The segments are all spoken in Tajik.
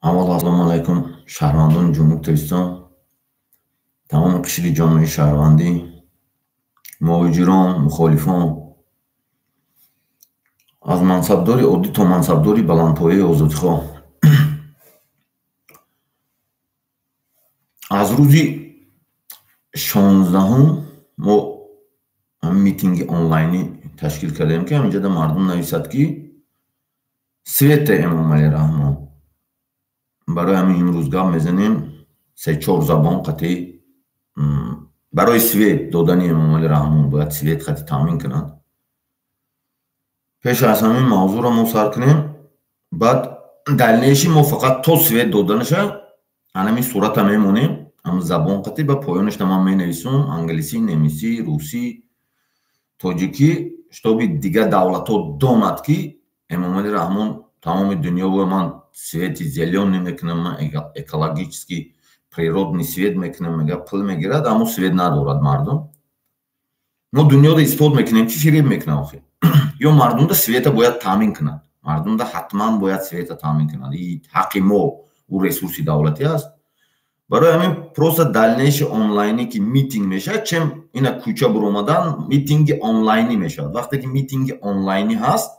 Avvalo assalomu alaykum Shahravandon Junub Turiston, tamom qishli jomai Shahravandi, muhojiron, muxolifon, az mansabdori oddiy to mansabdori баландпояи озодихоҳ. аз рӯзи 16 мо митинги онлайни ташкил кардем ки ҳаминҷода мардум нависад ки свете Эмомали Раҳмон. барои ҳамин имрӯз гап мезанем 3-4 забон қатъи барои свет додани Эмомали Раҳмон бояд свет қатъи таъмин кунад. пеш аз ҳамин мавзӯъро мо сар кунем, баъд дальнейши мо фақат то свет доданаша ҳанамин сурата мемонем, ҳам забон қатъи ба поёнашна ман менависам англисӣ, немисӣ, русӣ, тоҷикӣ, шитоби дига давлатҳо донад ки Эмомали Раҳмон тамоми дунё бо ман свети зелёный мекунам, ман экологический природный свет мекунам, мега пул мегирад, аммо свет надорад мардум. мо дунёда истифод мекунем ки фиреб мекунам охир. ё мардумда света бояд таъмин кунад, мардумда ҳатман бояд света таъмин кунад, и ҳаққи мо у ресурси давлатӣ аст. барои ҳамин просто дальнейши онлайне ки митинг мешавад, чем ина кӯча биромадан митинги онлайнӣ мешавад. вақте ки митинги онлайнӣ ҳаст,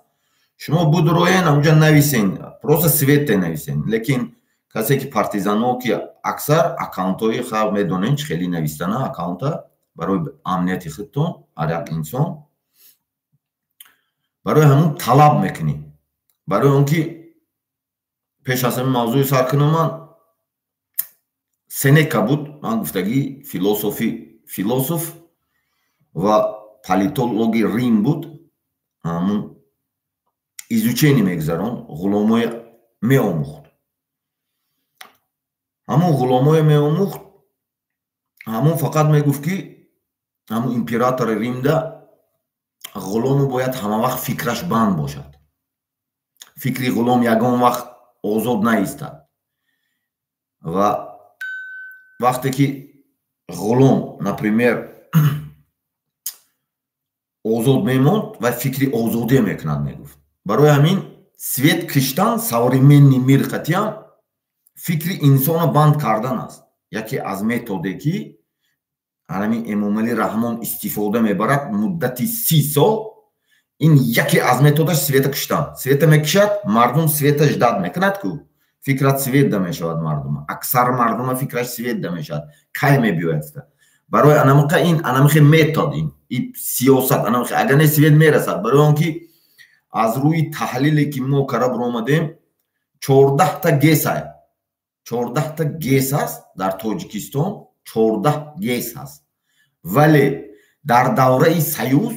шумо будроен онҷа нависен, просто свете нависен, лекин касе ки партизано ки аксар аккаунтҳои хаб медонен чӣ хели навистана аккаунта барои амнияти худтон, ҳар як инсон барои ҳамун талаб мекунӣ. барои он ки пеш аз ҳамин мавзӯи сар кунам, ман Сенека буд, ман гуфтагӣ философ ва политологи Рим буд, ҳамун изучение мегзарон, ғуломое меомӯхт. ҳамун ғуломое меомӯхт, ҳамун фақат мегуфт ки ҳамун императори Римда ғулому бояд ҳама вақт фикраш банд бошад. фикри ғулом ягон вақт озод наистад. ва вақте ки ғулом, например, озод мемонд ва фикри озодие мекунад мегуфт. барои ҳамин свет киштан современный мир қатъиян фикри инсона банд кардан аст. яке аз методе ки ҳамин Эмомали Раҳмон истифода мебарад муддати 30 сол, ин яке аз методаш света киштан. света мекишад, мардум света ждад мекунад ку фикрат свет да мешавад мардума. аксар мардума фикраш свет да мешавад. кай мебиёяд. барои анамиқа ин анамихи метод, ин сиёсат анамихи агар не свет мерасад. барои он ки аз рӯи таҳлиле ки мо кара биромадем 14 гес аст дар Тоҷикистон, 14 гес аст. вале дар давраи Саюз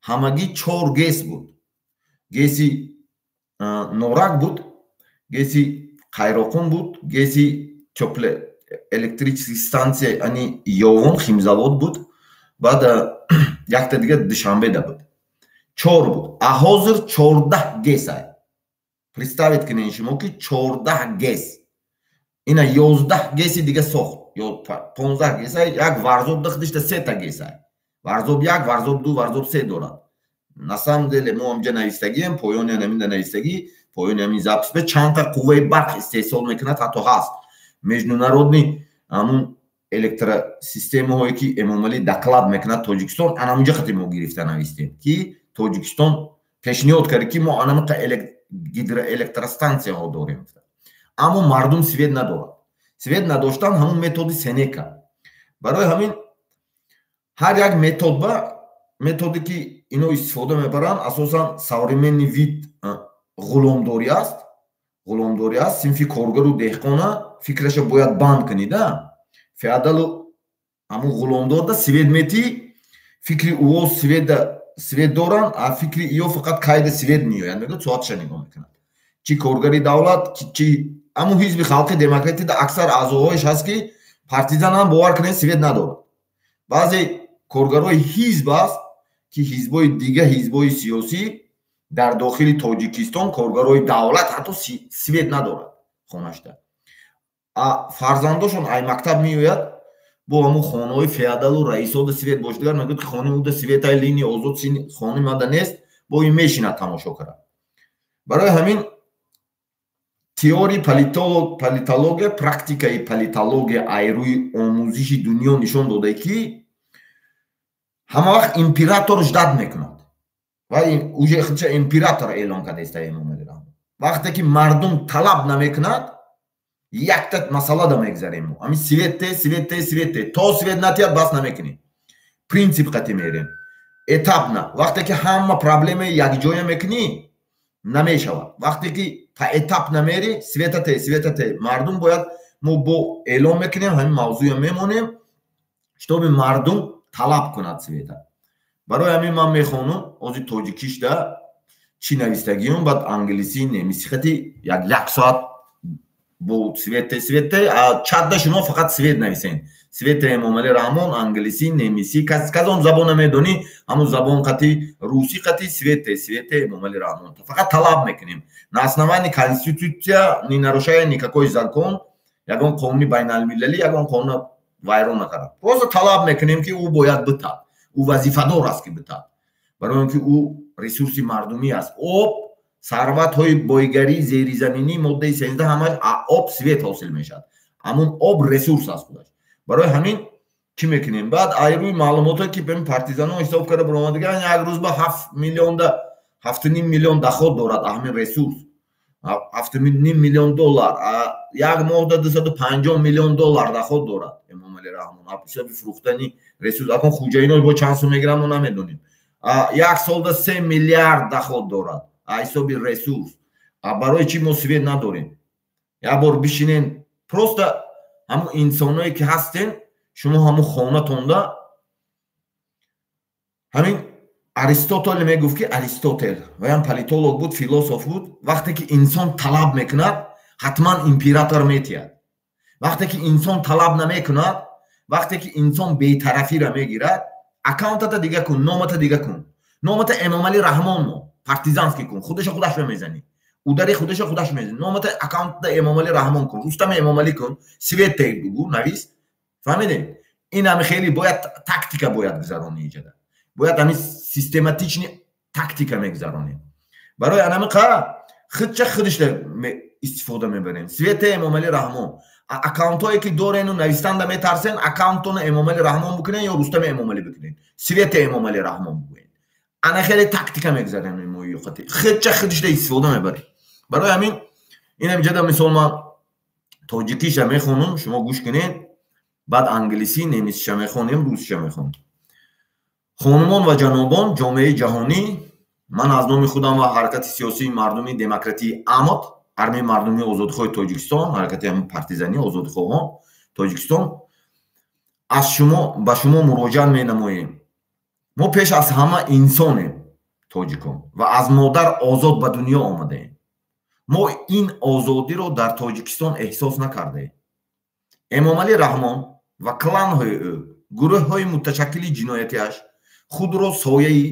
ҳамагӣ 4 гес буд. геси Норак буд, геси Қайроқун буд, геси электрический станция ани Ёвон химзавод буд, баъд якта дига Душанбеда буд. 4 буд. а ҳозир 14 гес ай. представед кунед шумо ки 14 гес. ина 11 геси дига сохт, ё 15 гес ай, як варзоб дахтишта 3 та гес ай. варзоб 1, варзоб 2, варзоб 3 дорад. на самом деле мо амҷа навистагием, поёни наминда навистагӣ, поёни ҳамин запис бе чандта қувваи барқ истеҳсол мекунад, ҳатто ҳаст международни ҳамун электросистемаҳое ки Эмомали доклад мекунад Тоҷикистон, анамуҷа хати мо гирифта навистем ки Тоҷикистон пешниҳод кард ки мо анамиқа гидроэлектростанцияҳо дорем. аммо мардум свет надорад. свет надоштан ҳамун методи Сенека. барои ҳамин ҳар як метод ба методе ки ино истифода мебаранд, асосан современный вид ғуломдорӣ аст. ғуломдорӣ аст, синфи коргару деҳқона фикраша бояд банд кунида. феодалу ҳамун ғуломдорда свет метӣ, фикри уо свет доранд, а фикри иё фақат кайда свет меояд, мегӯяд соатша нигоҳ мекунад. чи коргари давлат, чи ҳамун ҳизби халқи демократида аксар аъзоҳояш ҳаст ки партизан ҳам бовар кунед свет надорад. баъзе коргарҳои ҳизб аст ки ҳизбои дига ҳизбои сиёсӣ дар дохили тоҷикистон коргарои давлат ҳатто свет надорад хонашда. Фарзандошон ай мактаб меояд бо ҳамун хонаҳои феодалу раисода свет боштагар мегӯяд ки хонаи уда светаи линии озод хонаи мада нест, бо ин мешинад тамошо карад. барои ҳамин теории политология, практикаи политология айрӯи омӯзиши дунё нишон додае ки ҳама вақт император ждат мекунад ва уже худша император эълон кардааст Эмомалӣ Раҳмон. вақте ки мардум талаб намекунад, якта масъалада мегзарем. ҳамин свете то свет натиҳад бас намекунем. принцип қатъи мерем. этапна. вақте ки ҳама проблема якҷоя мекунӣ, намешавад. вақте ки по этап намери, светате мардум бояд мо бо эълон мекунем, ҳамин мавзӯя мемонем, штоби мардум талаб кунад света. барои ҳамин ман мехонам ҳозир тоҷикишда чӣ навистагиём, баъд англисӣ, немисӣ хати як соат бо свете чатда шумо фақат свет нависен. свете Эмомалӣ Раҳмон, англисӣ, немисӣ, казон забона медонӣ, ҳамун забон қати русӣ қати свете Эмомалӣ Раҳмон. фақат талаб мекунем. на основании конститутсия не нарушая никакой закон, ягон қонуни байналмилалӣ, ягон қонун вайрон накарад. просто талаб мекунем ки ӯ бояд битад. ӯ вазифадор аст ки битад. барои он ки ӯ ресурси мардумӣ аст. об, сарватҳои бойгарӣ, зеризаминӣ, моддаи 13 ҳамаш об свет ҳосил мешавад. ҳамун об ресурс аст худаш. барои ҳамин чӣ мекунем? баъд айрӯи маълумоте ки партизанон ҳисоб карда баромадаган, як рӯз ба 7.5 миллион даход дорад ҳамин ресурс. 7.5 миллион доллар, як моҳда 250 миллион доллар даход дорад Эмомалӣ Раҳмон. ҳисоби фурӯхтани ресурс. акон хуҷаинош бо чанд сум мегиранд мо намедонем. як солда 3 миллиард даход дорад ҳисоби ресурс. барои чӣ мо свет надорем? як бор бишинен, просто ҳамун инсоное ки ҳастен, шумо ҳамун хонатонда, ҳамин Аристотел мегуфт ки Аристотел ваям политолог буд, философ буд, вақте ки инсон талаб мекунад, ҳатман император метиҳад. вақте ки инсон талаб намекунад, вақте ки инсон бетарафиро мегирад, аккаунтата дига кун, номата дига кун. номата Эмомалӣ Раҳмон мо партизанский кун, худашо худаш мезани. удари худашо худаш мезани. номата аккаунтата Эмомалӣ Раҳмон кун, Рустами Эмомалӣ кун, свете бугу навис. фаҳмидем? ин ҳам хеле бояд тактика бояд гузарони иҷода. бояд ҳамин систематични тактика мегзаронем. барои анамиқа худша худашда истифода мебарем. свете Эмомалӣ Раҳмон. аккаунтҳое ки дорену навистанда метарсен, аккаунтоно Эмомалӣ Раҳмон бикунен ё Рустами Эмомалӣ бикунен. свете Эмомалӣ Раҳмон бигӯен. ана хеле тактика мегзаронем мо ёхати. худша худашда истифода мебарем. барои ҳамин инам ҷада мисол ман тоҷикиша мехонам, шумо гӯш кунед, баъд англисӣ, немисиша мехонем, русиша мехонем. хонумон ва ҷанобон, ҷомеаи ҷаҳонӣ, ман аз номи худам ва ҳаракати сиёсии мардумии демократии АМОД, армияи мардумии озодихоҳи Тоҷикистон, ҳаракати партизанӣ озодихоҳон Тоҷикистон, аз шумо ба шумо муроҷиат менамоем. мо пеш аз ҳама инсонем тоҷикон ва аз модар озод ба дунё омадаем. мо ин озодиро дар Тоҷикистон эҳсос накардаем. Эмомалӣ Раҳмон ва кланҳои ӯ, гурӯҳҳои муташаккили ҷиноятиаш худро сояи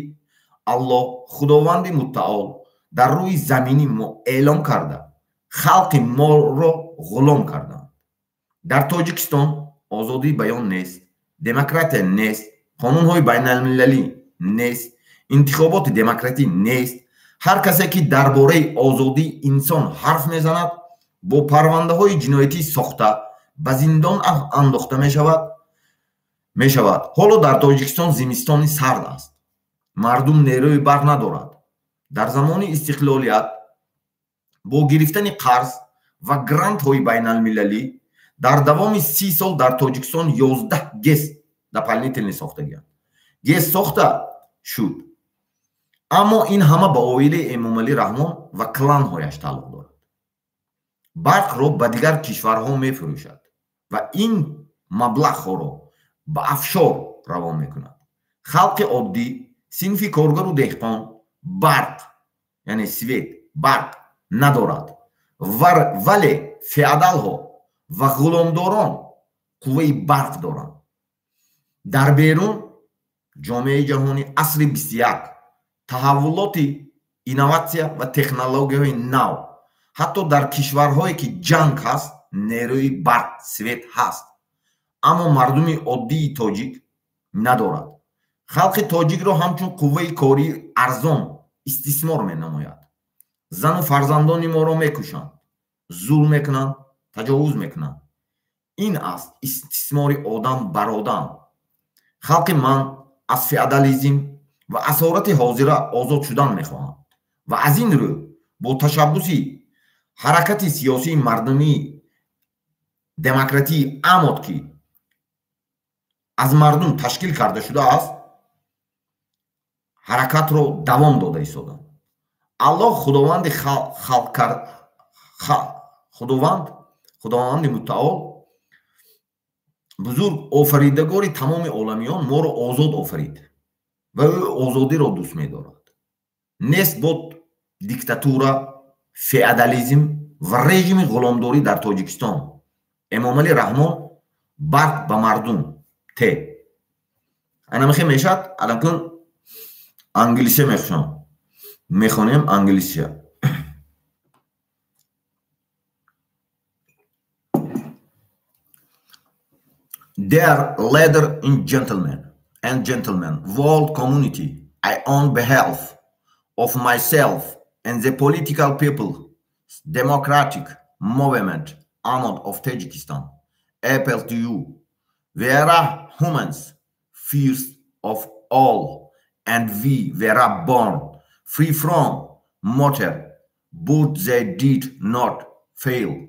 Аллоҳ, Худованди муттаол дар рӯи замини мо эълон карда, халқи моро ғулом карданд. дар Тоҷикистон озодии баён нест, демократия нест, қонунҳои байналмилалӣ нест, интихоботи демократӣ нест. ҳар касе ки дар бораи озодии инсон ҳарф мезанад, бо парвандаҳои ҷиноятӣ сохта ба зиндон андохта мешавад. ҳоло дар Тоҷикистон зимистони сард аст. мардум нерӯи барқ надорад. дар замони истиқлолият бо гирифтани қарз ва грантҳои байналмилалӣ дар давоми 30 сол дар Тоҷикистон 11 ГЭС дополнительно сохтагианд. ГЭС сохта шуд. аммо ин ҳама ба оилаи Эмомалӣ Раҳмон ва кланҳояш тааллуқ дорад. барқро ба дигар кишварҳо мефурӯшад ва ин маблағҳоро ба афшор равон мекунад. халқи оддӣ, синфи коргару деҳқон барқ, яъне свет, барқ надорад. вале феодалҳо ва ғуломдорон қувваи барқ доранд. дар берун ҷомеаи ҷаҳони асри 21 таҳаввулоти инноватсия ва технологияҳои нав, ҳатто дар кишварҳое ки ҷанг ҳаст, нерӯи барқ свет ҳаст, аммо мардуми оддии тоҷик надорад. халқи тоҷикро ҳамчун қувваи кории арзон истисмор менамояд. зану фарзандони моро мекушанд, зулм мекунанд, таҷовуз мекунанд. ин аст истисмори одам бар одам. халқи ман аз феодализм ва асорати ҳозира озод шудан мехоҳанд ва аз ин рӯ бо ташаббуси ҳаракати сиёсии мардумии демократии амод ки аз мардум ташкил карда шудааст, ҳаракатро давом дода истоданд. аллоҳ худованди мутаол бузург офаридагори тамоми оламиён моро озод офарид ва ӯ озодиро дӯст медорад. нест бод диктатура, феодализм ва режими ғуломдорӣ дар Тоҷикистон. эмомалӣ раҳмон, барқ ба мардум те. анамихе мешад алакун англисе мехонем англисия. Dear ladies and gentlemen, world community, I on behalf of myself and the political people, democratic movement Ahmad of Tajikistan, appeal to you. We are humans, first of all, and we were born free from matter, but they did not fail.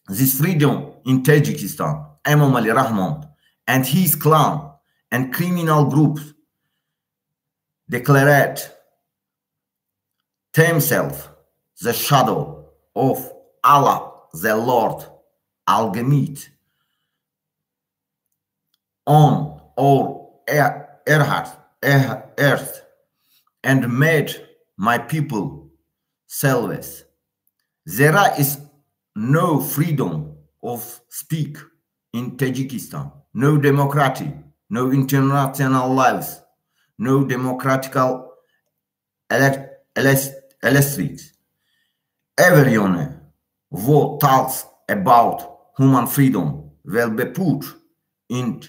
This freedom in Tajikistan, Emomali Rahmon and his clan and criminal groups declared themselves the shadow of Allah, the Lord Almighty, on our earth, and made my people selfish. There is no freedom of speech in Tajikistan, no democracy, no international lives, no democratical elections. Everyone who talks about human freedom will be put in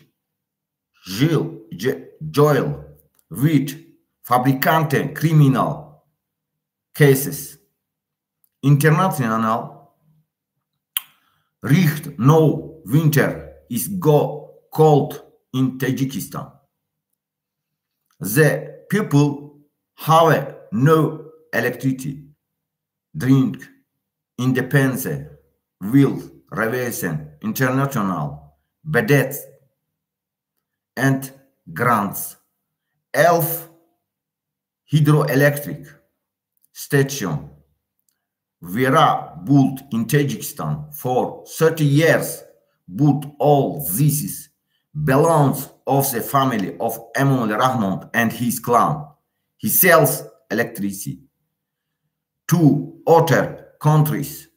jail with fabricante criminal cases. International Recht no winter is cold in Tajikistan. The people have no electricity, drink, independence, will, revolution, international, bedets, and grants. Elf hydroelectric station were built in Tajikistan for 30 years, but all this belongs of the family of Emomali Rahmon and his clan. He sells electricity to other countries,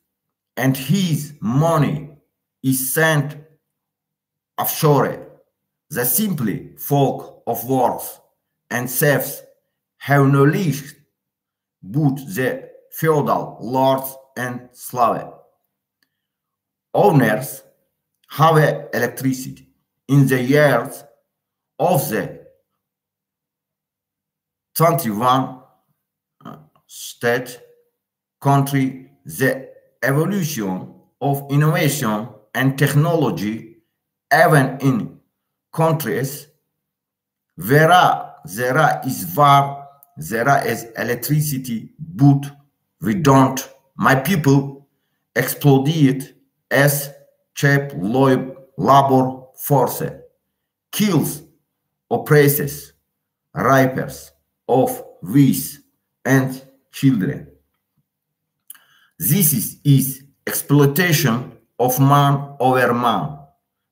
and his money is sent offshore. The simple folk of works and serfs have no leash, but the feudal lords and slave owners have electricity. In the years of the 21 state country, the evolution of innovation and technology, even in countries where there is war, there is electricity, but we don't. My people exploited as cheap labor force, kills, oppresses, rapers of women and children. This is exploitation of man over man.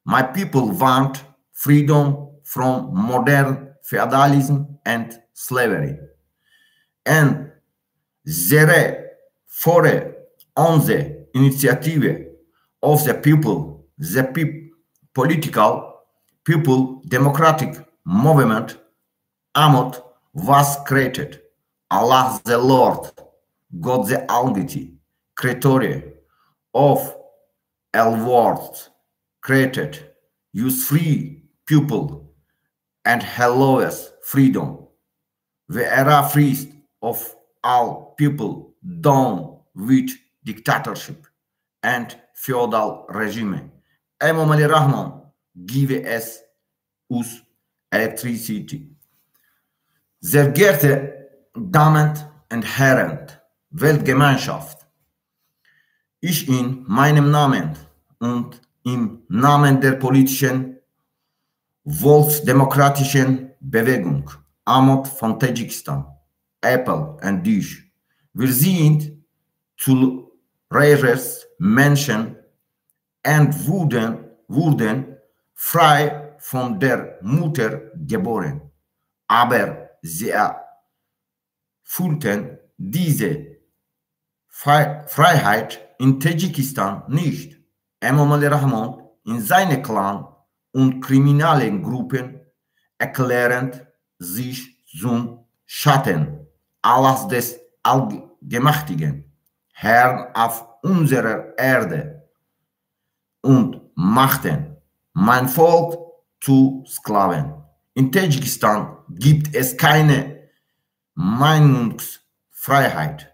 My people want freedom from modern feudalism and slavery. And therefore, on the initiative of the people, the political people democratic movement Amot was created. Allah the Lord, God the Almighty, creator of all worlds, created, use free people and allows freedom. We are free of all people down with dictatorship and feudal regime. Imam Ali Rahman give us electricity. Sehr geehrte Damen und Herren, Weltgemeinschaft, ich in meinem Namen und im Namen der politischen Volksdemokratischen Bewegung Amot von Tadschikistan, Apple und ich, wir sind zu Reisers Menschen und wurden frei von der Mutter geboren. Aber sie fühlten diese Freiheit in Tadschikistan nicht. Imam Ali Rahman in seinem Clan und kriminellen Gruppen erklärend sich zum Schatten Allahs des Allgemächtigen, Herrn auf unserer Erde, und machten mein Volk zu Sklaven. In Tadschikistan gibt es keine Meinungsfreiheit,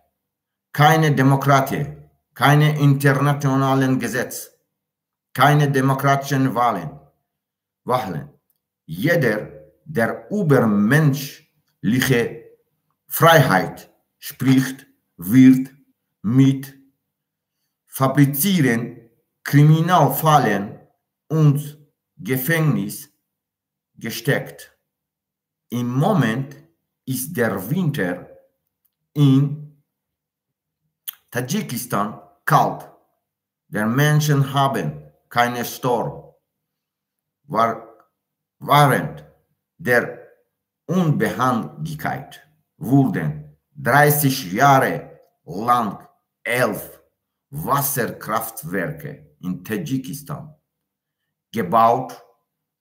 keine Demokratie, keine internationalen Gesetze, keine demokratischen Wahlen. Jeder, der über menschliche Freiheit spricht, wird mit Fabrizieren, Kriminalfällen und Gefängnis gesteckt. Im Moment ist der Winter in Tadschikistan kalt. Die Menschen haben keine Strom. Während der Unabhängigkeit wurden 30 Jahre lang 11 Wasserkraftwerke in Tadschikistan gebaut,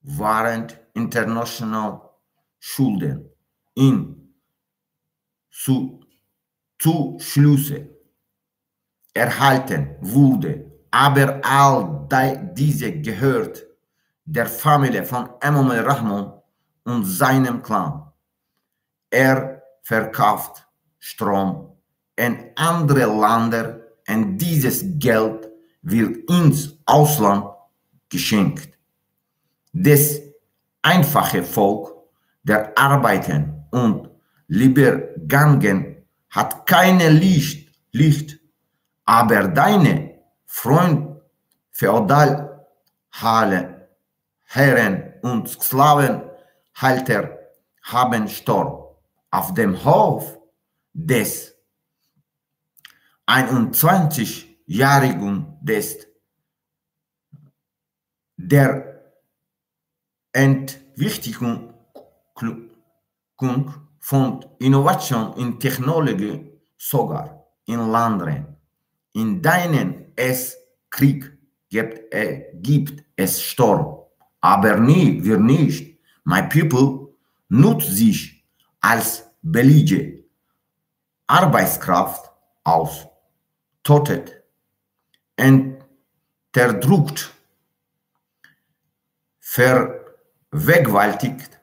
während international Schulden in Zuschüsse erhalten wurde. Aber all diese gehört der Familie von Imam Ali Rahman und seinem Clan. Er verkauft Strom in andere Länder und dieses Geld wird ins Ausland geschenkt. Das einfache Volk der Arbeiten und Libergangen hat keine Licht, aber deine Freund Feudalherren und Sklavenhalter haben Strom. Auf dem Hof des 21-Jährigen der Entwicklung von Innovation in Technologie sogar in Ländern, in denen es Krieg gibt es Sturm, aber wir nicht. My people nutzt sich als billige Arbeitskraft aus, tötet, unterdrückt, vergewaltigt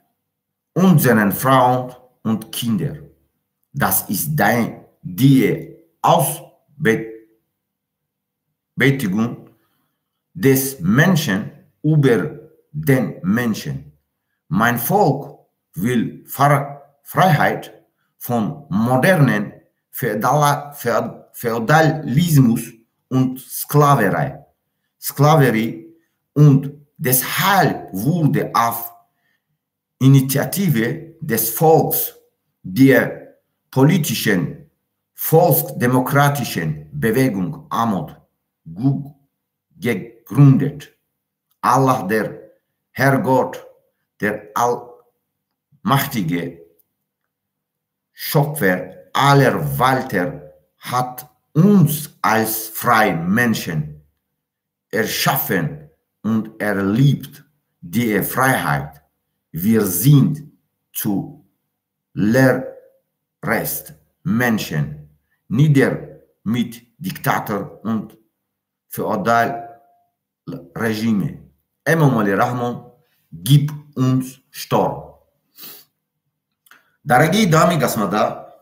unseren Frauen und Kinder. Das ist die Ausbeutung des Menschen über den Menschen. Mein Volk will Freiheit von modernen Feudalismus und Sklaverei und deshalb wurde auf Initiative des Volks der politischen volksdemokratischen Bewegung Amot gegründet. Allah, der Herrgott, der allmächtige Schöpfer aller Welten, hat uns als freie Menschen erschaffen und er liebt die Freiheit. Wir sind zu leer Rest, Menschen, nieder mit Diktator und Feudalregime. Emom Ali Rahman, gib uns Sturm. Дорогие дамы и господа,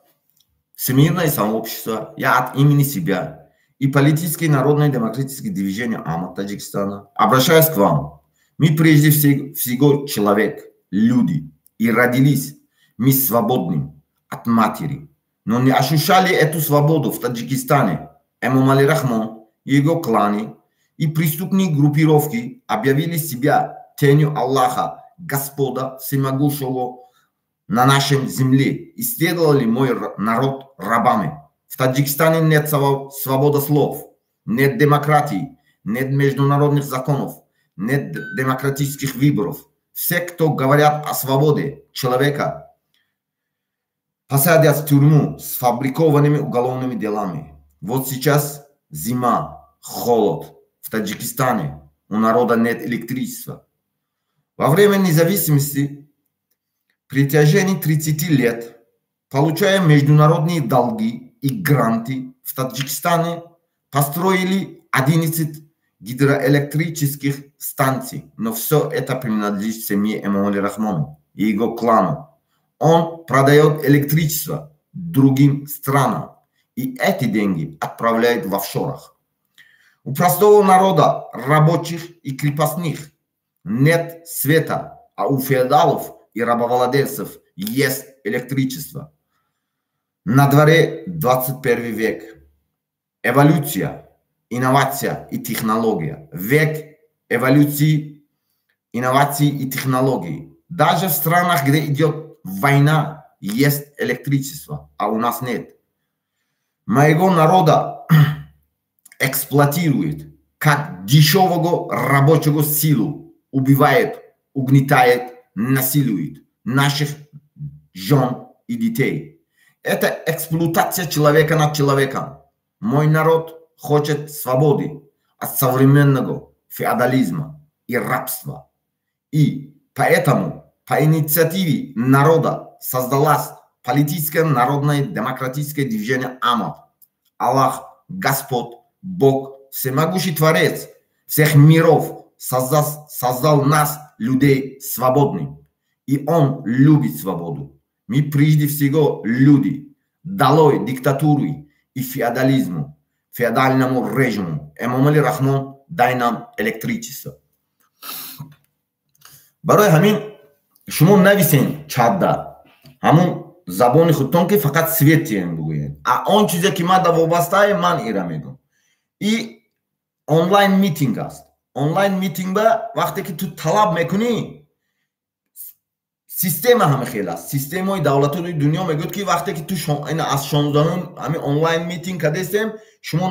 Всемирное сообщество, я от имени себя и политическое народное демократическое движение АМА Таджикистана обращаюсь к вам. Мы прежде всего человек, люди, и родились мы свободными от матери, но не ощущали эту свободу в Таджикистане. Эмом Али Рахман и его кланы и преступные группировки объявили себя тенью Аллаха, Господа Всемогущего на нашей земле и сделали мой народ рабами. В Таджикистане нет свободы слов, нет демократии, нет международных законов, нет демократических выборов. Все, кто говорят о свободе человека, посадят в тюрьму с фабрикованными уголовными делами. Вот сейчас зима, холод. В Таджикистане у народа нет электричества. Во время независимости при течение 30 лет, получая международные долги и гранты, в Таджикистане построили 11 гидроэлектрических станций, но все это принадлежит семье Эмом Али Рахману и его клану. Он продает электричество другим странам и эти деньги отправляет в офшорах. У простого народа, рабочих и крепостных нет света, а у феодалов и рабовладельцев есть электричество. На дворе 21 век. Эволюция, инновация и технология. Век эволюции, инноваций и технологий. Даже в странах, где идет война, есть электричество, а у нас нет. Моего народа эксплуатирует как дешевого рабочего силу, убивает, угнетает, насилует наших жен и детей. Это эксплуатация человека над человеком. Мой народ хочет свободы от современного феодализма и рабства. И поэтому по инициативе народа создалось политическое народное демократическое движение АМА. Аллах, Господь, Бог, всемогущий Творец всех миров создал нас, людей, свободными. И Он любит свободу. Мы прежде всего люди. Долой диктатуры и феодализму, феодальному режиму. Эмом Али Рахман, дай нам электричество. Барои ҳамин шумо нависен чатда ҳамун забони худтон ки фақат светиен бугӯед. А он чизе ки ман вобастае ман ира мегӯям. И онлайн митинг аст. онлайн митингба вақте ки ту талаб мекунӣ система ҳаме хел аст. Системаи давлатони дунё мегӯяд ки вақте ки ту аз 16 ҳами онлайн митинг кардестем шумо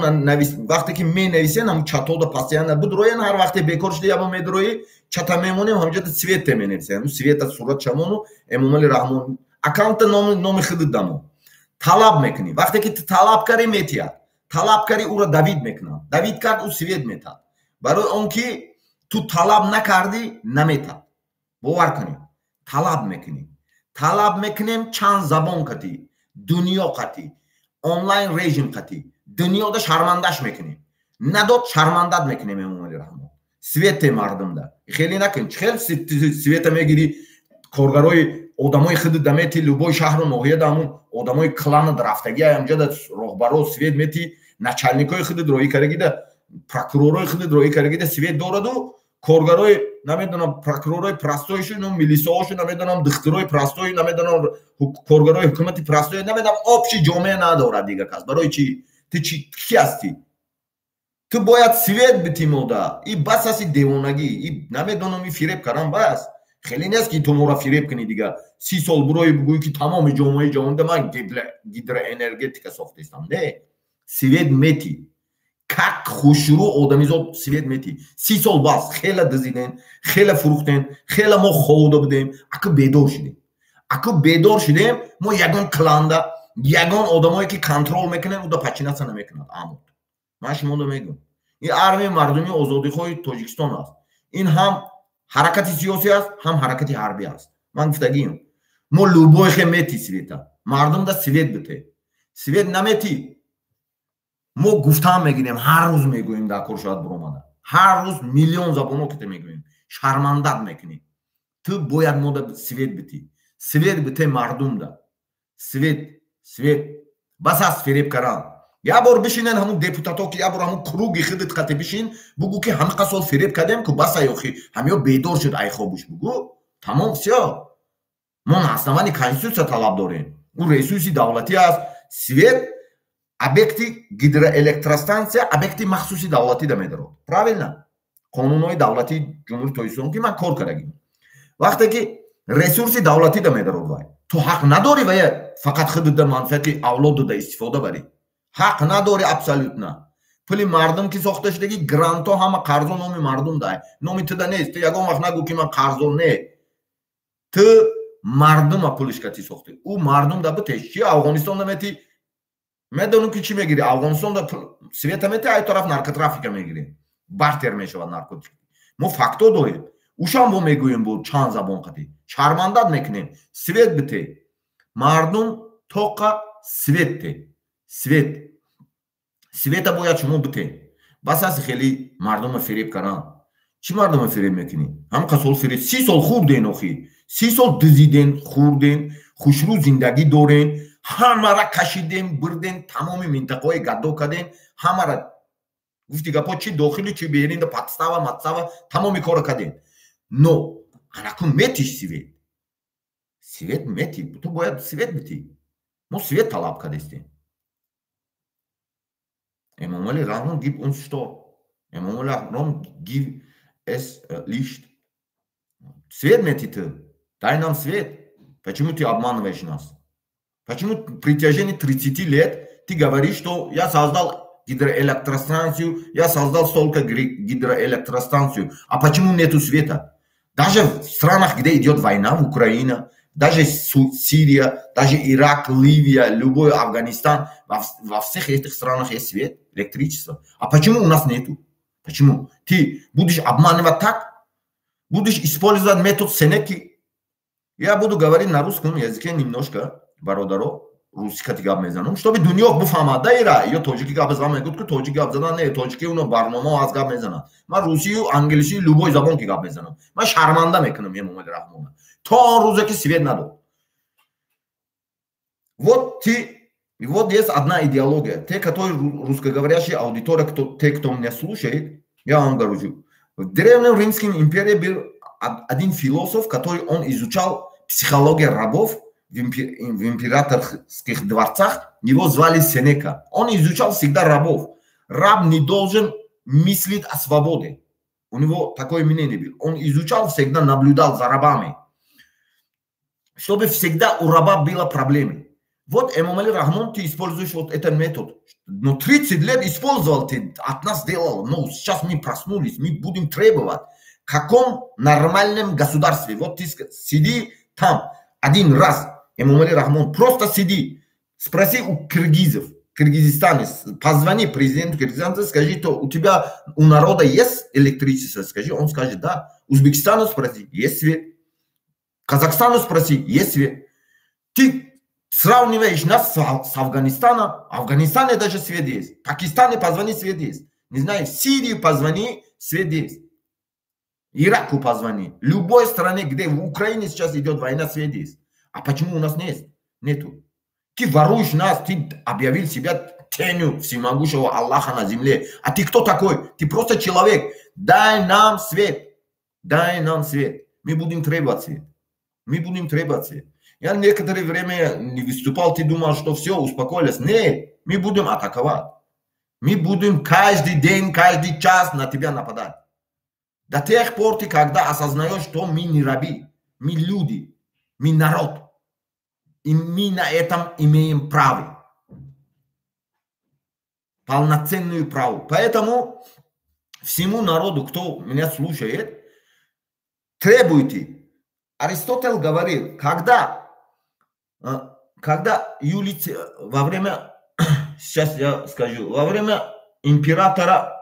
вақте ки менависен ҳам чатода постоянно будроен ҳар вақте бекор шуда яба медрои чата мемонем ҳамҷода цвете менависем. Света сурат чамону Эмом Али Рахмон аккаунта номи худ дамо. Талаб мекунӣ. Вақте ки ту талаб карӣ метиҳад. Талаб карӣ ура давид мекунад. Давид кард ӯ свет метад. Барои он ки ту талаб накардӣ наметад. бовар кунӣ. талаб мекунем. талаб мекунем чанд забон қатӣ, дунё қатӣ, онлайн режим қатӣ. Дунёда шармандаш мекунем. Надод шармандат мекунем Эмом Али Рахмон. Свете мардумда. Хеле накун. Хел света мегири коргарои одамои худ дамети любой шаҳру ноҳияда ҳамун одамои клана рафтагия ҳамҷода роҳбаро свет мети начальникои худ роӣ карагида прокуророи худ роӣ карагида свет дораду коргарои намедонам прокуророи простоишу милисаошу намедонам духтурои простои намедонам коргарои ҳукумати простои намедонам обши ҷомеа надорад дига кас. Барои чи? Ту чи ҳастӣ? Ту бояд свет битӣ мода. И бас аси девонагӣ. И намедонам и фиреб карам бас. Хеле нест ки ту мора фиреб кунӣ дига 30 сол бурои бугӯӣ ки тамоми ҷомеаи ҷаҳонда ман гидроэнергетика сохтаистам. Не. Свет метӣ. Как хушрӯ одамизод свет метӣ. 30 сол бас хела дизидем, хела фурӯхтем, хела мо ховда будем. Аку бедор шудем. Аку бедор шудем, мо ягон кланда, ягон одамое ки контрол мекунем, уда пачинатса намекунад. Амуд. Ман шумода мегӯям. Ин армияи мардумии озодихоҳи Тоҷикистон аст. Ин ҳам ҳаракати сиёсӣ аст, ҳам ҳаракати ҳарбӣ аст. Ман гуфтагиам. мо любой хе мети света. Мардум да свет бите. Свет намети. мо гуфтам мегирем, ҳар рӯз мегӯем дар кор шояд буромада. ҳар рӯз миллион забоно ките мегӯем. Шармандат мекунӣ. Ту бояд мо да свет бити. Свет бите мардум да. Свет, свет. Бас аст фиреб кардан. Я бор бишинен ҳамун депутато ки я бор ҳамун круги хидит қате бишин, бугӯ ки ҳамақа сол фиреб кардем ку баса ёхи ҳамё бедор шуд ай хобуш бугӯ. Тамом всё. Мо на основании конституция талаб дорем. У ресурси давлатӣ аст. Свет объекти гидроэлектростанция объекти махсуси давлатӣ да медорад. Правильно? қонунҳои давлатии ҷумҳурии Тоҷикистон ки ман кор кардагим. Вақте ки ресурси давлатӣ да медорад вай. Ту ҳақ надорӣ вай фақат худут да манфиати авлоду да истифода барӣ. ҳақ надорӣ абсолютно. Пули мардум ки сохта шудаги грантҳо ҳама қарзо номи мардум дай. Номи ту да нест. Ту ягон вақт нагӯ ки ман қарзор не. Ту мардума пулишкати сохтӣ. У мардум да битеш. Чи Афғонистонда мети медонам ки чӣ мегирӣ. Афғонистонда света мети ай тараф наркотрафика мегирӣ. Бартер мешавад наркотик. Мо факто дорем. Ушам бо мегӯем бо чанд забон қати. Шармандат мекунем. Свет бите. Мардум тоқа свет те. Свет. Света бояд шумо бите. Бас аст хеле мардума фиреб кардан. Чӣ мардума фиреб мекунӣ? Ҳамақа сол фиреб. 30 сол хурден охи. 30 сол дизиден, хурден, хушрӯ зиндагӣ дорен. Ҳамара кашидем, бурден, тамоми минтақаҳои гаддо кардем. Ҳамара гуфти гапо чи дохили чи беринда подстава, матстава тамоми кора кардем. Но анаку метиш свет. Свет мети. Ту бояд свет бити. Мо свет талаб кардестем. Эмомали Рахмон gib uns Stor. Эмомали Рахмон gib es Licht. Свет мети ты. Дай нам свет. Почему ты обманываешь нас? Почему при течение 30 лет ты говоришь, что я создал гидроэлектростанцию, я создал столько гидроэлектростанцию. А почему нету света? Даже в странах, где идет война, в Украине, даже Сирия, даже Ирак, Ливия, любой Афганистан, во всех этих странах есть свет, электричество. А почему у нас нету? Почему? Ты будешь обманывать так? Будешь использовать метод Сенеки? Я буду говорить на русском языке немножко, бародаро, русский гап мезанам, чтобы дунё буфамад. Да ира, ё тоҷики гап мезанам, мегӯд ки тоҷики гап задан не, тоҷики уно барнома аз гап мезанад. Ман русию, англисию, любой забон ки гап мезанам. Ман шарманда мекунам Эмомали Рахмона. То он рӯзе ки свет надод. Вот есть одна идеология. Те, которые русскоговорящие аудитория, те, кто меня слушает, я вам говорю, в древнем Римской империи был один философ, который он изучал психологию рабов в императорских дворцах. Его звали Сенека. Он изучал всегда рабов. Раб не должен мыслить о свободе. У него такое мнение было. Он изучал всегда, наблюдал за рабами. Чтобы всегда у раба было проблемы. Вот Эмомали Рахмон, ты используешь вот этот метод. Но 30 лет использовал ты, от нас сделал. Но сейчас мы проснулись, мы будем требовать. В каком нормальном государстве? Вот ты сиди там один раз, Эмомали Рахмон, просто сиди. Спроси у киргизов, Киргизстане, позвони президенту Киргизстана, скажи, то у тебя, у народа есть электричество? Скажи, он скажет, да. Узбекистану спроси, есть свет. Казахстану спроси, есть свет. Ты сравниваешь нас с Афганистаном. В Афганистане даже свет есть. В Пакистане позвони, свет есть. Не знаю, в Сирии позвони, свет есть. Ираку позвони. Любой стране, где в Украине сейчас идет война, свет есть. А почему у нас нет? Нету. Ты воруешь нас, ты объявил себя тенью всемогущего Аллаха на земле. А ты кто такой? Ты просто человек. Дай нам свет. Дай нам свет. Мы будем требовать свет. Мы будем требовать свет. Я некоторое время не выступал, ты думал, что все, успокоились. Нет, мы будем атаковать. Мы будем каждый день, каждый час на тебя нападать. До тех пор, ты когда осознаешь, что мы не раби, мы люди, мы народ. И мы на этом имеем право. Полноценную право. Поэтому всему народу, кто меня слушает, требуйте. Аристотель говорил, когда Юлий, во время, сейчас я скажу, во время императора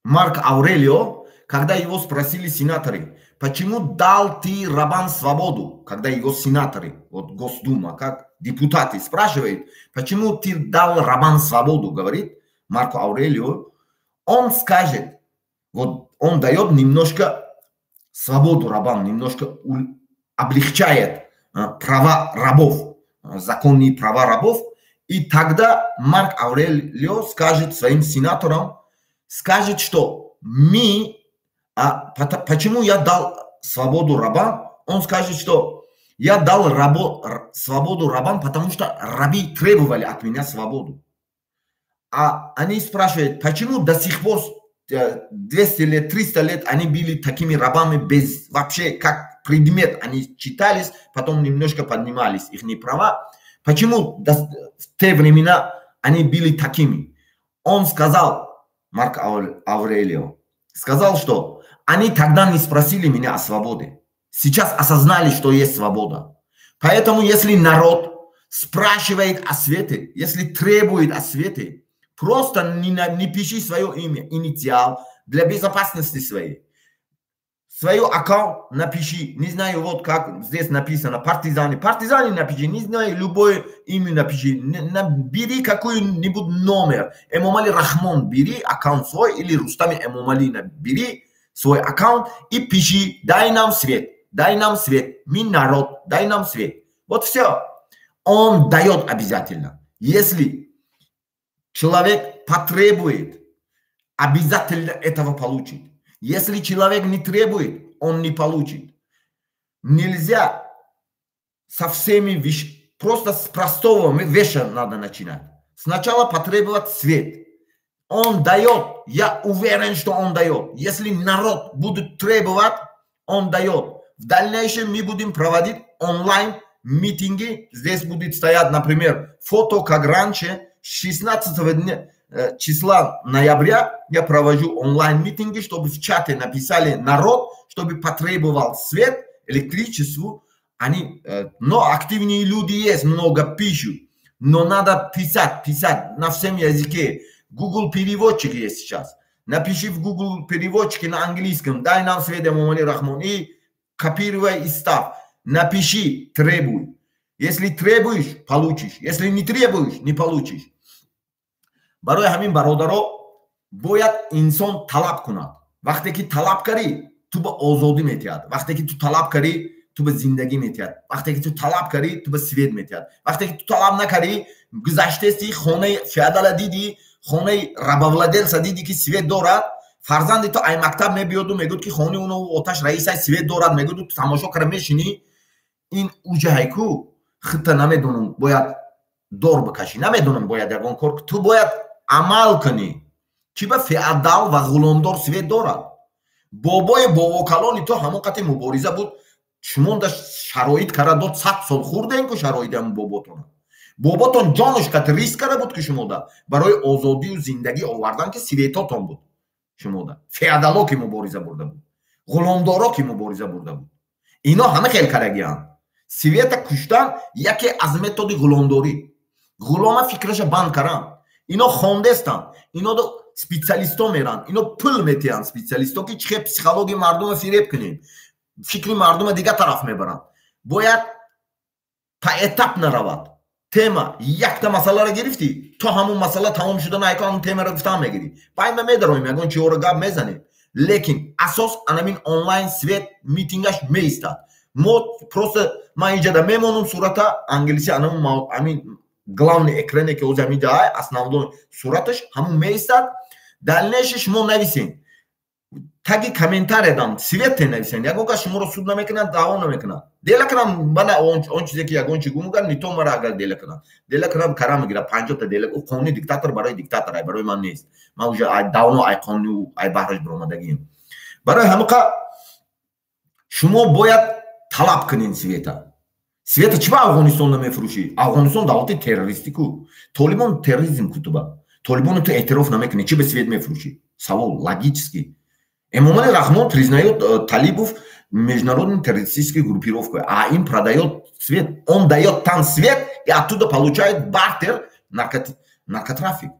Марк Аурелио, когда его спросили сенаторы, Почему дал ты Рабан свободу, когда его сенаторы, вот Госдума, как депутаты спрашивают, почему ты дал Рабан свободу, говорит Марко Аурелио, он скажет, вот он дает немножко свободу рабам, немножко облегчает права рабов, законные права рабов, и тогда Марк Аурелио скажет своим сенаторам, скажет, что почему я дал свободу рабам, он скажет, что я дал свободу рабам, потому что раби требовали от меня свободу. А они спрашивают, почему до сих пор 200 лет, 300 лет они были такими рабами без вообще, как предмет, они читались, потом немножко поднимались их права. Почему в те времена они были такими? Он сказал, Марк Аурелио, сказал, что они тогда не спросили меня о свободе. Сейчас осознали, что есть свобода. Поэтому, если народ спрашивает о свете, если требует о свете, просто не пиши свое имя, инициал для безопасности своей. Свой аккаунт напиши, не знаю, вот как здесь написано, партизаны. Партизаны напиши, не знаю, любое имя напиши. Бери какой-нибудь номер. Эмомали Рахмон, бери аккаунт свой, или Рустами Эмомали, бери свой аккаунт и пиши, дай нам свет, мы народ, дай нам свет. Вот все. Он дает обязательно. Если человек потребует, обязательно этого получит. Если человек не требует, он не получит. Нельзя со всеми просто с простого вещи надо начинать. Сначала потребовать свет. Он дает, я уверен, что он дает. Если народ будет требовать, он дает. В дальнейшем мы будем проводить онлайн митинги. Здесь будет стоять, например, фото, как раньше, 16 числа ноября я провожу онлайн-митинги, чтобы в чате написали народ, чтобы потребовал свет, электричество. Но активные люди есть, много пишут. Но надо писать на всем языке. Google переводчик есть сейчас. Напиши в Google переводчике на английском. Дай нам свет, Эмомали Рахмон. И копируй и ставь. Напиши, требуй. Если требуешь, получишь. Если не требуешь, не получишь. برای همین برادرها باید انسان طلب کند. وقتی که طلب کردی تو به آزادی میتیاد. وقتی که تو طلب کردی تو به زندگی میتیاد. وقتی که تو طلب کردی تو به سوید میتیاد. وقتی که تو طلب نکردی گذشته سی خانه فیادال دیدی، خانه رباولادلس دیدی که سوید دارد، فرزند تو ای مکتب میبیاد و میگود که خانه اونو آتش رئیس سوید دارد، میگود تو تماشا کرد میشینی. این اوجه کو خطه نمیدونم باید دور بکشی، نمیدونم باید یگان کار تو باید عمل کنی. چی به فیادال و غلامدار سوید دارد. بابای باباکلانی تو همون قطع مبارزه بود. شما در شرایط کرده داد 100 سال خورده این که شرایط هم باباتون جانش قطع ریسک کرده بود که شما در برای آزادی و زندگی آوردن که سویتاتون بود. شما در فیادالا که مبارزه برده بود، غلامدارا که مبارزه برده بود، اینا همه خیلی کرگی هم. سویت کشتن یکی از متد غلامداری. غلام فکرش بند کردن. اینا خونده استن. اینا دو سپیسیالیستا میرن. اینا پول میتیان سپیسیالیستا که چه پسیکولوژی مردم فریب کنیم. فکری مردم دیگه طرف میبرن. باید تا اتاپ نرود. تما یک تا مسئله را گرفتی تو همون مسئله تمام شده نه که همون تما را گفتم میگیری. باید میدارم میگن چی رو گپ میزنیم. لیکن اساس انامین آنلاین سویت میتینگش میستاد. ما اینجا دا میمونم صورت انگلیسی انامین главный экране که اوزا میده основной صورتش همون میستاد. دلنشش شما نویسین. تاگی کامنتار ادام سویت نویسین. یکو که شما رو سود نمیکنن دعوا نمیکنن. دیل کنم بنا اون چیزی که یگون چی گومگن نیتو مرا اگر دیل کنم کارم میگیره 50 تا دیل او قانونی دیکتاتور برای دیکتاتور برای من نیست. ما اوجا ای داونو ای قانونی ای بحرش برآمدگیم. برای همه شما باید طلب کنین سویتا. سویتا چی با افغانستان نمیفروشی؟ افغانستان دولت تروریستی کو. طالبان تروریسم کتوبه. طالبان تو اعتراف نمیکنه چی به سویت میفروشی؟ سوال логический. Эмомали Рахмон признает талибов международной террористической группировкой, а им продает свет. Он дает там свет и оттуда получает бартер, наркотрафик.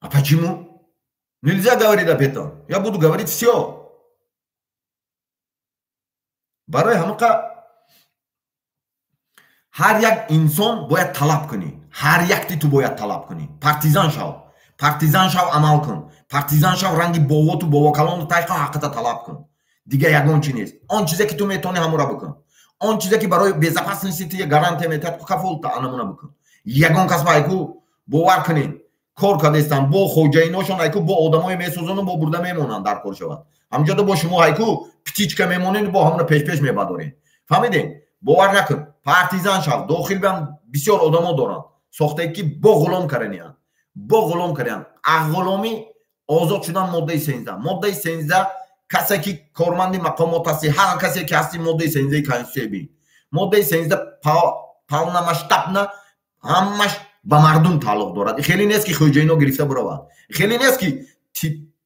А почему? Нельзя говорить об этом. Я буду говорить все. барои ҳамақа ҳар як инсон бояд талаб кунӣ. ҳар якти ту бояд талаб кунӣ. Партизан шав. Партизан шав, амал кун. Партизан шав, ранги бовоту бовокалону тайқа ҳақиқата талаб кун. Дига ягон чӣ нест. Он чизе ки ту метавонӣ ҳамура бикун. Он чизе ки барои безопасности ту гарантия метавад ку кафолта анамуна бикун. Ягон кас айку бовар кунед. Кор кардестан бо хоҷаиношон айку бо одамое месозону бо бурда мемонанд дар кор шавад. ҳамҷода бо шумо айку птичка мемонед бо ҳамуна пеш мебадоред. Фаҳмидед? Бовар накун. Партизан шав. Дохил бам бисёр одамо доранд. Сохтае ки бо ғулом карданиянд. Бо ғулом кардан. Аз ғуломӣ озод шудан моддаи 13. Моддаи 13 касе ки корманди мақомот ҳасти, ҳар касе ки ҳасти моддаи 13 конститутсия бин. Моддаи 13 пална масштабна ҳамаш ба мардум тааллуқ дорад. Хеле нест ки хоҷаино гирифта буравад. Хеле нест ки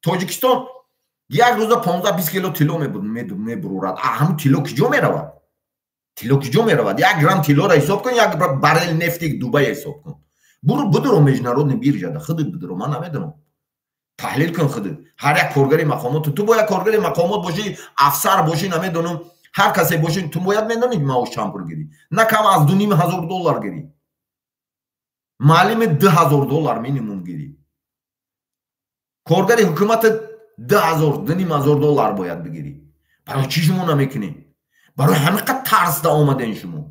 Тоҷикистон як рӯза 15-20 кило тилло мебурурад. ҳамун тилло киҷо меравад? Тилло киҷо меравад? 1 грамм тиллора ҳисоб кун, 1 баррел нефти Дубай ҳисоб кун. Буру бидуро международный биржада, худит бидуро, ман намедонам. Таҳлил кун худит. Ҳар як коргари мақомот, ту бояд коргари мақомот бошӣ, афсар бошӣ, намедонам, ҳар касе бошӣ, ту бояд медонӣ маош чанд пул гирӣ. На кам аз $2,500 гирӣ. Маълими $2,000 минимум гирӣ. Коргари ҳукумати $2,000 бояд бигирӣ. Барои чӣ шумо намекунед? Барои ҳамиқа тарсда омаден шумо.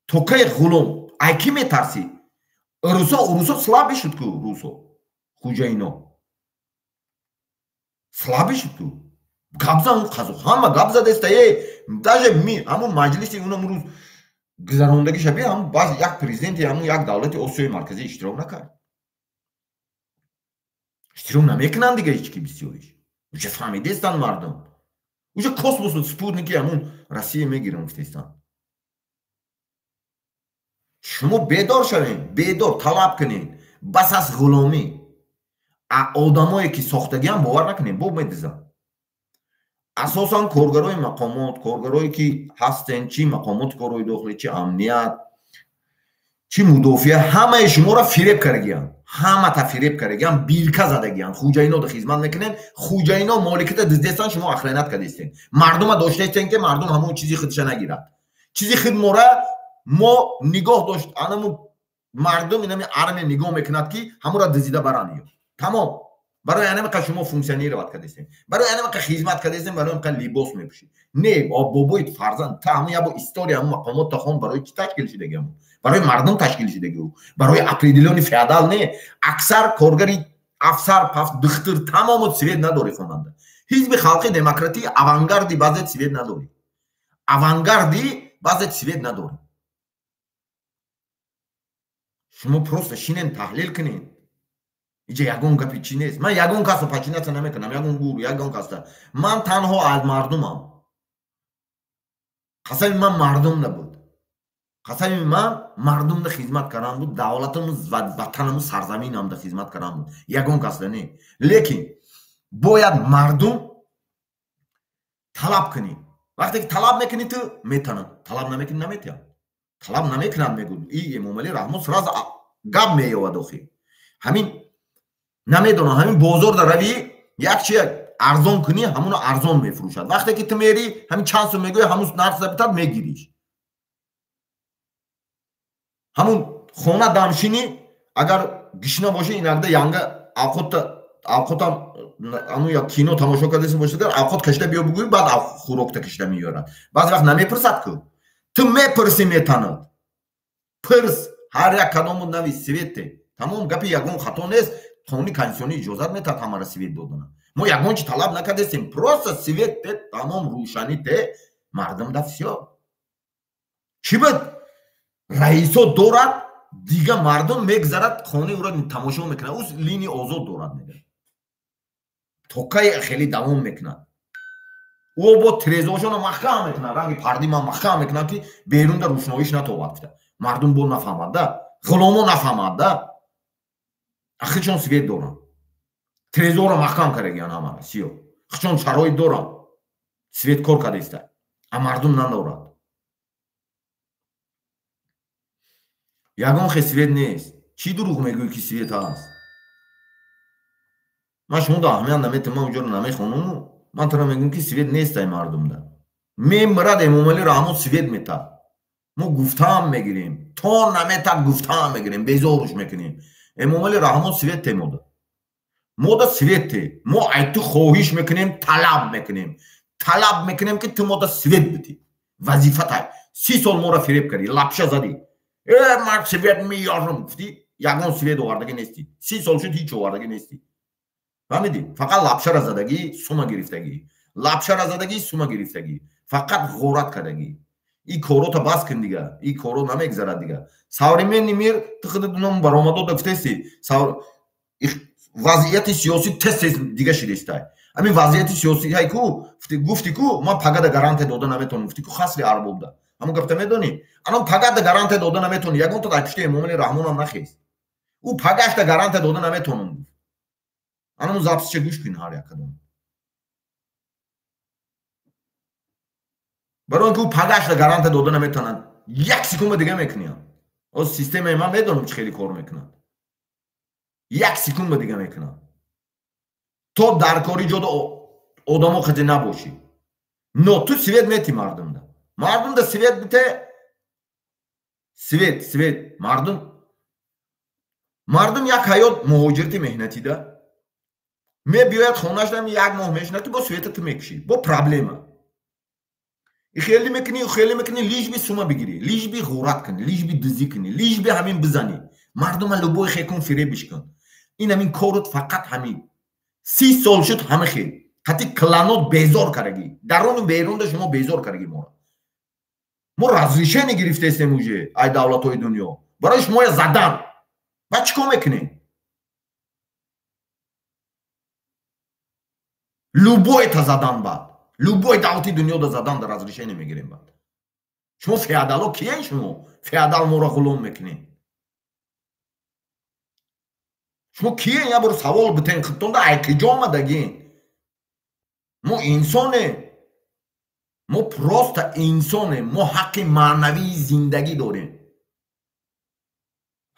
Токаи ғулом, ай ки метарсӣ? Русо слабӣ шуд ку, русо. Хуҷаино. Слабӣ шуд ку. Габза он қазо, ҳама габза деста, даже ми, ҳамун маҷлиси унам рӯз гузарондагӣ шаби, ҳамун баъз як президенти ҳамун як давлати Осиёи марказӣ иштирок накард. Иштирок намекунанд дига ҳеч ки бисёриш. Уҷа фаҳмидестанд мардум. Уҷа космосу спутники ҳамун Россия мегирифтестанд. шумо бедор шавед, бедор талаб кунед. Бас аз ғуломӣ. одамое ки сохтагиам бовар накунед, бо медизанд. асосан коргарои мақомот, коргарое ки ҳастен, чӣ мақомоти корои дохилӣ, чӣ амният, чӣ мудофиа, ҳамаи шуморо фиреб кардагиянд. ҳамата фиреб кардагиянд, бирка задагиянд. хуҷаинода хизмат мекунед, хуҷаино моликата диздестан, шумо ахлиянат кардестен. Мардума доштестен ки мардум ҳамон чизи худша нагирад. Чизи худ мора мо нигоҳ дошт, анаму мардум инами армия нигоҳ мекунад ки ҳамура диздида бараниё. Тамом. Барои анамақа шумо функсионировать кардестен. Барои анамақа хизмат кардестен, барои анамақа либос мепӯшед. Не, бобоит фарзанд, та ҳамун ябо история, ҳамун мақомот тахон барои чӣ ташкил шудагӣ? Барои мардум ташкил шудагӣ. Барои определёни феодал не. Аксар коргари афсар, духтур тамомо свет надори хонанда. Ҳизби халқи демократӣ авангарди баъзет свет надори. Авангарди баъзет свет надори. Шумо просто шинен таҳлил кунед. Иҷа ягон гапи чӣ нест. Ман ягон касро пачината намекунам, ягон гуру, ягон каста. Ман танҳо аз мардумам. қасами ман мардум набуд. қасами ман мардумда хизмат кардан буд, давлатаму ватанаму сарзаминамда хизмат кардан буд. Ягон каста не. Лекин бояд мардум талаб кунӣ. вақте ки талаб мекунӣ ту метанад. Талаб намекунӣ наметавад. талаб намекунад мегӯд. Эмомалӣ Раҳмон сразу гап меёвад охир. ҳамин намедонам, ҳамин бозорда равӣ, як чи арзон кунӣ, ҳамуно арзон мефурӯшад. вақте ки ту мери, ҳамин чанд сум мегӯи, ҳамун нарса битад мегириш. ҳамун хона дамшинӣ, агар гишна бошӣ, инагда янга авқотам anu ya kino тамошо кардеси бошад, авқот кашида биё бигӯи, баъд хӯрокта кашида меёрад. баъзе вақт намепирсад ку. Ту мепирсӣ метанад. Пирс, ҳар як кадому нави свете. Тамом гапи ягон хато нест. қонуни конститутсионӣ иҷозат метавад ҳамара свет додана. мо ягон чи талаб накардестем. Просто свет те, тамом рӯшанӣ те, мардум да всё. Чӣ буд? раисо дорад, дига мардум мегзарад, хонаи ӯро тамошо мекунад. ӯ линии озод дорад мегӯяд. токаи хеле давом мекунад. ӯ бо тирезошона маҳкам мекунад, ранги парди ман маҳкам мекунад ки берунда рӯшноиш натовад. мардум бо нафаҳмад да, ғуломо нафаҳмад да. хичон свет дорам. Трезора маҳкам кардагиян ҳамара сиё. хичон шароит дорам. Свет кор кардеста. А мардум надорад. ягон хе свет нест. Чӣ дурӯғ мегӯӣ ки свет ҳаст? ман шумода аҳамият наметам, ман уҷоро намехонам. ман тара мегӯям ки свет нест ай мардумда. میمیرد امامعلی را همون سوید میتا ما گفتم میگیریم تا نمیتا گفتم میگیریم بیزارش میکنیم امامعلی را همون سوید تیموده مودا سوید تی ما ایتو خواهش میکنیم طلب میکنیم که تو مودا سوید بودی وظیفت های 30 سال ما را فریب کردی لپشه زدی من سوید میارم گفتی یگان سوید آوردگی نیستی 30 سال شد هیچ آوردگی نیستی فهمیدی فقط لپشه را زدگی سوما گرفتگی لپشه را زدگی سوما گرفتگی فقط غورت کردگی این کارو تا بس کن دیگه این کارو نمیگذرد دیگه современный мир تو خودت نم برآمده دفتستی وضعیت سیاسی تست دیگه شدیسته همین وضعیت سیاسی های کو گفتی کو ما پگاد گارانت داده نمیتونم گفتی کو خاصی عرب ده همون گفته میدونی الان پگاد گارانت داده نمیتونی یگون تو داشتی امام رحمان هم نخیست او پگاش گارانت داده نمیتونم الان زابس چه گوش کن هر یک کدوم برای اینکه او پگاش گارانت داده نمیتونن یک سکند دیگه میکنن او سیستم ما میدونم چه خیلی کار میکنن یک سکند دیگه میکنن تو در کاری جدا آدمو خدی نباشی نو تو سوید میتی مردم ده سوید بیته سوید مردم یک حیات مهاجرتی مهنتی ده می بیاید خونش دم یک ماه مهنتی با سوید تو میکشی با پرابلمه خیلی میکنی لیش بی سوما بگیری لیش بی غورت کنی لیش بی دزی کنی لیش بی همین بزنی مردم لبوی خیکون فریبش کن این همین کارت فقط همین 30 سال شد همه خیلی حتی کلانات بیزار کرگی درون و بیرون ده شما بیزار کرگی ما رازریشه نگرفته استیم اوجه ای دولت های دنیا برای شما زدن بعد چیکار میکنی لوبوی تا زدن بعد لوبوی دولتی دنیا ده زدن در رازریشه نمیگیریم بعد شما فیادالو کیه شما فیادال ما را غلام میکنی شما کیه یا برو سوال بتین خطون ده ای کجا آمدگین ما انسانه ما پروست انسانه ما حق معنوی زندگی داریم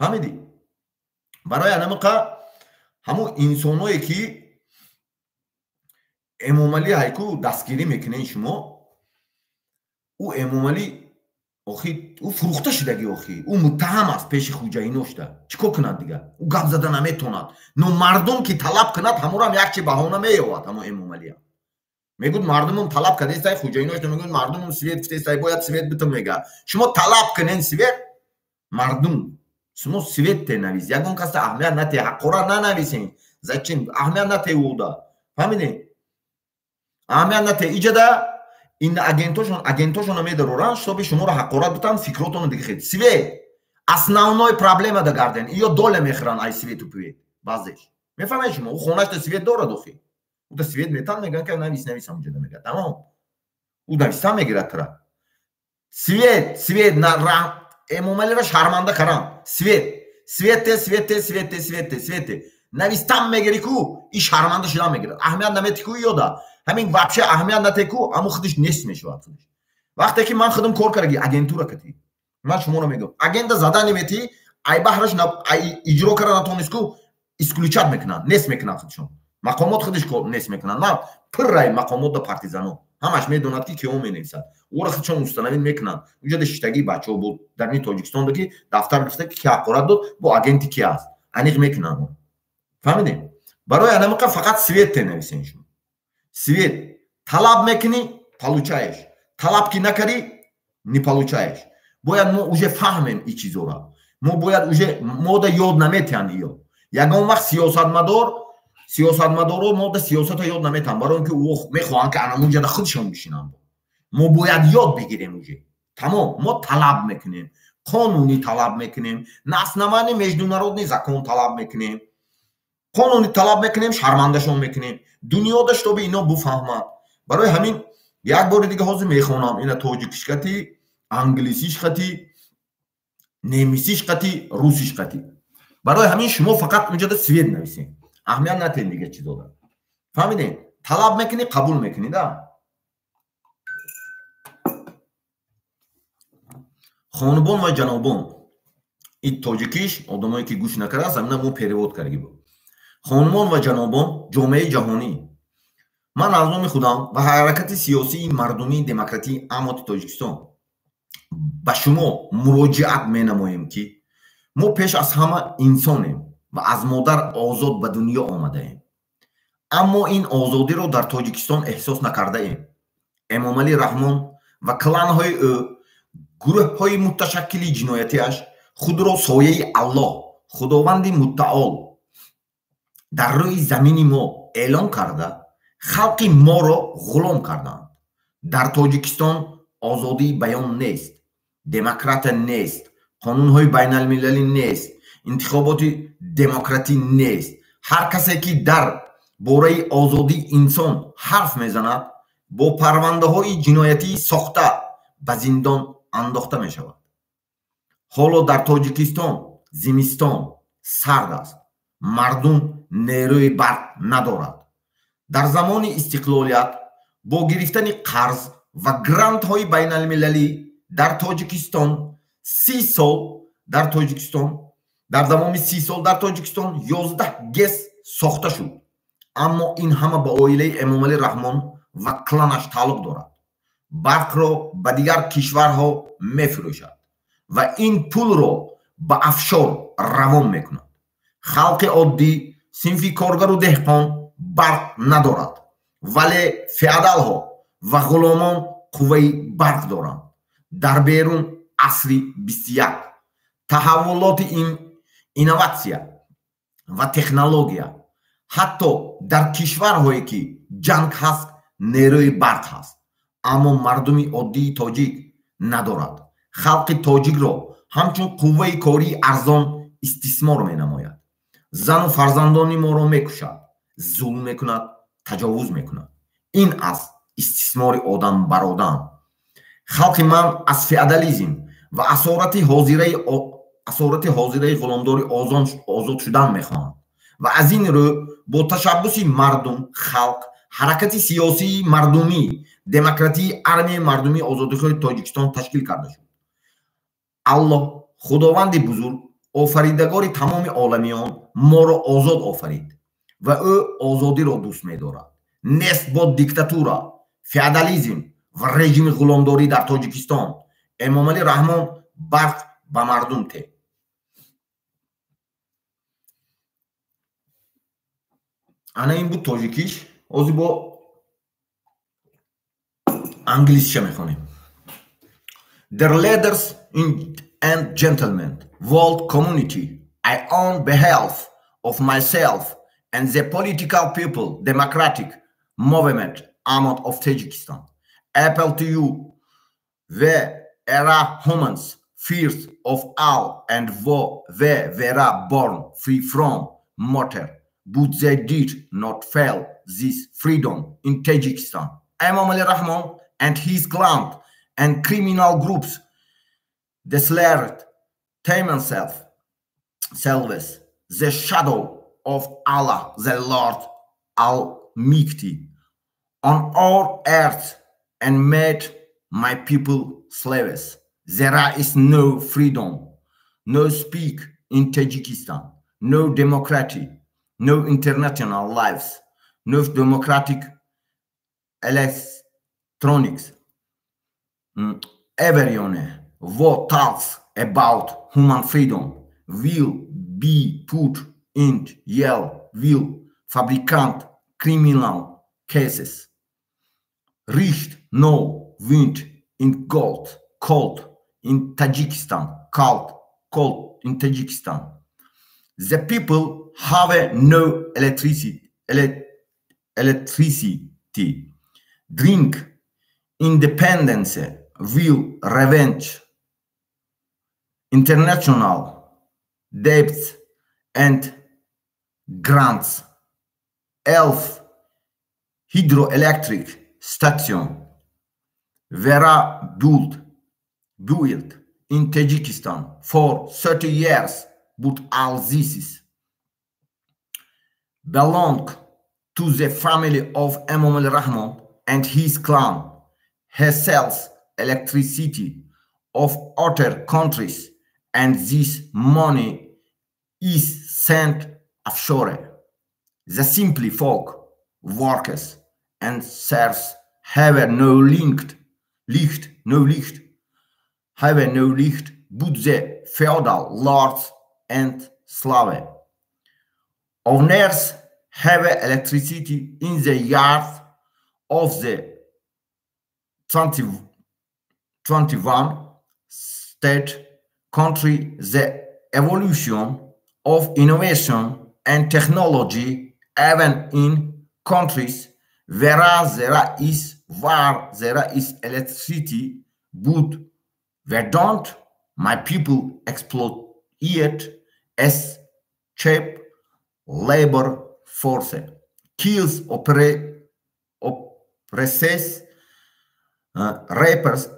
فهمیدی برای انمقه همون انسانایی که امامعلی هایکو دستگیری میکنه شما او امامعلی آخی او فروخته شدگی آخی او متهم است پیش خوجاینوش ده چیکار کند دیگه او گپ زدن نمیتوند نو مردم که طلب کند همون هم یک چی بهانه میآورد همون امامعلی میگود مردم هم طلب کرده است خوجاینوش ده میگود مردم هم سوید گفته است باید سوید بتون میگه شما طلب کنین سوید مردم شما سوید تنویس یگون کس اهمیت نته حقورا ننویسین زچین اهمیت نته اودا فهمیدین اهمیت نته ایجاده این агентошон медороран чтобы шуморо ҳақорат бутан фикротоно дига хед свет основной проблема да гарден ё доле мехӯран ай свету пуед баъзеш мефаҳмед шумо ӯ хонашда свет дорад охи ӯ да свет метан мегӯян ки навис ҳамҷода мегӯяд тамом ӯ навистан мегирад тра свет эмомалиро шарманда кардан свете навистан мегирӣ ку и шарманда шудан мегирад аҳамият намети ку ёда همین вообще اهمیت نتیکو اما خودش نیست میشود خودش وقتی که من خودم کار کردم агентура کتی من شما رو میگم агент زدن نمیتی ای بهرش ای اجرا کردن نتونست کو اسکلوچات میکنن نیست میکنن خودشون مقامات خودش کار نیست میکنن من پر رای مقامات دا پارتیزانو همش میدونن که کیو مینویسن او را خودشون مستند میکنن اونجا دشتگی بچه‌ها بود در این تاجیکستان دکی دفتر گرفته که حقارت داد با агенتی کی است انیق میکنن فهمیدین برای علم فقط سویت تنویسین شما свет талаб мекунӣ получаешь талаб ки накардӣ не получаешь бояд мо уже фаҳмем и чизора мо бояд уже мода ёд наметиҳанд ё ягон вақт сиёсатмадоро мода сиёсата ёд наметиҳанд барои ки мехоҳанд ки анамунҷада худшон бишинанд мо бояд ёд бигирем уже тамом мо талаб мекунем қонунӣ талаб мекунем наснамани международный закон талаб мекунем қонунӣ талаб мекунем шармандашон мекунем дунёда чтобы ино буфаҳмад барои ҳамин як бори дига ҳозир мехонам ина тоҷикиш қати англисиш қати немисиш қати русиш қати барои ҳамин шумо фақат унҷода свет нависен аҳамият натен дига чизода фаҳмиден талаб мекунӣ қабул мекунӣ да хонубон ва ҷанобон ин тоҷикиш одамое ки гӯш накардаст амина мо перевод карги буд خانمان و جنابان جامعه جهانی من از نام خودم و حرکت سیاسی مردمی دموکراتی امات تاجیکستان به شما مراجعت می نماییم که ما پیش از همه انسانیم و از مادر آزاد به دنیا آمده ایم. اما این آزادی را در تاجیکستان احساس نکرده ایم. امام علی رحمان و کلان های او، گروه های متشکلی جنایتیش خود را سایه الله خداوند متعال در روی زمین ما اعلان کرده خلق ما را غلام کردند. در تاجیکستان آزادی بیان نیست، دموکرات نیست، قانون های بین المللی نیست، انتخابات دموکراتی نیست. هر کسی که در باره آزادی انسان حرف میزند با پرونده های جنایتی ساخته به زندان انداخته می شود. حالا در تاجیکستان زمستان سرد است، مردم نیروی برق ندارد. در زمان استقلالیت با گرفتن قرض و گرانت های بین المللی در تاجیکستان 30 سال در زمان 30 سال در تاجیکستان 11 گس ساخته شد. اما این همه به عائله امام علی رحمان و کلانش تعلق دارد. برق را به دیگر کشورها میفروشد و این پول را به افشار روان میکند. خلق عادی صنف کارگر و دهقان برق ندارد، ولی فئودال ها و غلامان قوه برق دارند. در بیرون عصری 21 تحولات اینوواسیا و تکنولوژیا حتی در کشورهایی که جنگ هست نیروی برق هست، اما مردم عادی تاجیک ندارد. خلق تاجیک را همچون قوه کاری ارزان استثمار می نماید. زن و فرزندان ما را میکشد، ظلم میکند، تجاوز میکند. این است استثمار آدم بر آدم. خلق من از فئودالیسم و اسارت حاضره غلامداری آزاد شدن میخواهند و از این رو با تشبس مردم خلق حرکت سیاسی مردمی دموکراتی ارمی مردمی آزادیخواه تاجیکستان تشکیل کرده شد. الله خداوند بزرگ آفریدگار تمام عالمیان ما را آزاد آفرید و او آزادی را دوست می‌دارد. نیست با دیکتاتورا، فئودالیسم و رژیم غلامداری در تاجیکستان. امام علی رحمان برق به مردم ته. انا این بود تاجیکیش. اوزی با انگلیسیش میخونیم. Their leaders and gentlemen, world community, I on behalf of myself and the political people democratic movement Ahmad of Tajikistan appeal to you the era humans fears of all and they were born free from matter, but they did not fail this freedom in Tajikistan. Imam Ali Rahman and his clan and criminal groups declared themselves the shadow of Allah, the Lord Almighty, on our earth and made my people slaves. There is no freedom, no speak in Tajikistan, no democracy, no international lives, no democratic electronics. Everyone who talks about human freedom will be put in jail, will fabricate criminal cases. Recht no wind in cold in Tajikistan, cold in Tajikistan. The people have no electricity. Drink independence will revenge international debts and grants. Elf hydroelectric station were built in Tajikistan for 30 years, but all this belong to the family of Imam Ali Rahman and his clan. He sells electricity of other countries and this money is sent offshore. The simple folk, workers, ancestors have no licht, have no licht, but the feudal lords and slaves. Owners have electricity in the yards of the 21 state country. The evolution of innovation and technology even in countries where there is electricity, but where don't my people exploit it as cheap labor force, kills, oppresses, rapists,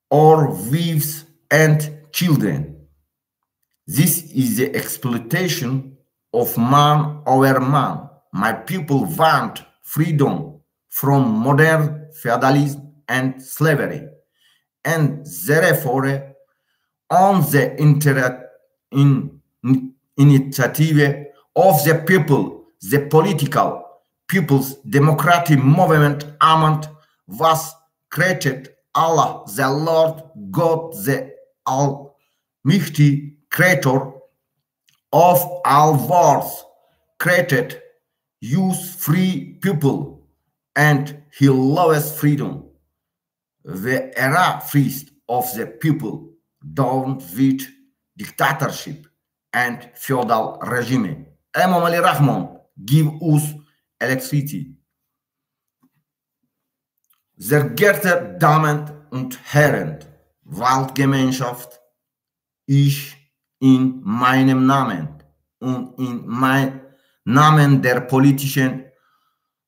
or wives and children. This is the exploitation of man over man. My people want freedom from modern feudalism and slavery, and therefore on the initiative of the people, the political people's democratic movement was created. Allah, the Lord God, the Almighty Creator of all worlds, created use free people, and he loves freedom. The era freest of the people down with dictatorship and feudal regime. Imam Ali Rahman give us electricity. Sehr geehrte Damen und Herren, Waldgemeinschaft, ich in meinem Namen und in Namen der politischen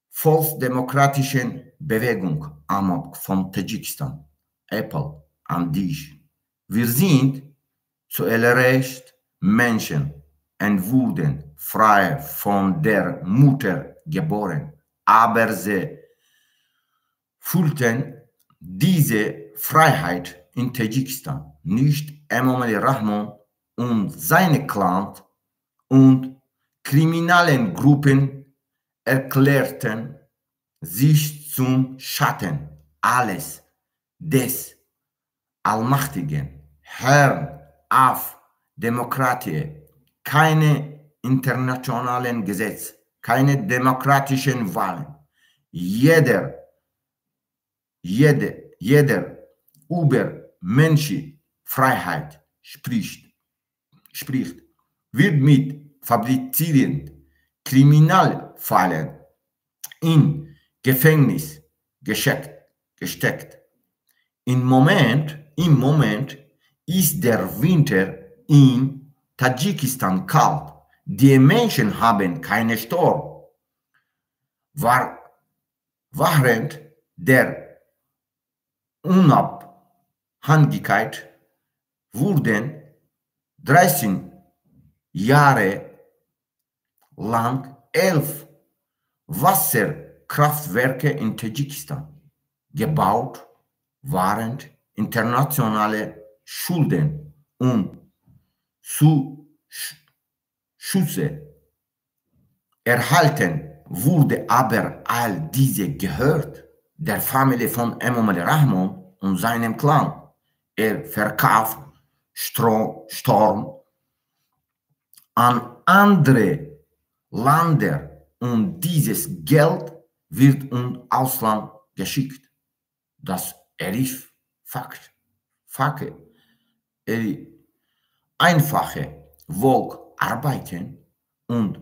volksdemokratischen Bewegung AMOK von Tadschikistan, Apple, an dich. Wir sind zuallererst Menschen und wurden frei von der Mutter geboren, aber sie fühlten diese Freiheit in Tadschikistan nicht. Imam Ali Rahman und seine Clan und kriminellen Gruppen erklärten sich zum Schatten alles des allmächtigen Herrn auf Demokratie, keine internationalen Gesetze, keine demokratischen Wahlen. Jeder über Menschenfreiheit spricht, wird mit fabrizierenden Kriminalfällen in Gefängnis gesteckt. Im Moment ist der Winter in Tadschikistan kalt. Die Menschen haben keine Strom. Während der Unabhängigkeit wurden 13 Jahre lang 11 Wasserkraftwerke in Tadschikistan gebaut, während internationale Schulden und Zuschüsse erhalten wurde, aber all diese gehört der Familie von Imam Ali Rahman und seinem Clan. Er verkauft Strom an andere Länder und dieses Geld wird ins Ausland geschickt. Das ist Fakt. Einfache Volk arbeiten und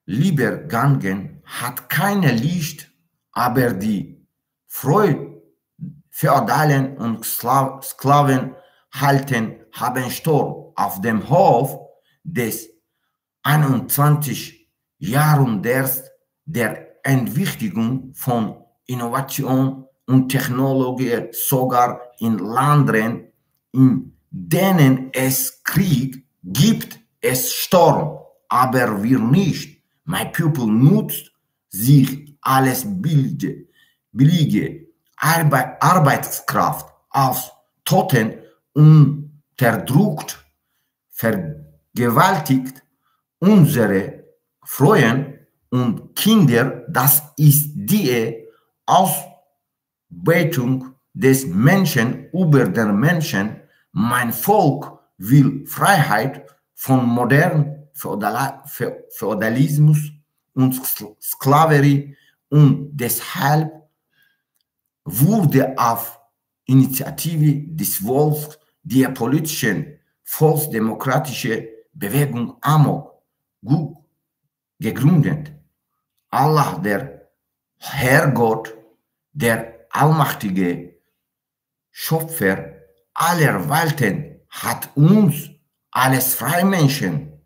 Liebergangen hat keine Licht, aber die Feudalen und Sklaven haben Strom auf dem Hof des 21. Jahrhunderts der Entwicklung von Innovation und Technologie, sogar in Ländern, in denen es Krieg gibt, es Strom, aber wir nicht. My people nutzt sich alles billige Arbeitskraft aus, Toten unterdrückt, vergewaltigt unsere Freuen und Kinder, das ist die Ausbeutung des Menschen über den Menschen. Mein Volk will Freiheit von modernem Feudalismus und Sklaverei und deshalb wurde auf Initiative des Volkes die politische volksdemokratische Bewegung AMOK gegründet. Allah, der Herrgott, der allmächtige Schöpfer aller Welten, hat uns als Freimenschen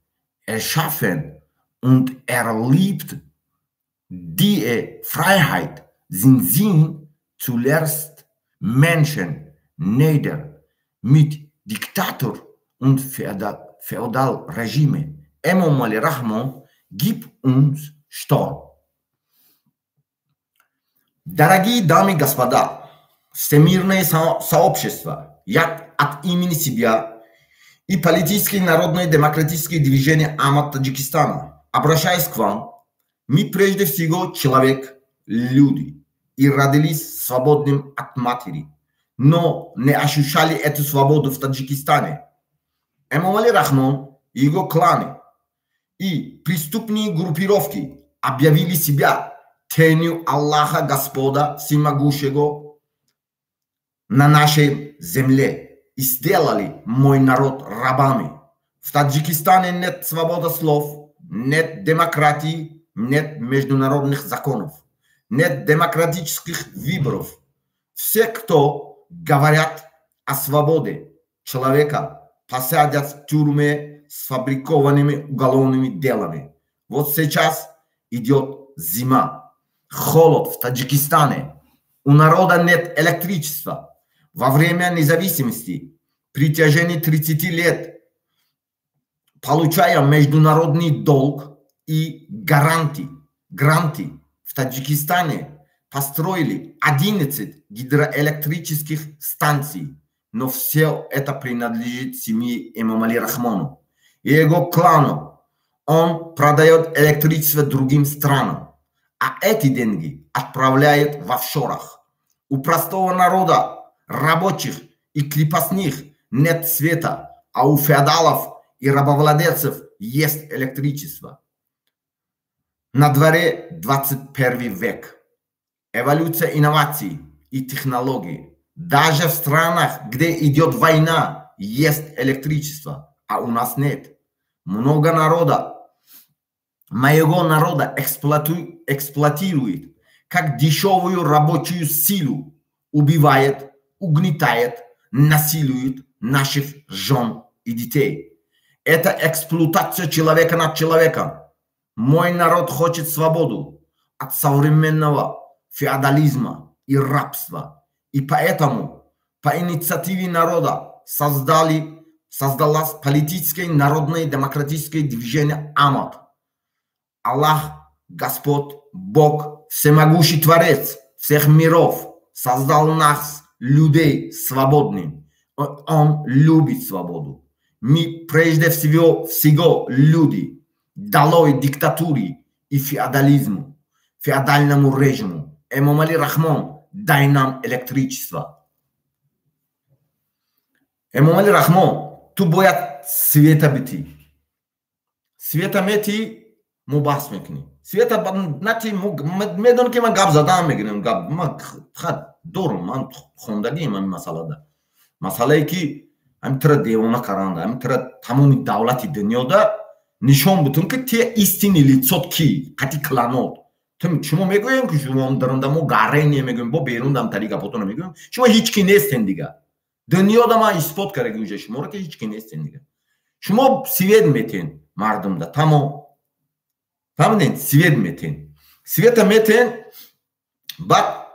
erschaffen und er liebt die Freiheit, sind zuerst Menschen nieder mit Diktator und Feudalregime. Эмом Али Рахмон, gib uns Sturm. Дорогие дамы и господа, всемирное сообщество, я от имени себя и политическое народное демократическое движение АМАТ Таджикистана обращаюсь к вам. Мы прежде всего человек, люди, и родились свободным от матери, но не ощущали эту свободу в Таджикистане. Эмом Али Рахмон и его кланы и преступные группировки объявили себя тенью Аллаха Господа Всемогущего на нашей земле и сделали мой народ рабами. В Таджикистане нет свободы слов, нет демократии, нет международных законов, нет демократических выборов. Все, кто говорят о свободе человека, посадят в тюрьмы с фабрикованными уголовными делами. Вот сейчас идет зима, холод в Таджикистане. У народа нет электричества. Во время независимости, при течение 30 лет, получая международный долг и гранты в Таджикистане, построили 11 гидроэлектрических станций. Но все это принадлежит семье Эмома Али Рахмону и его клану. Он продает электричество другим странам, а эти деньги отправляет в офшорах. У простого народа, рабочих и крепостных нет света, а у феодалов и рабовладельцев есть электричество. На дворе 21 век. Эволюция инноваций и технологий. Даже в странах, где идет война, есть электричество, а у нас нет. Много народа, моего народа эксплуатирует как дешевую рабочую силу, убивает, угнетает, насилует наших жен и детей. Это эксплуатация человека над человеком. Мой народ хочет свободу от современного феодализма и рабства. И поэтому по инициативе народа создалось политическое народное демократическое движение АМАТ. Аллах, Господь, Бог, всемогущий Творец всех миров, создал нас, людей, свободными. Он любит свободу. Мы прежде всего люди, долой диктатуре и феодализму, феодальному режиму. Эмом Али Рахмон, дай нам электричество. Эмом Али Рахмон, ту боят света бити. Света мети мубас мекни. Света нати медон ки ман гап задам мегирем гап ман хат дор ман хондаги ман масалада. Масалаи ки амтра девона каранда, амтра тамоми давлати дунёда нишон бутун ки те истини лицот ки қати кланот. Тем шумо мегӯем ки шумо даронда мо гаре немегӯем бо берундам тари гапото намегӯем. Шумо ҳеҷ ки нестен дига. Дунёда ма исбот карда уҷа шуморо ки ҳеҷ ки нестен дига. Шумо свет метен мардумда тамо. Фаҳмидед, свет метен. Света метен, баъд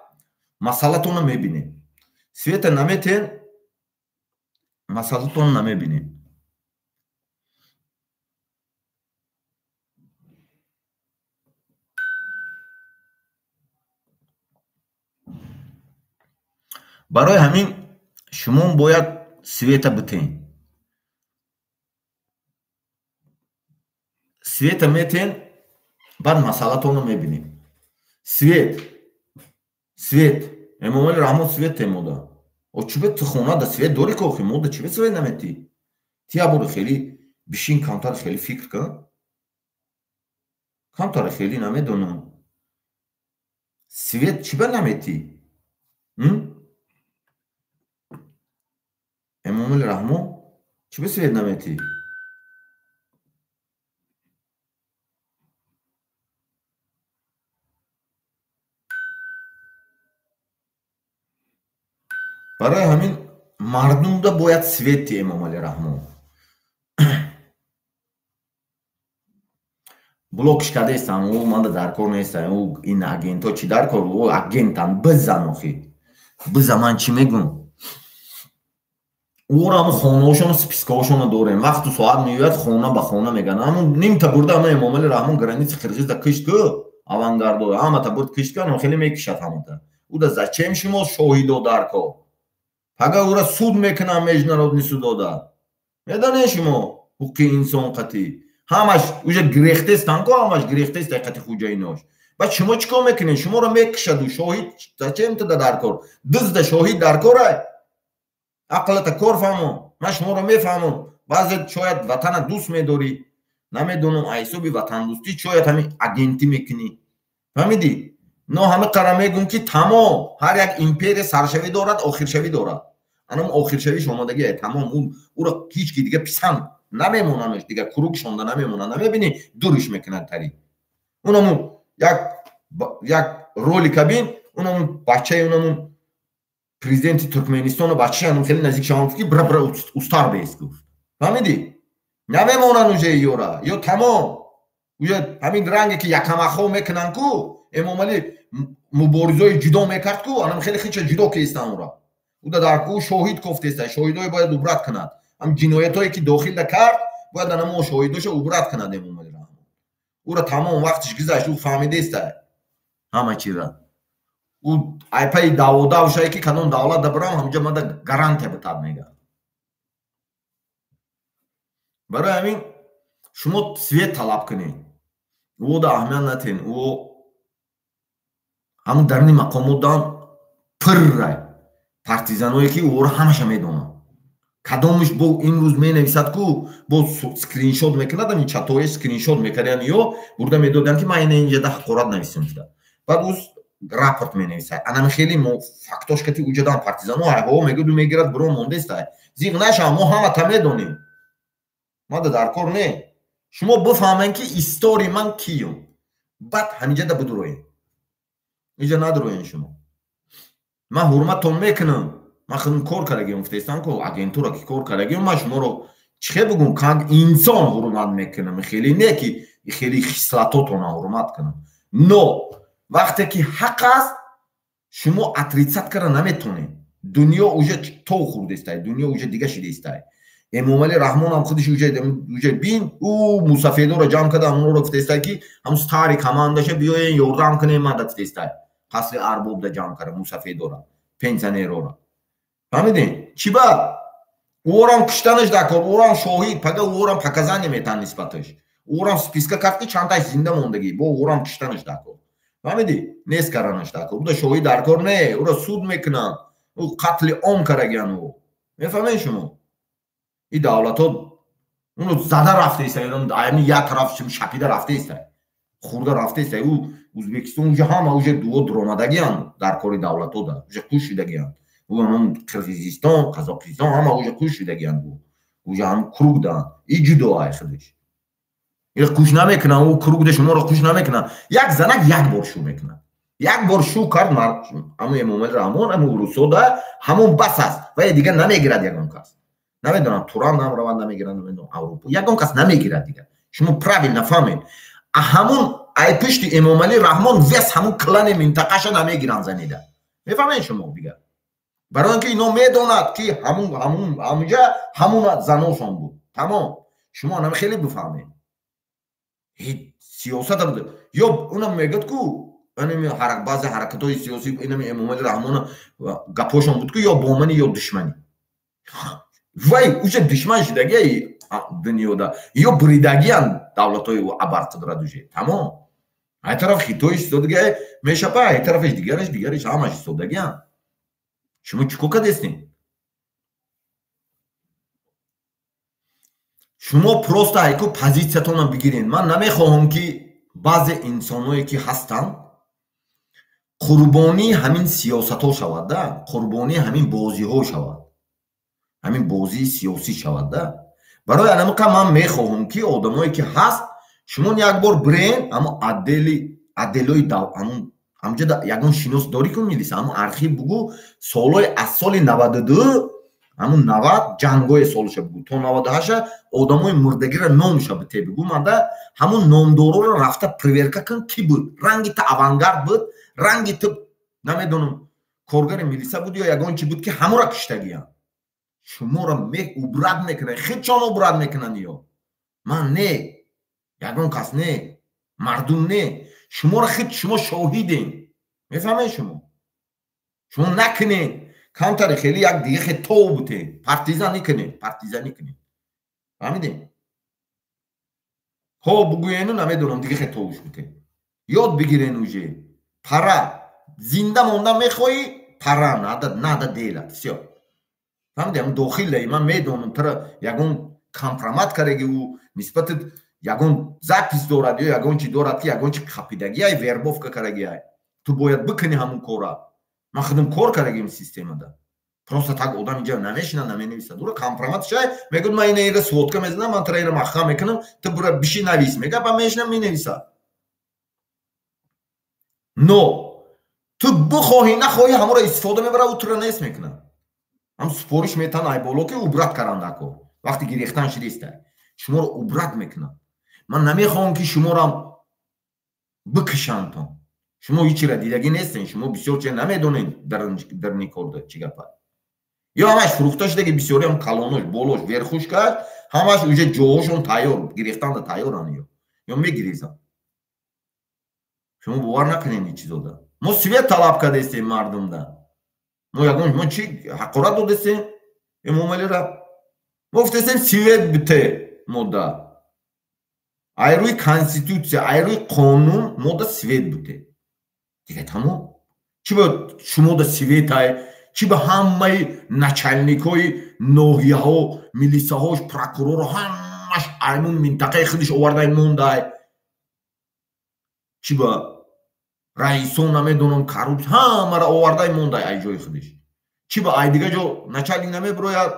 масъалатонро мебинед. Света наметен, масъалатонро намебинед. барои ҳамин шумо бояд света битен. Света метен, بعد مسئله‌تون رو میبینیم. سویت امامال رحمان سویت تیمودا او چی به تو خونه دا سویت دوری کوخی مودا چی به سویت نمیتی تی ابور خیلی بشین کانتار خیلی فکر کن کانتار خیلی نمیدونم سویت چی به نمیتی امامال رحمان چی به سویت نمیتی برای همین مردم دا باید سویت امامال رحمان блокш кардестам ӯ манда дар кор нестам ӯ ин агентҳо чӣ дар кор ӯ агентам бизан охи биза ман чӣ мегӯм ӯрам хонаошоно спискаошоно дорем вақту соат меояд хона ба хона меганам ҳамун нимта бурда ама эмомали раҳмон граница қирғизда кишт ку авангардо ҳамата бурд кишт кан хеле мекишад ҳамата уда зачем шумо шоҳидо дар кор пага ӯра суд мекунам международни судода медонед шумо ҳуқуқи инсон қатӣ ҳамаш уже грехтестан ко ҳамаш грехтест ҳақиқати хуҷаинош баъд шумо чӣ кор мекунед шуморо мекушаду шоҳид зачем туда дар кор дизда шоҳид дар корай ақлата кор фаҳмо ман шуморо мефаҳмам баъзе шояд ватана дӯст медорӣ намедонам айсоби ватандӯстӣ шояд ҳамин агентӣ мекунӣ фаҳмидӣ но ҳама қара мегӯм ки тамом ҳар як империя саршавӣ дорад охиршавӣ дорад анам охиршавиш омодагиай тамом ӯро ҳеч ки дига писанд намемонамеш дига курук шонда намемонад намебини дуриш мекунад тари унаму як ролика бин унаму бачаи унаму президенти туркменистону бачаи хеле наздик шаванд ки бра устар бест гуфт фаҳмидӣ намемонанд уже ёра ё тамом уже ҳамин ранге ки якамахо мекунанд ку эмомалӣ муборизаи ҷудо мекард ку анам хеле хича ҷудо кистан ура уда дар ку шоҳид кофтеста шоҳидое бояд убрат кунад ҳам ҷиноятое ки дохилда кард бояд анамо шоҳидоша убрат кунад эмомали раҳмон ӯра тамом вақтиш гузашт ӯ фаҳмидеста ҳама чира ӯ айпаи даводавшае ки кадом давлатда бирам ҳамҷа мада гарантия битаб мегӯяд барои ҳамин шумо свет талаб кунед ӯ да аҳамият натен ӯ ҳамун дарни мақомотдан пиррай партизаное ки ӯро ҳамаша медонад кадомиш бо имрӯз менависад ку бо скриншот мекунад ами чатоеш скриншот мекардян ё бурда медоданд ки ман инҷада ҳақорат нависем шуда баъд ӯ рапорт менависад анами хеле мо фактош кати уҷадан партизано айҳо мегӯду мегирад бирон мондеста зиқ нашав мо ҳамата медонем мада дар кор не шумо бифаҳмед ки истори ман киём баъд ҳамиҷада бидуроем иҷа надуроем шумо ман ҳурматтон мекунам ман худм кор кардагиам гуфтестам ку агентура ки кор кардагиам ман шуморо чихе бугум как инсон ҳурмат мекунам хеле не ки хеле хислатотона ҳурмат кунам но вақте ки ҳақ аст шумо отрицат карда наметонед дунё уже то хурдестай дунё уже дига шидестай эмомали раҳмонам худиш уже бин ӯ мусафедоро ҷамъ карда ҳамонро гуфтестай ки ҳамун стари командаша биёен ёрдам кунем мада гуфтестай қасри арбобда ҷамъ карда мусафедора пенсионерора фаҳмидем чӣ бад ӯрам куштанаш дар кор ӯрам шоҳид пага ӯрам паказане метан нисбаташ ӯрам списка кард ки чандташ зинда мондагӣ бо ӯрам куштанаш дар кор фаҳмидӣ нест карданаш дар кор уда шоҳид дар кор не ӯро суд мекунанд ӯ қатли ом кардагиан ӯ мефаҳмед шумо и давлатҳо уно зада рафтеистай ами як тараф шапида рафтеистай хурда рафтеистай ӯ ӯзбекистон уже ҳама уже дуо дуромадагианд дар кори давлатҳода уже қуш шидагианд қирғизистон қазоқистон ҳама уже қуш шидагианд уже ҳам круг даанд и ҷудо ай худиш қуш намекунанд ӯ кругда шуморо қуш намекунанд як занак як бор шу мекунад як бор шу кард ҳамун эмомали раҳмон ҳамун русода ҳамун бас аст ва дига намегирад ягон кас намедонам туран нам раванд намегирад намедонам аврупо ягон кас намегирад дига шумо правилно фаҳмед ҳамун айпишти эмомали раҳмон вес ҳамун клани минтақаша намегиранд занида мефаҳмед шумо дига барои ин ки ино медонад ки ҳамунҷа ҳамун заношон буд тамом шумо нами хеле бифаҳмед сиёсата буд ё унам мегӯяд ку баъзе ҳаракатҳои сиёсӣ инами эмомали раҳмона гапошон буд ку ё боманӣ ё душманӣ вай уже душман шидагиаи дунёда ё буридагиянд давлатҳои абарқудрат уже тамом ай тараф хитои истодагиа мешапа, ай тарафеш дигариш ҳамаш истодагиа. шумо чӣ кор кардестем? шумо просто айку позициятонро бигирен. ман намехоҳам ки баъзе инсоное ки ҳастанд қурбонии ҳамин сиёсатҳо шавад, да, қурбонии ҳамин бозиҳо шавад, ҳамин бозии сиёсӣ шавад, да. барои анамақа ман мехоҳам ки одамое ки ҳаст шумо як бор бирен амо адделои ҳамҷода ягон шинос дорӣ кун милиса амо архив бугу солҳои аз соли 92 ҳамун 90 ҷангҳои солша бугу то 98 одамои мурдагира номша бите бугу мада ҳамун номдороро рафта проверка кун ки буд, ранги та авангард буд, ранги ту намедонам коргари милиса буд ё ягон чи буд ки ҳамора киштагиян. шуморо убрат мекунанд, хичон убрат мекунанд ё ман не, ягон кас не, мардум не, шуморо хит шумо шоҳиден. мефаҳмед шумо накунед камтари хеле як дига хитов бутен партизанӣ кунед, фаҳмидем? ҳо бугӯену намедонам дига хитовуш бутен. ёд бигирен уже пара зинда монда мехоҳӣ, пара нада делат всё. фаҳмидем? дохилаи ман медонам тара ягон компромат кардаги ӯ нисбати ягон запис дорад ё ягон чи дорад ки ягон чи қапидагиай вербовка кардагиай ту бояд бикунӣ ҳамун кора. ман худам кор кардагим системада. просто так одам инҷа намешина наменависад. дура компромат шай мегӯяд ман ина сводка мезанам, ман тара ира маҳкам мекунам, ту бура биши навис мегӯяд ман мешинам менависад. но ту бихоҳӣ нахоҳӣ ҳамора истифода мебара ӯ тура нест мекунад. ҳам супориш метан ай боло ки убрат карандако вақти гирехтан шидистай шуморо убрат мекунад. ман намехоҳам ки шуморо бикушанд. шумо ҳичира дидагӣ нестен, шумо бисёр чиз намедонед дар никорда чӣ гапа. ё ҳамаш фурӯхта шудаги бисёриам калонош болош верхуш кард, ҳамаш уже ҷоҳошон тайёр гирехтанда тайёранд ё мегирезанд. шумо бовар накунед ин чизода. мо свет талаб кардестем мардумда. мо ягон мо чӣ ҳақорат додестем эмомалира. мо гуфтестем свет бите модда. ай рӯи конститутсия, ай рӯи қонун модда свет бите. дига тамом. чӣ бояд шумода светай, чӣ ба ҳамаи начальникҳои ноҳияҳо, милисаҳош, прокурору ҳамаш аймун минтақаи худаш овардай мондай. чӣ ба раисон намедонам коррупсия ҳамаро овардай мондай ай ҷои худаш. чӣ ба ай дига ҷо начальник намебирояд,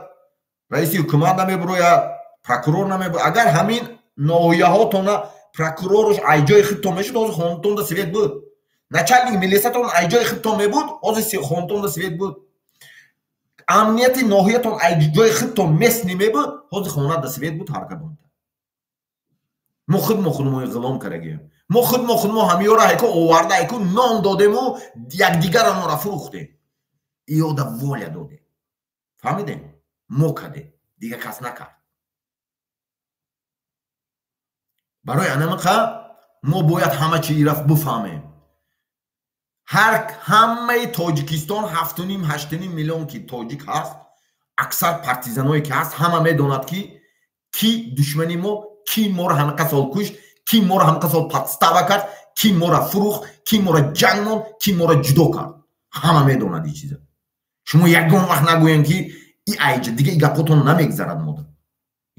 раиси ҳукумат намебирояд, прокурор намебирояд. агар ҳамин ноҳияҳотона прокуроруш ай ҷои худтон мешуд, ҳозир хонатонда свет буд. начальник милисатон ай ҷои худтон мебуд, ҳозир хонатонда свет буд. амнияти ноҳиятон ай ҷои худтон месни мебуд, ҳозир хонада свет буд ҳаракатонда. мо худмо ғулом кардагем. мо худмо ҳамиёра ҳайко оварда ҳайко нон додему якдигарамора фурӯхтем. иёда воля додем. фаҳмидем? мо кардем, дига кас накард. барои анамақа мо бояд ҳама чӣ ираф бифаҳмем. ҳамаи тоҷикистон 7.5-8 миллион ки тоҷик ҳаст, аксар партизаное ки ҳаст, ҳама медонад ки душмани мо, ки моро ҳамақа сол кушт, ки моро ҳамақа сол подстава кард, ки моро фурӯхт, ки моро ҷанг монд, ки моро ҷудо кард. ҳама медонад ин чиза. шумо ягон вақт нагӯем ки и айҷа дига и гапотон намегзарад мода.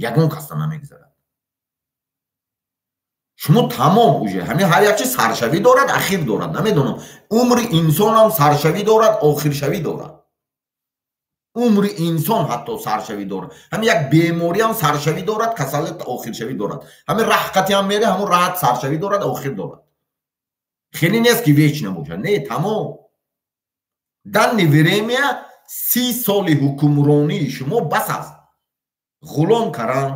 ягон касда намегзарад. шумо тамом уже ҳамин ҳар як чиз саршавӣ дорад, ахир дорад. намедонам умри инсон ҳам саршавӣ дорад, охиршавӣ дорад. умри инсон ҳатто саршавӣ дорад. ҳамин як беморӣ ҳам саршавӣ дорад, касалат охиршавӣ дорад. ҳамин раҳқати ҳам мере, ҳамон раҳат саршавӣ дорад, охир дорад. хеле нест ки вечна бошад. не, тамом. данни время 30 соли ҳукмронии шумо бас аст. ғулом каранд,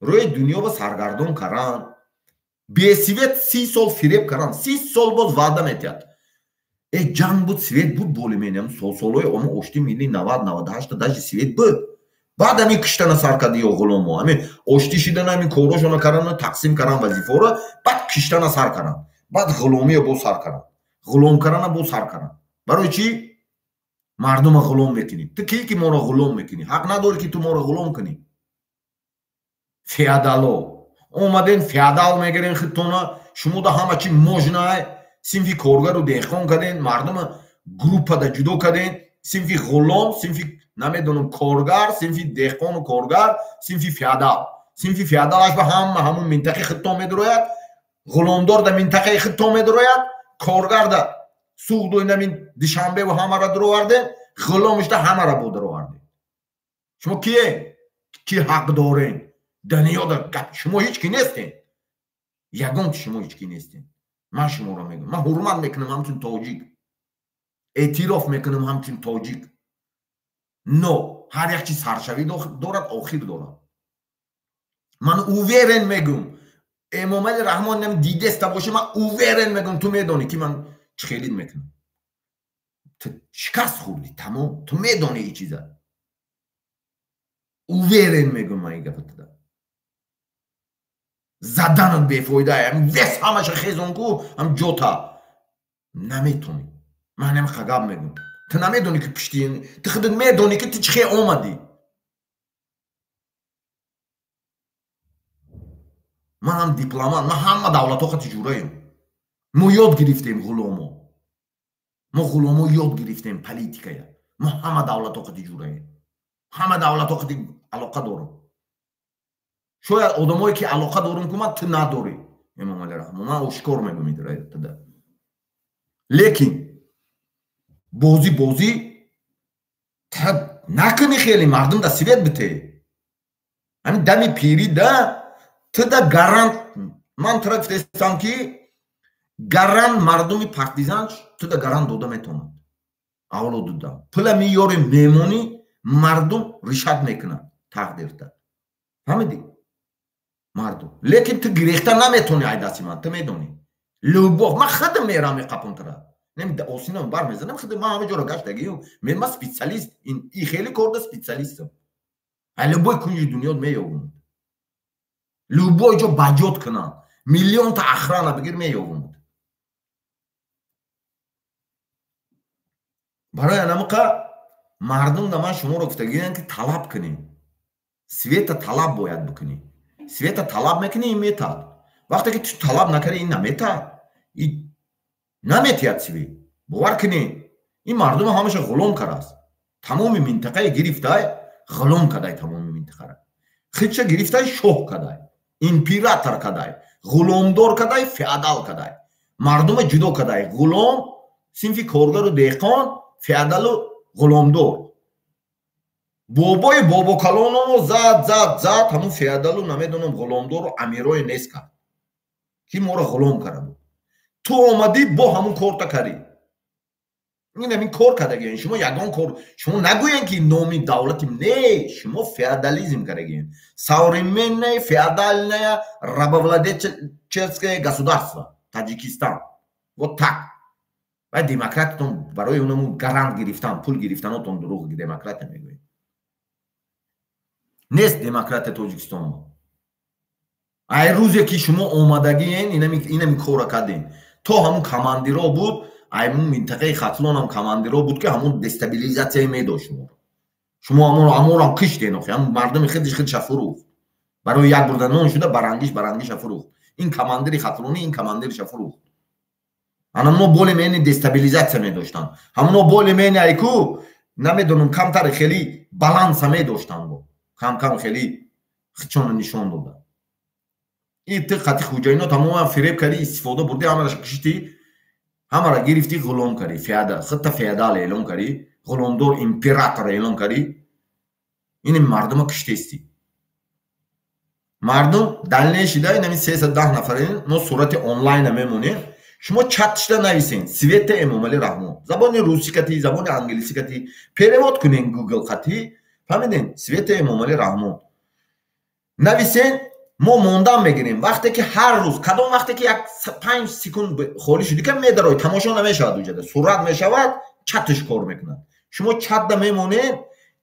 рӯи дунёро саргардон каранд. бесвет 30 сол фиреб каранд. 30 сол боз ваъда метиҳад. ҷанг буд, свет буд, боли менам солҳои оно ошти милли 90-98 дажи свет буд. баъд ҳамин киштана сар карди ё ғуломо ҳамин ошти шидана ҳамин корошона кардан, тақсим кардан вазифаро, баъд киштана сар кардан, баъд ғуломиро боз сар кардан, ғулом кардана боз сар кардан. барои чӣ? мардума ғулом мекунӣ. ту ки моро ғулом мекунӣ? ҳақ надорӣ ки ту моро ғулом кунӣ. феодало омаден феодал мегирен худтона, شما دا همه چی موجنای سنفی کارگر رو دیخون کردین مردم گروپا دا جدو کردین سنفی غلام سنفی نمیدونم کارگر سنفی دیخون و کارگر سنفی فیادالش به همون منطقه خطا میدروید غلامدار دا منطقه خطا میدروید کارگر دا سوق دوی نمین دیشنبه و همه را دروارده غلامش دا همه را بودروارده شما کیه؟ کی حق دارین؟ دنیا دا شما هیچ کی نیستین یگان که شما هیچ کی نیستین من شما را میگم من حرمت میکنم همچون تاجیک اعتراف میکنم همچون تاجیک نو هر یک چیز سرشوی دارد آخر دارد من اوورن میگم امام علی رحمان نم دیده است باشه من اوورن میگم تو میدونی که من خیلی میکنم تو شکست خوردی تمام تو میدونی این چیزا اوورن میگم من این گفت دادم زدن بیفایده هم ویس همش خیزون کو هم جوتا نمیتونی من هم خگاب میگم تو نمیدونی که پشتی تو خودت میدونی که تو چخی اومدی من هم دیپلمات من همه دولت ها خطی جوراییم ما یاد گرفتیم غلامو ما غلامو یاد گرفتیم پلیتیکایی ما همه دولت ها خطی جوراییم همه دولت ها خطی علاقه دارم شاید آدمایی که علاقه دارم که من تو نداری امام علی رحمان من اشکار میگم میداره لیکن بازی نکنی خیلی مردم دا سویت بته همین دمی پیری دا تو دا گران من طرف دستم که گران مردمی پاکتیزانش تو دا گران دودا میتونند اولو دودا پلا میاری میمونی مردم رشاد میکنند تقدیر دا فهمیدی مردم لیکن تو گریخته نمیتونی عیداسی من تو میدونی لوبوخ من خودم میرم قپون طرف نمیده آسینم بر میزنم خودم من همه جا را گشتگیم من سپیسیالیست این خیلی کارد سپیسیالیستم لوبوی کنج دنیا میاوند لوبوی جو بجات کنن میلیون تا اخرانه بگیر میاوند برای نمکه مردم دمان شما رو گفتگیرن که طلب کنیم سویت طلب باید بکنیم سویت طلب میکنی این میتاد وقتی که تو طلب نکنی این نمیتاد این نمیتید سوی باور کنی این مردم همشه غلام کرده تمام منطقه گرفته غلام کرده تمام منطقه را خیچه گرفته شوه کرده امپیراتور کرده غلامدار کرده فیادال کرده مردم جدا کرده غلام سنفی کارگر و دیقان فیادال و غلامدار بابای بابا کلانو زد همون فیادال و نمیدونم غلامدار و امیرای نیست کرد که ما را غلام کرده تو آمدی با همون کار کردی این کار کردگی شما یگان کار شما نگوین که نومی دولتیم نه شما فیادالیزم کردگی современное феодальное рабовладельческое государство Таджикистан вот так و دموکراتتون برای اونمون گرانت گرفتن پول گرفتناتون دروغ دموکرات میگوین نیست دموکرات تاجیکستان ای روزی که شما اومدگین اینم کار کردین تو همون کماندیرا بود همون منطقه خطلون هم کماندیرا بود که همون دستابیلیزاسیون میداد شما همون هم کشتین همون مردم خودش فروخت برای یک برده نون شده برانگیش فروخت این کماندیر خطلونی این کماندیرش فروخت همون بول مینی دستابیلیزاسیون میداشتن همون بول مینی ایکو نمیدونم کمتر خیلی بالانس میداشتن با کم خیلی چون نشون دادن این خطی خوجاینا تمام فریب کردی استفاده بردی همه را کشتی همه را گرفتی غلام کردی فیادال خط فیادال اعلام کردی غلامدار امپراتور اعلام کردی این مردم کشته استی مردم دلنیشی دای نمی 310 نفرین ما صورت آنلاین میمونیم شما چتشتا نویسین سویت امام علی رحمان زبان روسی کتی زبان انگلیسی کتی پیرواد کنین گوگل خطی فهمیدین سویت امام علی رحمان نویسین ما موندن میگیریم وقتی که هر روز کدام وقتی که یک 5 سکند خالی شدی که میدارای تماشا نمیشود وجده صورت میشود چتش کار میکنن شما چت میمونید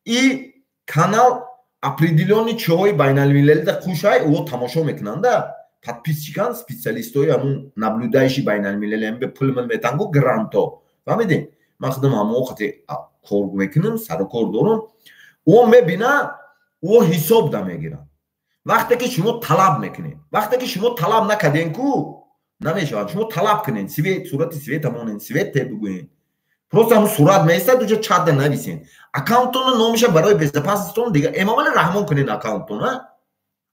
این کانال определенный чой байналмилали да кушай о тамошо мекунанда подписчикан специалистои амун наблюдающий байналмилали ам бе пул метан го гранто фаҳмидин ман худам ҳамо вақте кор мекунам сару кор дорам о мебина о ҳисоб да мегирам вақте ки шумо талаб мекунед вақте ки шумо талаб накарден ку намешавад. Шумо талаб кунед, свет, сурати светамонен, свете бигӯед. Просто ҳамун сурат меистад, уҷа чатда нависен. Аккаунтона номиша барои безопасностон дига Эмомали Раҳмон кунед аккаунтона.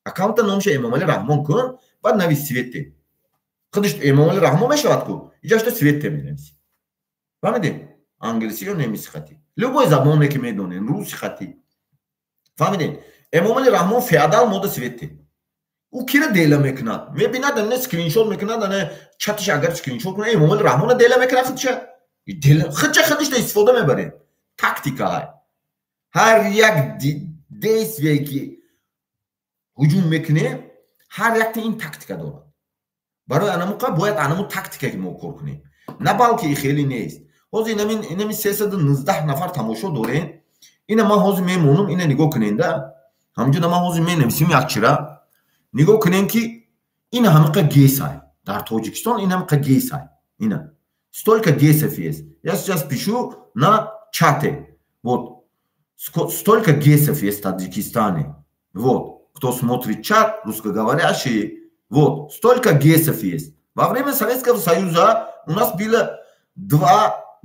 Аккаунта номиша Эмомали Раҳмон кун, баъд навис свете. Худиш Эмомали Раҳмон мешавад ку. Иҷашта свете менависи. Фаҳмидед? Англиси ё немиси хати. Любой забоне ки медонен, руси хати. Фаҳмидед? Эмомали Раҳмон феодал мода свете. ӯ кира дела мекунад? Мебинад ане скриншот мекунад, ане чатиш агар скриншот кунад, Эмомали Раҳмона дела мекунад худша. Худша худишда истифода мебаред. Тактика. Ҳар як действие ки ҳуҷум мекунем, ҳар якта ин тактика дорад. Барои анамуқа бояд анаму тактика ки мо кор кунем. На балки хеле нест. ҳозир инами 319 нафар тамошо дорем. Ина ман ҳозир мемонам, ина нигоҳ куненда. Ҳамҷуда ман ҳозир менависим якчира. Нигоҳ кунем ки ина ҳамақа гесай. Дар Тоҷикистон ина ҳамақа гесай. Ина. Столько гесов есть. Я сейчас пишу на чате. Вот. Столько гесов есть в Таджикистане. Вот. Кто смотрит чат, русскоговорящие. Вот. Столько гесов есть. Во время Советского Союза у нас было 2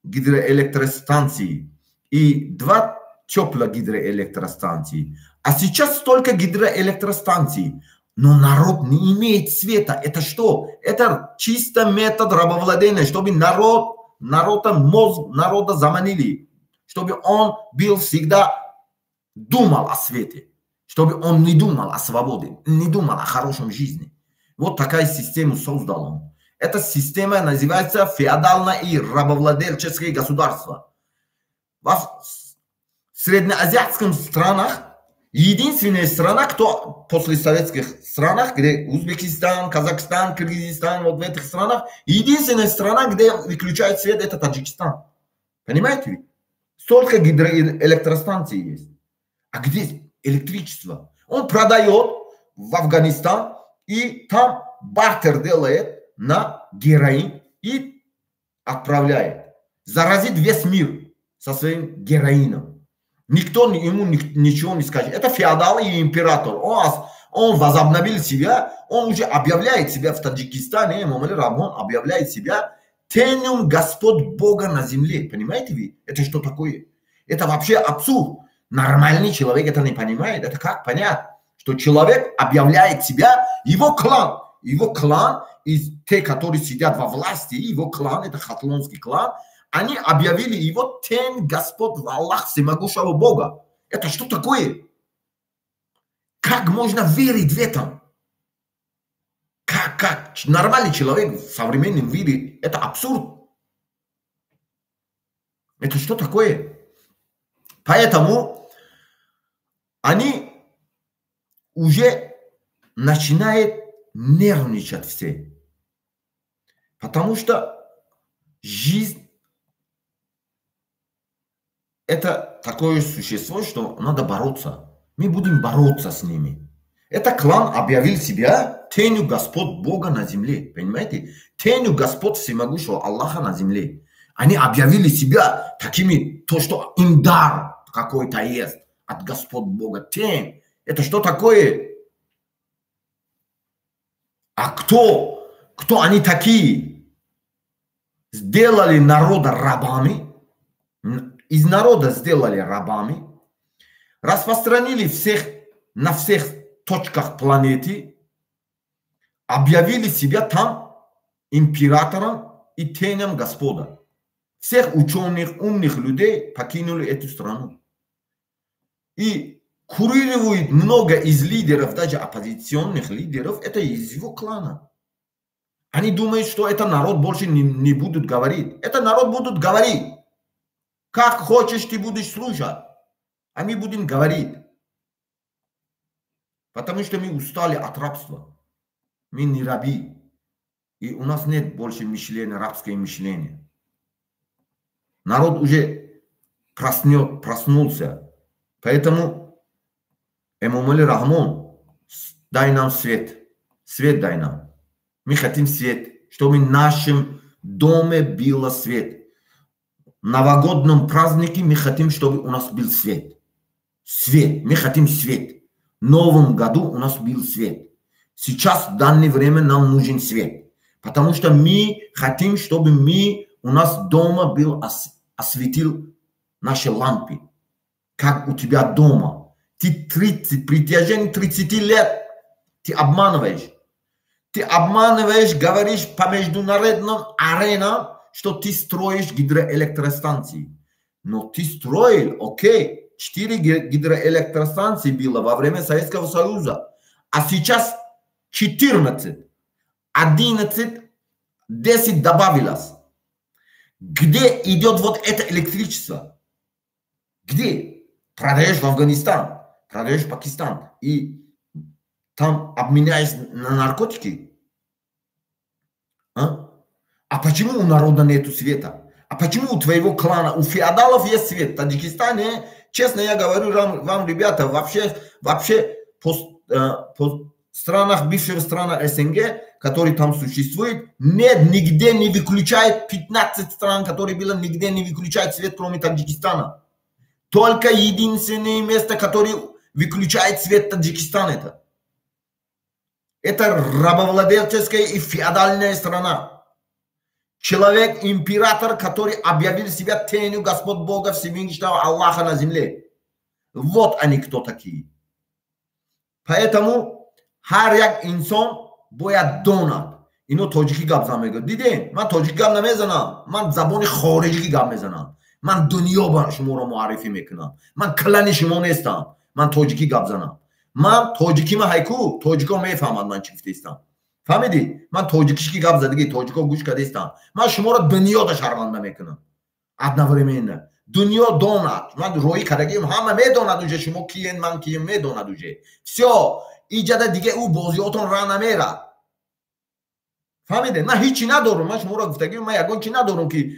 гидроэлектростанции и 2 теплогидроэлектростанции. А сейчас столько гидроэлектростанций. Но народ не имеет света. Это что? Это чисто метод рабовладения, чтобы мозг народа заманили. Чтобы он был всегда думал о свете. Чтобы он не думал о свободе, не думал о хорошем жизни. Вот такая система создал он. Эта система называется феодальное и рабовладельческое государство. В среднеазиатских странах единственная страна, кто после советских странах, где Узбекистан, Казахстан, Кыргызстан, вот в этих странах, единственная страна, где выключают свет, это Таджикистан. Понимаете ли? Столько гидроэлектростанций есть. А где электричество? Он продает в Афганистан и там бартер делает на героин и отправляет. Заразит весь мир со своим героином. Никто ему ничего не скажет. Это феодал и император. Он возобновил себя, он уже объявляет себя в Таджикистане, Эмомали Раҳмон объявляет себя тенем Господь Бога на земле. Понимаете вы? Это что такое? Это вообще абсурд. Нормальный человек это не понимает. Это как понять, что человек объявляет себя, его клан из тех, которые сидят во власти, его клан, это хатлонский клан, они объявили его тень Господь Аллах Всемогущего Бога. Это что такое? Как можно верить в это? Как нормальный человек в современном мире? Это абсурд. Это что такое? Поэтому они уже начинают нервничать все. Потому что жизнь это такое существо, что надо бороться. Мы будем бороться с ними. Это клан объявил себя тенью Господь Бога на земле. Понимаете? Тенью Господь Всемогущего Аллаха на земле. Они объявили себя такими, то, что им дар какой-то есть от Господь Бога. Тень. Это что такое? А кто они такие? Сделали народа рабами. Из народа сделали рабами, распространили на всех точках планеты, объявили себя там императором и тенем Господа. Всех ученых, умных людей покинули эту страну. И курирует много из лидеров, даже оппозиционных лидеров, это из его клана. Они думают, что это народ больше не будут говорить. Это народ будут говорить. Как хочешь, ты будешь слушать. А мы будем говорить. Потому что мы устали от рабства. Мы не раби. И у нас нет больше мышления, рабское мышление. Народ уже проснулся. Поэтому Эмомали Раҳмон, дай нам свет. Свет дай нам. Мы хотим свет, чтобы в нашем доме был свет. В новогоднем празднике мы хотим, чтобы у нас был свет. Свет. Мы хотим свет. В новом году у нас был свет. Сейчас, в данное время, нам нужен свет. Потому что мы хотим, чтобы у нас дома был осветил наши лампы, как у тебя дома. Ты при течение 30 лет ты обманываешь. Ты обманываешь, говоришь по международным аренам, что ты строишь гидроэлектростанции. Но ты строил, окей, 4 гидроэлектростанции было во время Советского Союза. А сейчас 14, 11, 10 добавилось. Где идет вот это электричество? Где? Продаешь в Афганистан, продаешь в Пакистан и там обменяешь на наркотики? А почему у народа нету света? А почему у твоего клана, у феодалов есть свет? В Таджикистане, честно я говорю вам, ребята, вообще по странах, бывших странах СНГ, которые там существуют, нет, нигде не выключает 15 стран, которые было, нигде не выключает свет, кроме Таджикистана. Только единственное место, которое выключает свет Таджикистан это. Это рабовладельческая и феодальная страна. Человек, император, который объявил себя тенью Господь Бога Всевышнего Аллаха на земле. Вот они кто такие. Поэтому هر یک انسان باید داند اینو تاجیکی گپ زنم. دیدین من تاجیکی گپ نمیزنم، من زبان خارجی گپ میزنم، من دنیا با شما رو معرفی میکنم، من کلن شما نیستم، من تاجیکی گپ زنم. من تاجیکی ما هیکو تاجیکا میفهمند من چی گفتم. فهمیدی؟ من تاجیکی گپ زدگی تاجیکا گوش کردم. من شما رو دنیا دا شرمنده میکنم. ادنوری دنیا داند. من روی کردگیم همه میداند اونجا شما کیین من کیم میداند اونجا. все ایجاد دیگه او بازیاتون را نمیره. فهمیدین؟ من هیچی ندارم. من شما را گفتگیم من یگان چی ندارم که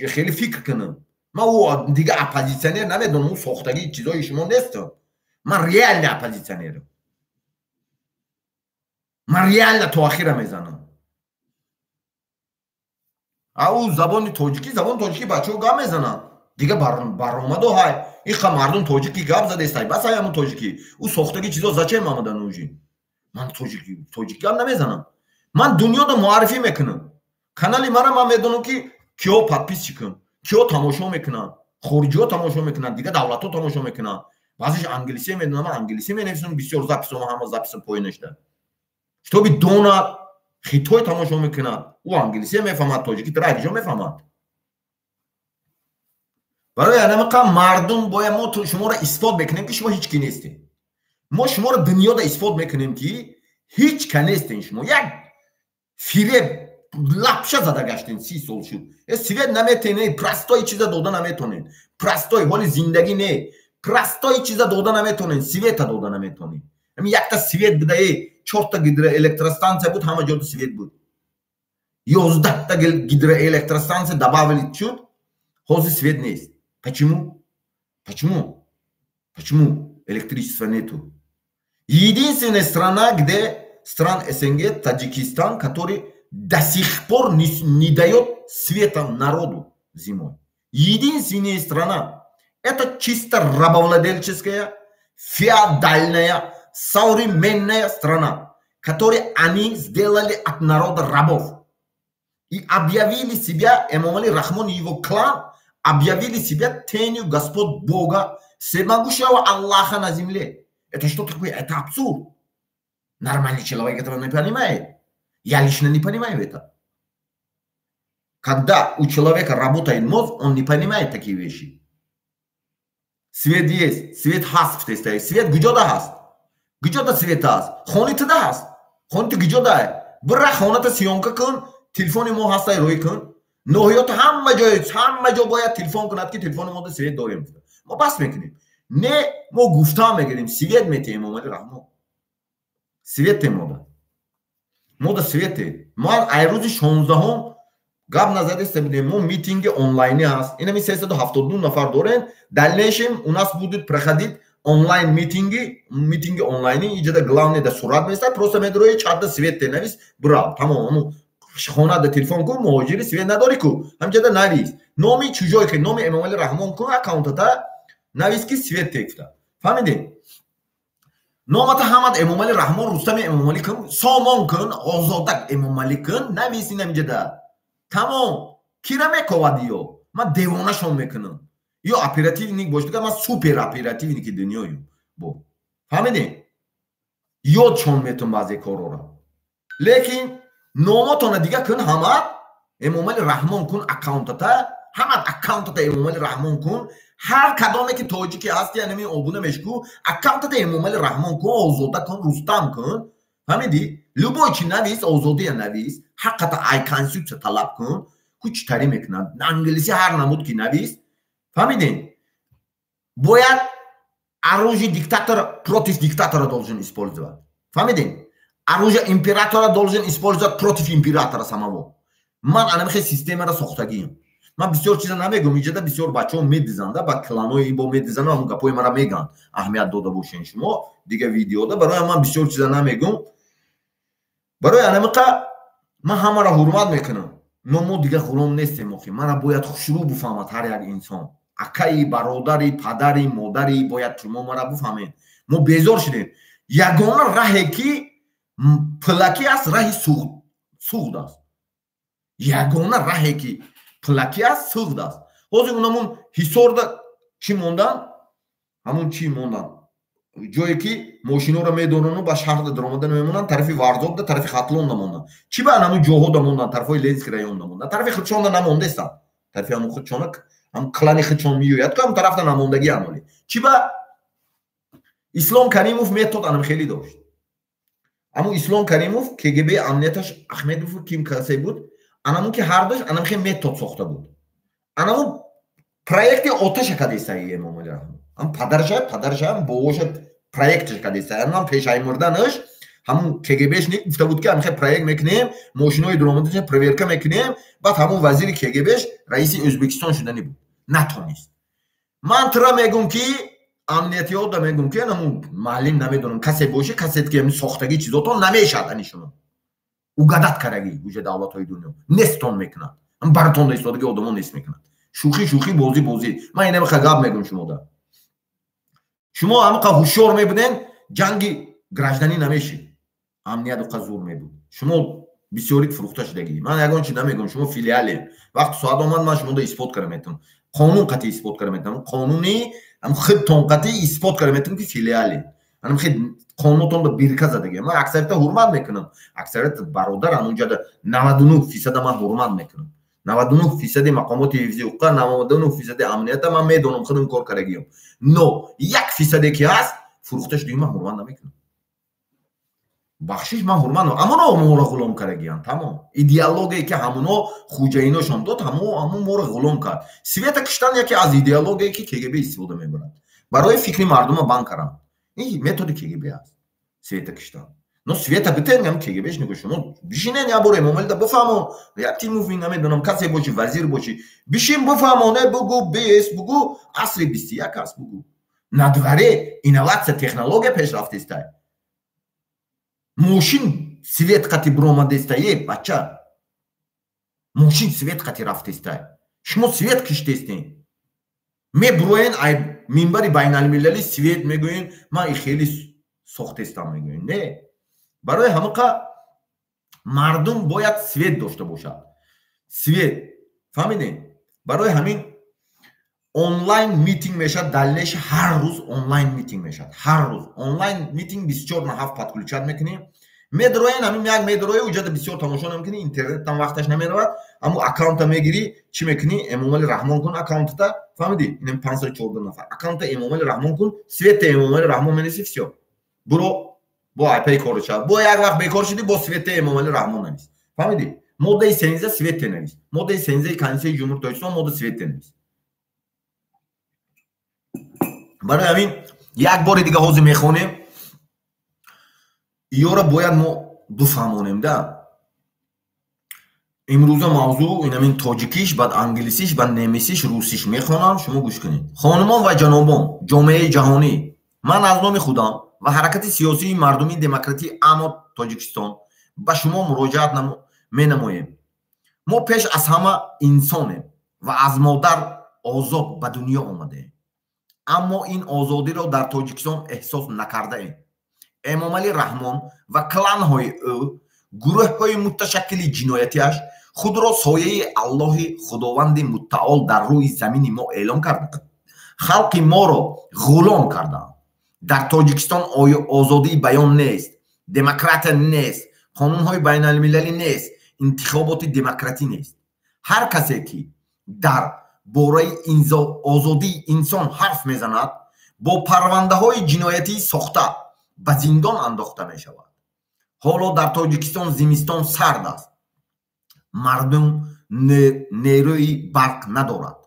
خیلی فکر کنم. من او دیگه اپوزیسیونر نمیدونم، اون ساختگی چیزای شما نیستم. من ریال اپوزیسیونرم. من ریال تا آخر میزنم. او زبان تاجیکی بچه‌ها گام میزنن. دیگه برآمده های این مردم تاجیکی گپ زده است. بس همون تاجیکی او ساختگی چیزا زچه آمدن اونجی. من تاجیکی گپ نمیزنم. من دنیا رو معرفی میکنم. کانال ما رو من میدونم که کیو پادپیس کنم، کیو تماشا میکنن، خارجی ها تماشا میکنن، دیگه دولت ها تماشا میکنن. بعضیش انگلیسی میدونم، من انگلیسی مینویسم، بسیار زپسم هم زپسم پایین نشده. شتابی دونات خیتوی تماشا میکنن. او انگلیسی میفهمد، تاجیکی تراجیجا میفهمد. برای همین مردم باید ما شما را اثبات بکنیم که شما هیچ کی نیستین. ما شما را دنیا را اثبات میکنیم که هیچ کی نیستین. شما یک فریب لپشه زده گشتین 30 سال شد. سوید نمیتونین، پرستای چیزا دادن نمیتونین. پرستای حال زندگی نه. پرستای چیزا دادن نمیتونین. سوید دادن نمیتونین. همین یک تا سوید بده 4 تا گیدروالکتروستانسیا بود، همه جا سوید بود. 11 تا гидроэлектростанции добавили чуть, хозы свет есть. Почему? Почему электричества нету? Единственная страна, где стран СНГ, Таджикистан, который до сих пор не дает света народу зимой. Единственная страна. Это чисто рабовладельческая, феодальная, современная страна, которую они сделали от народа рабов. И объявили себя, Эмомали Рахмон и его клан, объявили себя тенью Господь Бога, всемогущего Аллаха на земле. Это что такое? Это абсурд. Нормальный человек этого не понимает. Я лично не понимаю это. Когда у человека работает мозг, он не понимает такие вещи. Свет есть, свет хаст в тесте. Свет где-то хаст. Где-то свет хаст. Хонит да хаст. Хонит где-то. Бра хонит съемка кун. تلفن ما هسته روی کن. نهایت همه جا باید تلفن کند که تلفن ما سویت داریم. ما بس میکنیم. نه ما گفتم میگیریم سویت میتیم اومده رحمه. سویت ما دا سویته. ما ایروز 16 هم گاب نزده استبیدیم. ما میتینگ آنلاینی هست. اینه می 372 نفر دارن. دلنشیم اوناس بودید پرخدید онлайн митинги онлайни иҷада главне да сурат места просто медрои чарда свет тенавис бра тамом خونه ده تلفن کو مهاجری سوی نداری کو همجدا نویس نامی چوجای که نام امامعلی رحمان کو اکانت تا نویس کی سوی تکتا فهمیدین номата ҳамад эмомалӣ раҳмон рустами эмомалӣ кун сомон кун озодак эмомалӣ кун нависин амҷада тамом кира мековадиё ман девонашон мекунам ё оперативник бош дигар ман супер оперативники дунёюм бо фаҳмидӣ ёдшон метун баъзе корора лекин номатона дига кун ҳамад эмомалӣ раҳмон кун аккаунтата ҳамад аккаунтата эмомалӣ раҳмон кун ҳар кадоме ки тоҷики ҳасти анами обуна мешку аккаунтата эмомалӣ раҳмон кун озода кун рустам кун фаҳмидӣ любой чи навис озодия навис ҳаққата ай конституция талаб кун ку чӣ тари мекунад англиси ҳар намуд ки навис фаҳмидӣ бояд оружие диктатора против диктатора должен использовать фаҳмидӣ оружие императора должен использовать против императора самого ман анамихе системаро сохтагиам ман бисёр чиза намегум иҷода бисёр бачаҳо медизанда ба кланои бо медизанда ҳамун гапҳои мара меган аҳамият дода бошен шумо дига видеода барои ман бисёр чиза намегум барои анамиқа ман ҳамаро ҳурмат мекунам но мо дига ғулом нестем охи мара бояд хушрӯ буфаҳмад ҳар як инсон акаи бародари падари модари бояд шумо мара буфаҳмед мо безор шудем ягона раҳе ки плаки аст раҳи суғд аст ягона раҳе ки плаки аст суғд аст ҳозир унамун ҳисорда чӣ мондан ҳамун чӣ мондан ҷое ки мошиноро медорону ба шаҳрда даромада намемонанд тарафи варзобда тарафи хатлонда мондан чӣ ба анамун ҷоҳода мондан тарафҳои ленский районда мондан тарафи хичонда намондестанд тарафи ҳамун хичона ҳам клани хичон меояд ку ҳам тарафта намондагӣ амолӣ чӣ ба ислом каримов метод анам хеле дошт аму ислом каримов кгб амнияташ ахмедов ким касе буд анамун ки ҳар дошт анамхе метод сохта буд анамун проекти оташа кадесаи эмомалӣ раҳмон ҳам падарашам бовоша проекташ кадесаи ҳам пешаи мурданаш ҳамун кгбш не гуфта буд ки анамхе проект мекунем мошинои дуромадаш проверка мекунем баъд ҳамун вазири кгбш раиси ӯзбекистон шудани буд натонист ман тура мегум ки амниятиёда мегум ки анамун маълим намедонам касе боше касе ки сохтаги чизото намешад ани шумо угадат караги уҷа давлатҳои дунё нестон мекунад баратон истодагӣ одамон нест мекунад шӯхӣ бозӣ ман инамиқа гап мегум шумода шумо амиқа ҳушёр мебуден ҷанги гражданӣ намешид амният уқа зур мебуд шумо бисёрит фурӯхта шудагӣ ман ягон чи намегум шумо филиале вақти соат омад ман шумода исбот кара метавонам қонун қатъи исбот кара метавонам қонуни худтон қатъи исбот кара метавонам ки филиале анам хед қонунотонда бирка задагӣ ман аксарита ҳурмат мекунам аксарита бародарам унҷада 99% ман ҳурмат мекунам 99% мақомоти ҳифзи ҳуқуқа 99% амнията ман медонам худам кор карагиам но 1% ки ҳаст фурӯхта шудагӣ ман ҳурмат намекунам бахшиш ман ҳурмат ҳамоно моро ғулом карагиянд тамом идеологие ки ҳамоно хуҷаиношон дод ҳамон моро ғулом кард света киштан яке аз идеологие ки кгб истифода мебарад барои фикри мардума банд каранд ин методи кгб аст света киштан но света битенгам кгбш ниго шумо бишинен я боре момалида буфаҳмо як тимов намедонам касе боши вазир боши бишин буфаҳмо не бугу бес бугу асри 21 аст бугу надворе инноватсия технология пешрафтестай мошин свет қати биромадестае бача мошин свет қати рафтестай шумо свет киштестен мебуроен ай минбари байналмилалӣ свет мегӯен ман хеле сохтестам мегӯен не барои ҳамақа мардум бояд свет дошта бошад свет фаҳмидем барои ҳамин онлайн митинг мешавад далелеши ҳар рӯз онлайн митинг мешавад ҳар рӯз онлайн митинг 24 на 7 подключат мекунем медроен ҳамин як медрои уҷада бисёр тамошо намекунӣ интернеттам вақташ намеравад аммо аккаунта мегирӣ чӣ мекунӣ эмомалӣ раҳмон кун аккаунтата фаҳмидӣ инам 514 нафар аккаунта эмомалӣ раҳмон кун света эмомалӣ раҳмон менависи всё буро бо айпаи кору шав бо як вақт бекор шудӣ бо света эмомалӣ раҳмон навис фаҳмидӣ моддаи 13 свете навис моддаи 13 конститутсияи ҷумҳурии тоҷикистон модда свете навис барои ҳамин як бори дига ҳозир мехонем иёра бояд мо буфаҳмонемда имрӯза мавзӯъ инамин тоҷикиш баъд англисиш баъд немисиш русиш мехонам шумо гӯш кунед хонумон ва ҷанобон ҷомеаи ҷаҳонӣ ман аз номи худам ва ҳаракати сиёсии мардумии демократии амо тоҷикистон ба шумо муроҷиат менамоем мо пеш аз ҳама инсонем ва аз модар озод ба дунё омадаем аммо ин озодиро дар тоҷикистон эҳсос накардаем эмомалӣ раҳмон ва кланҳои ӯ, гурӯҳҳои муташаккили ҷиноятиаш худро сояи Аллоҳи Худованди муттаол дар рӯи замини мо эълон карданд. халқи моро ғулом карданд. дар Тоҷикистон озодии баён нест, демократия нест, қонунҳои байналмилалӣ нест, интихоботи демократӣ нест. ҳар касе ки дар бораи озодии инсон ҳарф мезанад, бо парвандаҳои ҷиноятӣ сохта ба зиндон андохта мешавад. ҳоло дар Тоҷикистон зимистон сард аст. мардум нерӯи барқ надорад.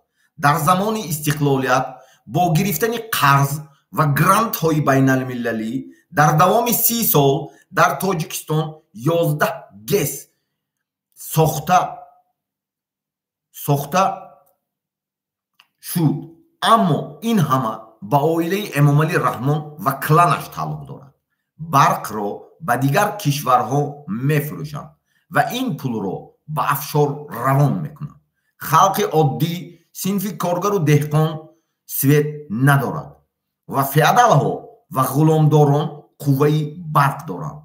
дар замони истиқлолият бо гирифтани қарз ва грантҳои байналмилалӣ дар давоми 30 сол дар Тоҷикистон 11 ГЭС сохта шуд. аммо ин ҳама ба оилаи Эмомалӣ Раҳмон ва кланаш тааллуқ дорад. барқро ба дигар кишварҳо мефурӯшанд ва ин пулро ба афшор равон мекунанд. халқи оддӣ, синфи коргару деҳқон свет надорад ва феодалҳо ва ғуломдорон қувваи барқ доранд.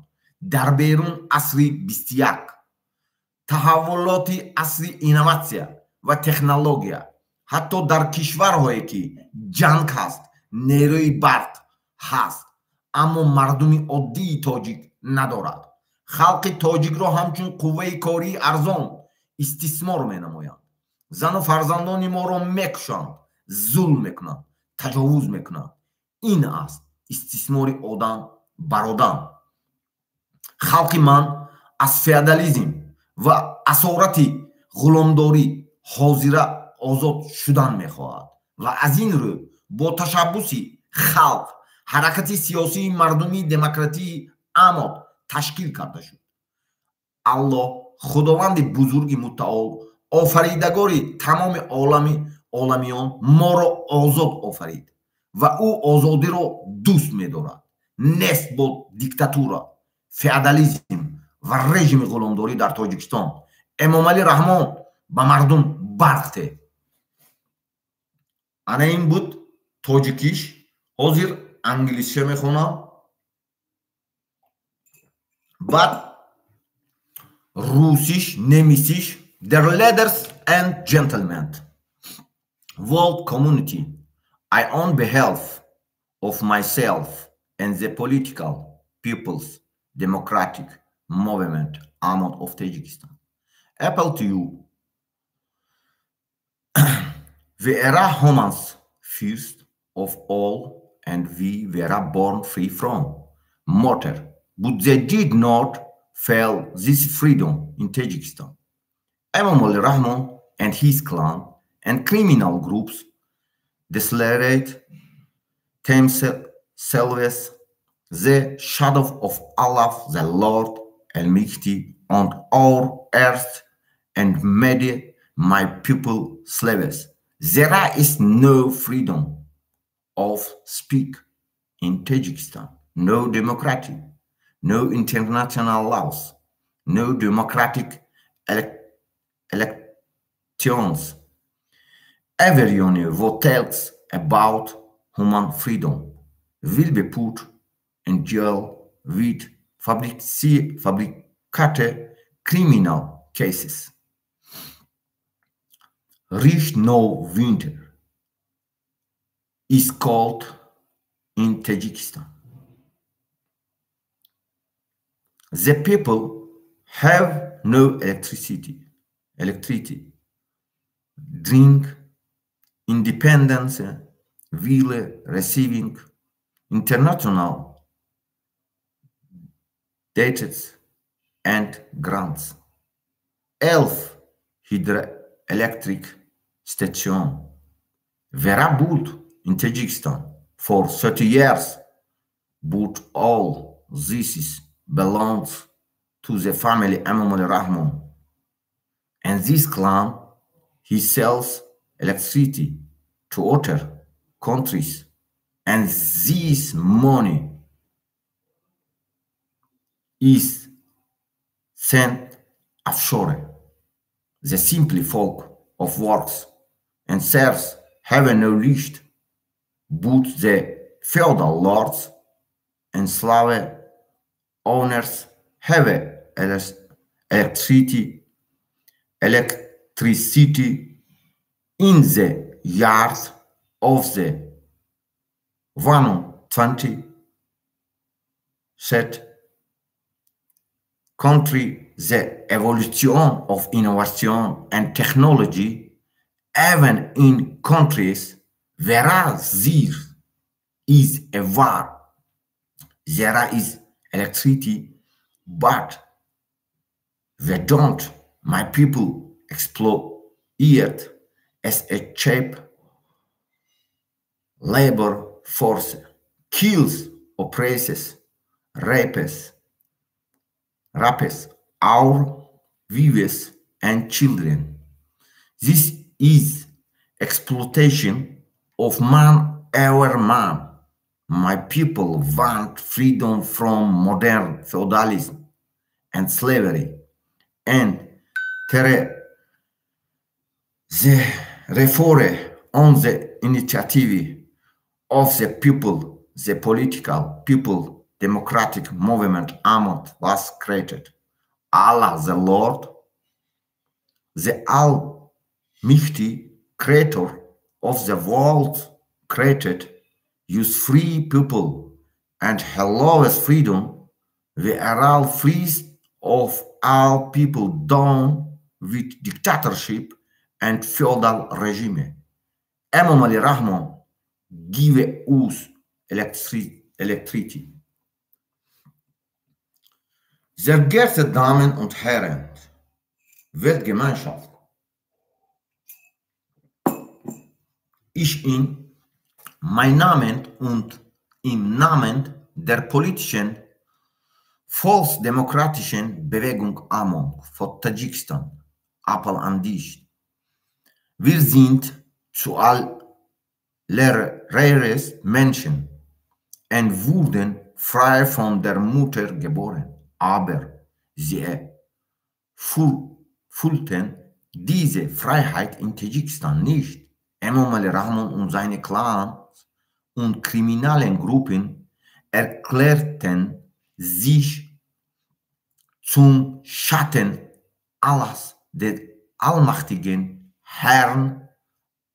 дар берун асри 21 таҳаввулоти асри инноватсия ва технология, ҳатто дар кишварҳое ки ҷанг ҳаст, нерӯи барқ ҳаст, аммо мардуми оддии тоҷик надорад. халқи тоҷикро ҳамчун қувваи кории арзон истисмор менамоянд. зану фарзандони моро мекушанд, зулм мекунанд, таҷовуз мекунанд. ин аст истисмори одам бар одам. халқи ман аз феодализм ва асорати ғуломдорӣ ҳозира озод шудан мехоҳад ва аз ин рӯ бо ташаббуси халқ ҳаракати сиёсии мардумии демократии амод ташкил карда шуд. аллоҳ худованди бузурги мутаол, офаридагори тамоми оламиён моро озод офарид ва ӯ озодиро дӯст медорад. нест бо диктатура, феодализм ва режими ғуломдорӣ дар Тоҷикистон. Эмомалӣ Раҳмон ба мардум барқте. ана ин буд тоҷикиш. ҳозир англисша мехонам. баъд русиш, немисиш. Dear ladies and gentlemen, world community, I on behalf of myself and the political people's democratic movement Amod of Tajikistan appeal to you. We are humans first of all, and we were born free from mortar, but they did not feel this freedom in Tajikistan. Emomali Rahmon and his clan and criminal groups declarate themselves the shadow of Allah, the Lord Almighty, on our earth, and made my people slaves. There is no freedom of speech in Tajikistan, no democracy, no international laws, no democratic elections. Everyone who tells about human freedom will be put in jail with fabricated criminal cases. Rich no winter is called in Tajikistan. The people have no electricity, drink, independence, will receiving international debts and grants. 11 hydroelectric stations were built in Tajikistan for 30 years, but all this belongs to the family Emomali Rahmon. And this clan, he sells electricity to other countries, and this money is sent offshore. The simple folk of works and serfs have no reached, but the feudal lords enslave owners have electricity in the years of the 120 set country the evolution of innovation and technology even in countries where there is a war, there is electricity, but they don't. My people exploit it as a cheap labor force, kills, oppresses, rapes our wives and children. This is exploitation of man over man. My people want freedom from modern feudalism and slavery, and the reform on the initiative of the people, the political people, democratic movement Ahmad was created. Allah the Lord, the Almighty Creator of the world created, use free people and allows freedom. We are all free of all people down with dictatorship and feudal regime. Imam Ali Rahman give us electricity. Sehr geehrte Damen und Herren, Weltgemeinschaft, ich mein Namen und im Namen der politischen volksdemokratischen Bewegung Amon von Tadschikistan Appell an dich. Wir sind zu allererst Menschen und wurden frei von der Mutter geboren, aber sie fühlten diese Freiheit in Tadschikistan nicht. Imam Ali Rahman und seine Clans und kriminellen Gruppen erklärten sich zum Schatten Allahs, des allmächtigen Herrn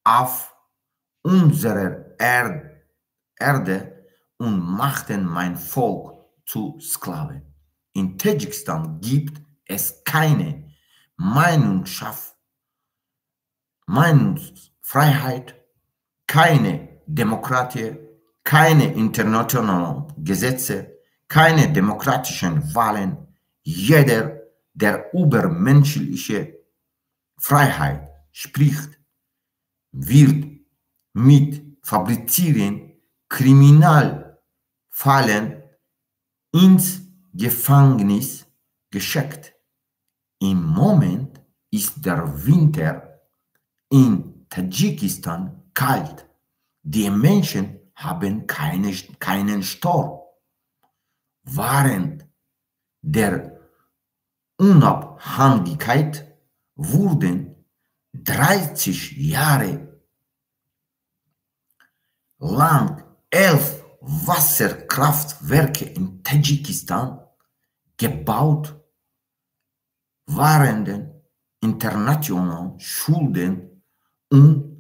auf unserer Erde und machten mein Volk zu Sklaven. In Tadschikistan gibt es keine Meinungsfreiheit, keine Demokratie, keine internationalen Gesetze, keine demokratischen Wahlen. Jeder, der über menschliche Freiheit spricht, wird mit Fabrizieren Kriminalfallen ins Gefängnis geschickt. Im Moment ist der Winter in Tadschikistan kalt. Die Menschen haben keinen Strom. Während der Unabhängigkeit wurden 30 Jahre lang 11 Wasserkraftwerke in Tadschikistan gebaut, während internationale Schulden und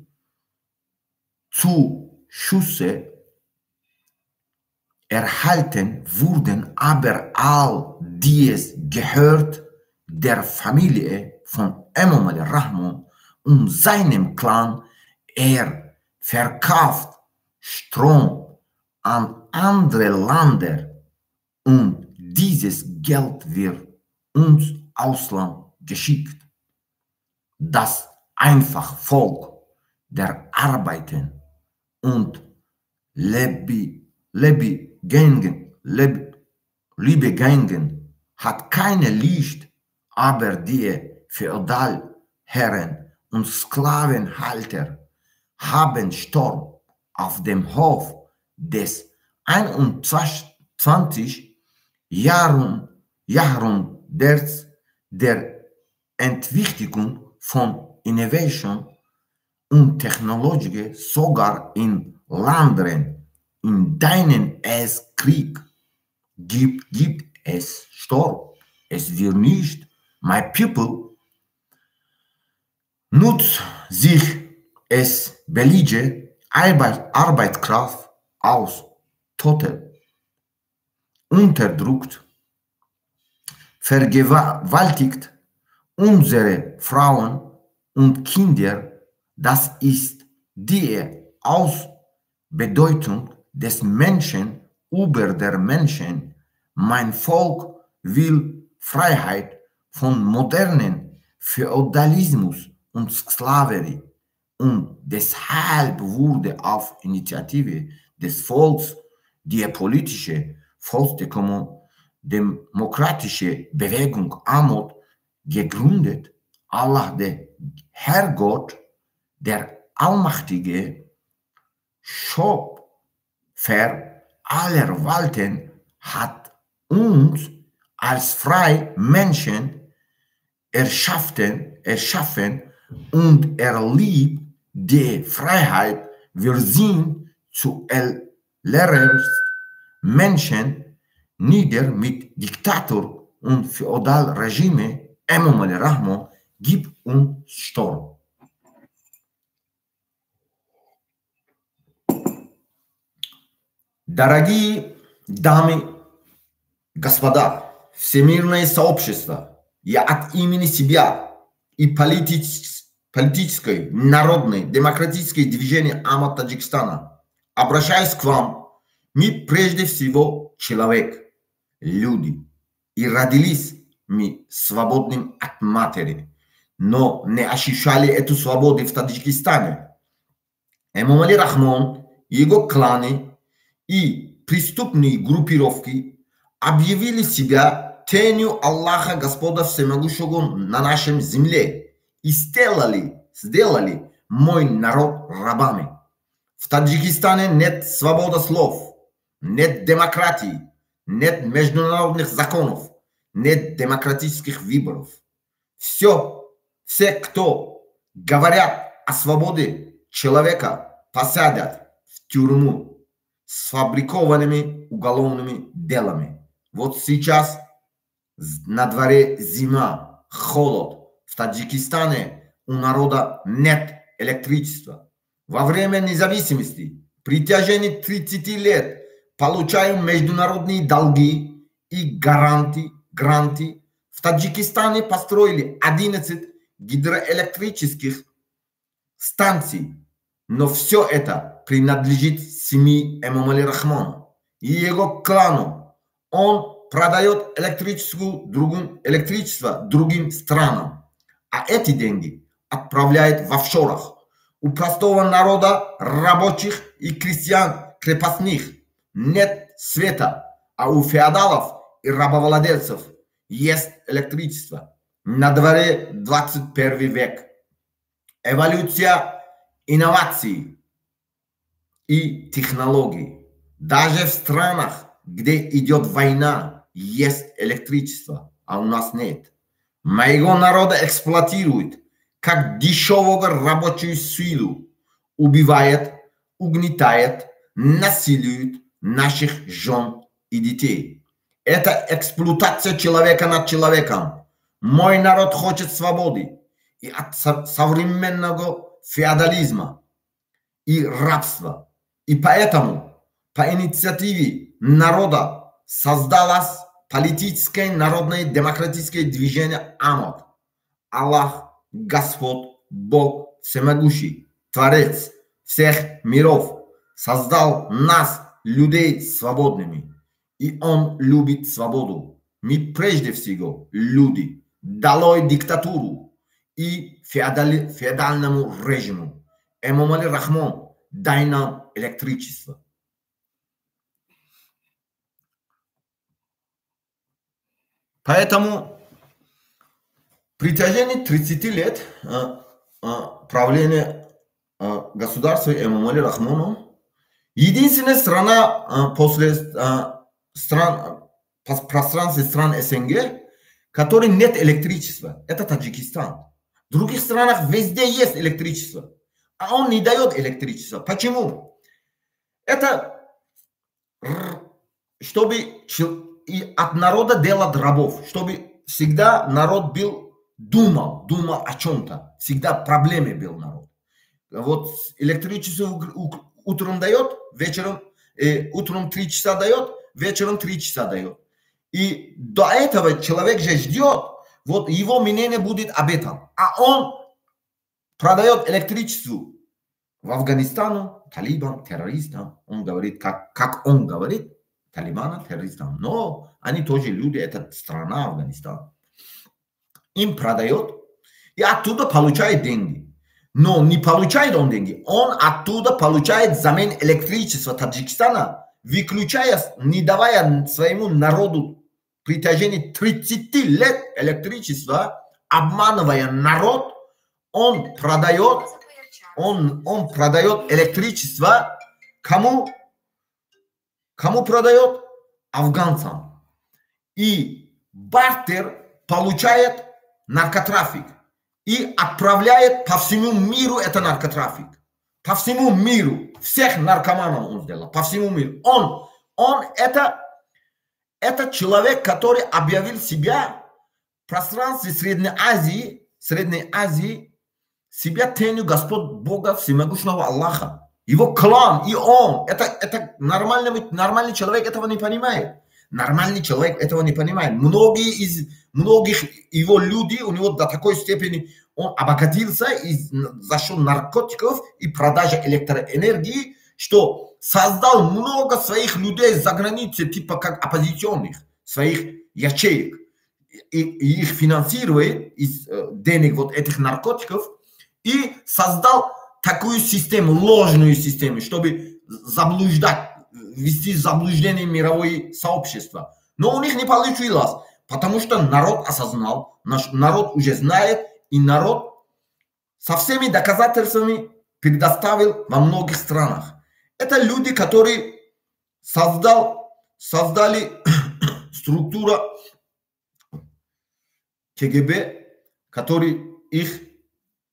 Zuschüsse erhalten wurden, aber all dies gehört der Familie von Imam Ali Rahman und seinem Clan. Er verkauft Strom an andere Länder und dieses Geld wird ins Ausland geschickt. Das einfache Volk der Arbeiten und Liebegängen hat keine Licht, aber die Feudalherren und Sklavenhalter haben Sturm auf dem Hof des 21. Jahrhunderts der Entwicklung von Innovation und Technologie sogar in Ländern, in denen es Krieg gibt es starb. Es wird nicht. My people nutzt sich es billige Arbeitskraft aus, total unterdrückt, vergewaltigt unsere Frauen und Kinder. Das ist die Ausbedeutung des Menschen über der Menschen. Mein Volk will Freiheit von modernen Feudalismus und Sklaverei. Und deshalb wurde auf Initiative des Volks die politische volksdemokratische Bewegung Amod gegründet. Allah, der Herrgott, der allmächtige Schöpfer aller Welten, hat uns als freie Menschen erschaffen und er liebt die Freiheit. Wir sind zuallererst Menschen, nieder mit Diktator und Feudalregime. Imam Ali Rahman gibt uns Sturm. Дорогие дамы, господа, всемирное сообщество, я от имени себя и политической, народной, демократической движения Амат Таджикистана обращаюсь к вам. Мы прежде всего человек, люди, и родились мы свободным от матери, но не ощущали эту свободу в Таджикистане. Имам Али Рахмон, его кланы и преступные группировки объявили себя тенью Аллаха Господа Всемогущего на нашем земле и сделали мой народ рабами. В Таджикистане нет свободы слов, нет демократии, нет международных законов, нет демократических выборов. Все, кто говорят о свободе человека, посадят в тюрьму с фабрикованными уголовными делами. Вот сейчас на дворе зима, холод. В Таджикистане у народа нет электричества. Во время независимости, при течение 30 лет, получаем международные долги и гранты. В Таджикистане построили 11 гидроэлектрических станций. Но все это принадлежит семье Имама Али Рахмона и его клану. Он продает электричество другим странам, а эти деньги отправляет в офшорах. У простого народа, рабочих и крестьян крепостных нет света, а у феодалов и рабовладельцев есть электричество. На дворе 21 век. Эволюция инноваций и технологий. Даже в странах, где идет война, есть электричество, а у нас нет. Моего народа эксплуатируют как дешевую рабочую силу, убивает, угнетает, насилует наших жен и детей. Это эксплуатация человека над человеком. Мой народ хочет свободы и от современного феодализма и рабства. И поэтому по инициативе народа создалось политическое народное демократическое движение Амад. Аллах, Господь, Бог Всемогущий, Творец всех миров, создал нас, людей, свободными. И Он любит свободу. Мы прежде всего люди. Долой диктатуру и феодальному режиму. Имам Али Рахмон, дай нам электричество. Поэтому при течение 30 лет правления государства Имама Али Рахмона единственная страна после пространства стран СНГ, которой нет электричества, это Таджикистан. В других странах везде есть электричество, а он не дает электричество. Почему? Это чтобы и от народа делать рабов, чтобы всегда народ думал о чем-то, всегда проблеме был народ. Вот электричество утром дает, вечером, утром 3 часа дает, вечером 3 часа дает. И до этого человек же ждет, вот его мнение будет об этом. А он продает электричество в Афганистану, талибам, террористам. Он говорит, как он говорит, талибана, террористам. Но они тоже люди, это страна Афганистан. Им продает и оттуда получает деньги. Но не получает он деньги. Он оттуда получает взамен электричества Таджикистана, выключая, не давая своему народу в протяжении 30 лет электричества, обманывая народ, он продает электричество кому? Кому продает? Афганцам. И бартер получает наркотрафик и отправляет по всему миру это наркотрафик. По всему миру. Всех наркоманов он сделал. По всему миру. Он это человек, который объявил себя в пространстве Средней Азии, себя тенью Господь Бога Всемогущего Аллаха. Его клан и он. Это нормальный человек этого не понимает. Нормальный человек этого не понимает. Многих его людей, у него до такой степени он обогатился за счет наркотиков и продажи электроэнергии, что создал много своих людей за границей, типа как оппозиционных, своих ячеек. И их финансирует из денег вот этих наркотиков и создал такую систему, ложную систему, чтобы вести заблуждение мировое сообщество. Но у них не получилось, потому что народ осознал, народ уже знает, и народ со всеми доказательствами предоставил во многих странах. Это люди, которые создали структуру КГБ, которые их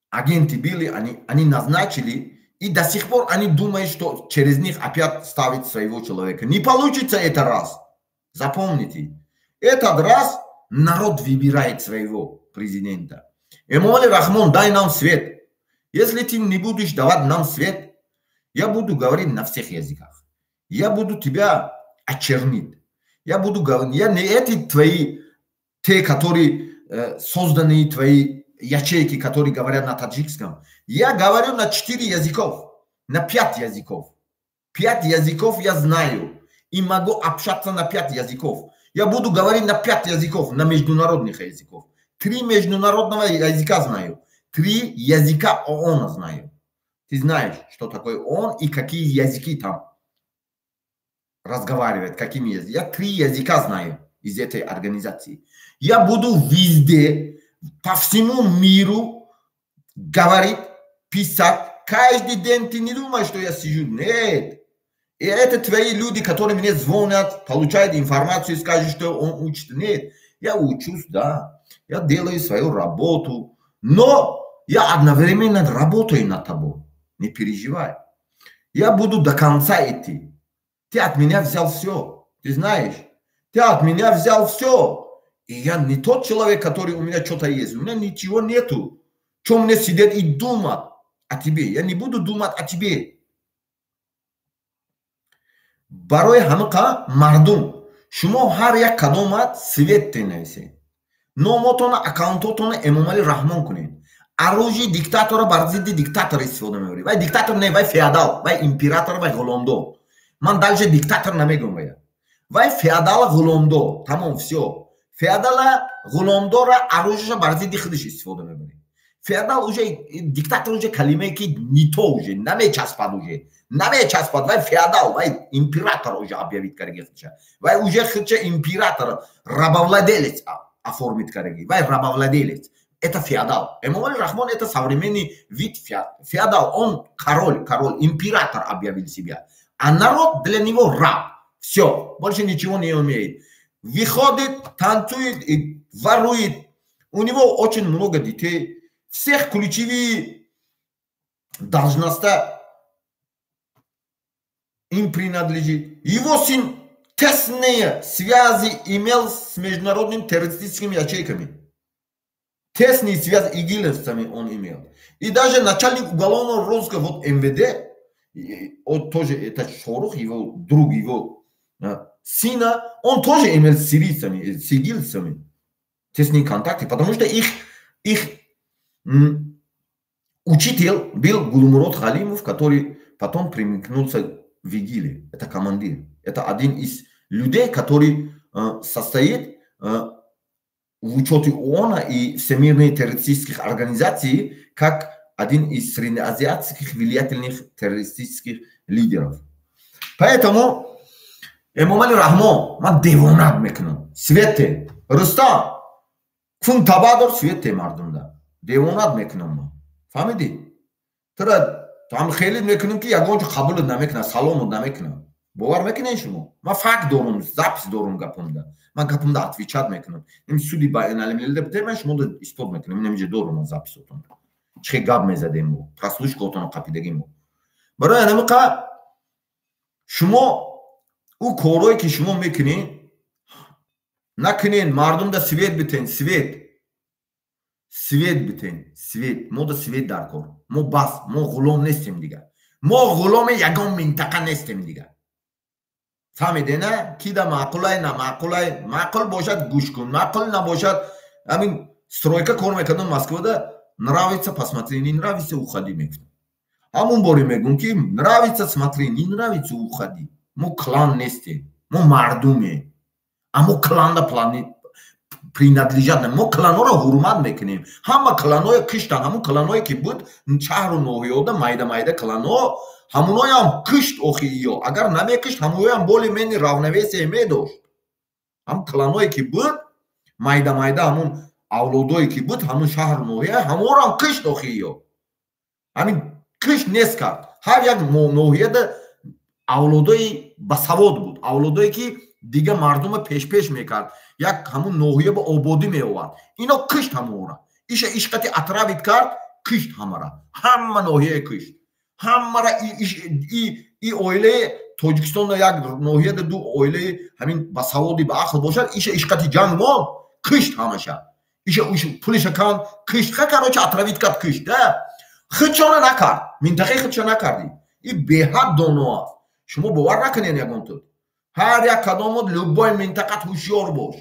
агенты были, они назначили, и до сих пор они думают, что через них опять ставить своего человека. Не получится это раз. Запомните. Этот раз народ выбирает своего президента. Эмомали Рахмон, дай нам свет. Если ты не будешь давать нам свет, я буду говорить на всех языках. Я буду тебя очернить. Я буду говорить, я не эти твои, те, которые созданные твои ячейки, которые говорят на таджикском. Я говорю на 4 языков, на 5 языков. 5 языков я знаю и могу общаться на 5 языков. Я буду говорить на 5 языков, на международных языков. 3 международного языка знаю. 3 языка ООН знаю. Ты знаешь, что такое ООН и какие языки там разговаривают, какими языками. Я 3 языка знаю из этой организации. Я буду везде, по всему миру говорить, писать. Каждый день ты не думаешь, что я сижу. Нет. И это твои люди, которые мне звонят, получают информацию и скажут, что он учит. Нет. Я учусь, да. Я делаю свою работу. Но я одновременно работаю над тобой. Не переживай. Я буду до конца идти. Ты от меня взял все. Ты знаешь. Ты от меня взял все. И я не тот человек, который у меня что-то есть. У меня ничего нету. Что мне сидеть и думать о тебе. Я не буду думать о тебе. Барой хамка мардум. Шумо хар як кадомат свет тенесе. Номотона аккаунтотона Эмомали Рахмон кунин. Оружие диктатора бар зидди диктатор истифода мебаред. Вай диктатор не, вай феодал, вай император, вай голомдо. Ман дальше диктатор намегум вай. Вай феодал голомдо. Тамом все. Феодала голомдора оружие бар зидди худиш истифода мебаред. Феодал уже диктатор уже калиме ки не то уже, наме часпад уже. Наме часпад, вай феодал, вай император уже объявит карги хча. Вай уже хча император, рабовладелец оформит карги. Вай рабовладелец. Это феодал. Эмомали Рахмон это современный вид феодал. Он король, император объявил себя. А народ для него раб. Все, больше ничего не умеет. Выходит, танцует и ворует. У него очень много детей. Всех ключевые должности им принадлежит. Его сын тесные связи имел с международными террористическими ячейками. Тесные связи игиловцами он имел. И даже начальник уголовного розыска вот МВД, он тоже, это Шорух, его друг, его сына, он тоже имел с сирийцами, с игиловцами тесные контакты, потому что их учитель был Гулмурод Галимов, который потом примкнулся в ИГИЛе. Это командир. Это один из людей, который состоит в учете ООН и Всемирной террористических организаций как один из среднеазиатских влиятельных террористических лидеров. Поэтому Эмомали Рахмон, ман девонат мекунам. Свете, Рустам, кун табадор свете мардумда. Девонат мекунам. Фамиди? Тора там хелид мекунам ки ягон қабул намекунам, салом намекунам. Бовар мекунен шумо? Ман факт дорум, запис дорум гапумда. Ман гапумда отвечать мекунам. Им суди байналмилде бтема шумо да истод мекунам. Немже дорум запис отон. Чхе гап мезадем бо. Прослушка отон қапидагим бо. Барои анамиқа шумо او کارهایی که شما میکنین نکنین مردم دا سویت بتین سویت بتین سویت ما دا سویت در کار ما بس ما غلام نیستیم دیگه ما غلام یگان منطقه نیستیم دیگه فهمیده نه کی دا معقولای نه معقولای معقول باشد گوش کن معقول نباشد همین سرویکا کار میکنن مسکو دا нравится посмотри не нравится уходи میکنن همون باری میگون که нравится смотри не нравится уходи ما клан نیستیم ما مردمیم اما клан دا принадлежат ما клан ها رو حرمت میکنیم همه клан های کشتن همون клан هایی که بود شهر و نوحیاده майда клан ها همون های هم کشت اخیو اگر نمیکشت همون های هم بولی منی راونویسی میداشت هم клан هایی که بود майда همون اولادایی که بود همون شهر و نوحیه همون هم کشت اخیو همین کشت نیست کرد هر یک نوحیه ده اولادای بسواد بود اولادایی که دیگه مردم پیش میکرد یک همون نوحیه به آبادی میآورد اینا کشت همون را ایش عشقتی اطرافیت کرد کشت همه را همه نوحیه کشت همه را ای اویله توجیکستان یک نوحیه دو اویله همین بسوادی به عقل باشد ایش عشقتی جنگ ما کشت همشه ایش پولش کن کشت خکر اطرافیت کرد کشت خودشانه نکرد منطقه خودشانه نکردی این به حد دانو است شما باور نکنین یگان تو هر یک کدامت لوبای منطقت هوشیار باش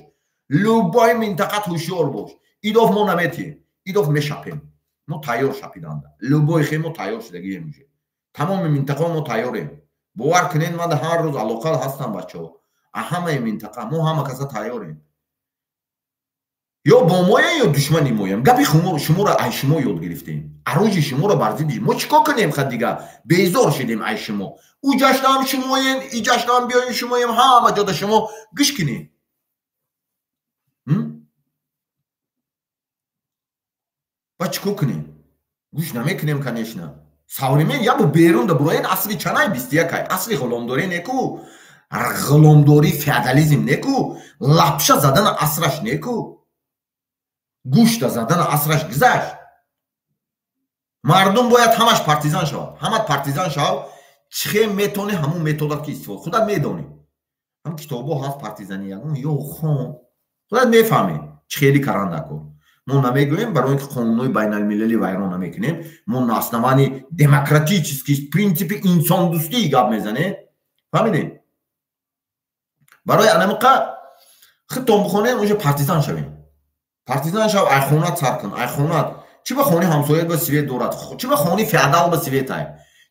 لوبای منطقت هوشیار باش ایداف ما نمیتیم ایداف میشپیم ما تیار شپیدنده لوبای خیلی ما تیار شدگی میشه تمام منطقه ما تیاریم باور کنین من هر روز علاقه هستم بچه ها همه منطقه ما همه کسا تیاریم یا با مایم یا دشمنی مایم گپی شما را ای شما یاد گرفتیم عروج شما را برزیدیم ما چیکار کنیم خد دیگه بیزار شدیم ای شما او جشن هم شماییم ای جشن هم بیاین شماییم همه جا شما گش کنیم با چیکار کنیم گوش نمیکنیم کنیش نه ساوریمین یا با بیرون دا براین اصلی چنای 21 اصلی غلامداری نیکو غلامداری فیدالیزم نیکو لپشه زدن اصرش نیکو گوشت زدن اصرش گذشت مردم باید همش پارتیزان شود همه پارتیزان شود چه میتونه همون متدات که استفاده خودت میدونی هم کتابو هست پارتیزانی یا خون خودت میفهمی خیلی کارنده کن ما نمیگوییم برای اینکه قانونهای بین المللی ویران نمیکنیم ما ناسنامانی دموکراتیکی پرینسیپ انسان دوستی گپ میزنیم فهمیدین برای انمقه خودتون بخونه اونجا پارتیزان شویم پارتیزان شو ای خونت سر کن ای خونت چی به خونی همسایت به سویت دورت چی به خونی فیدال به سویت های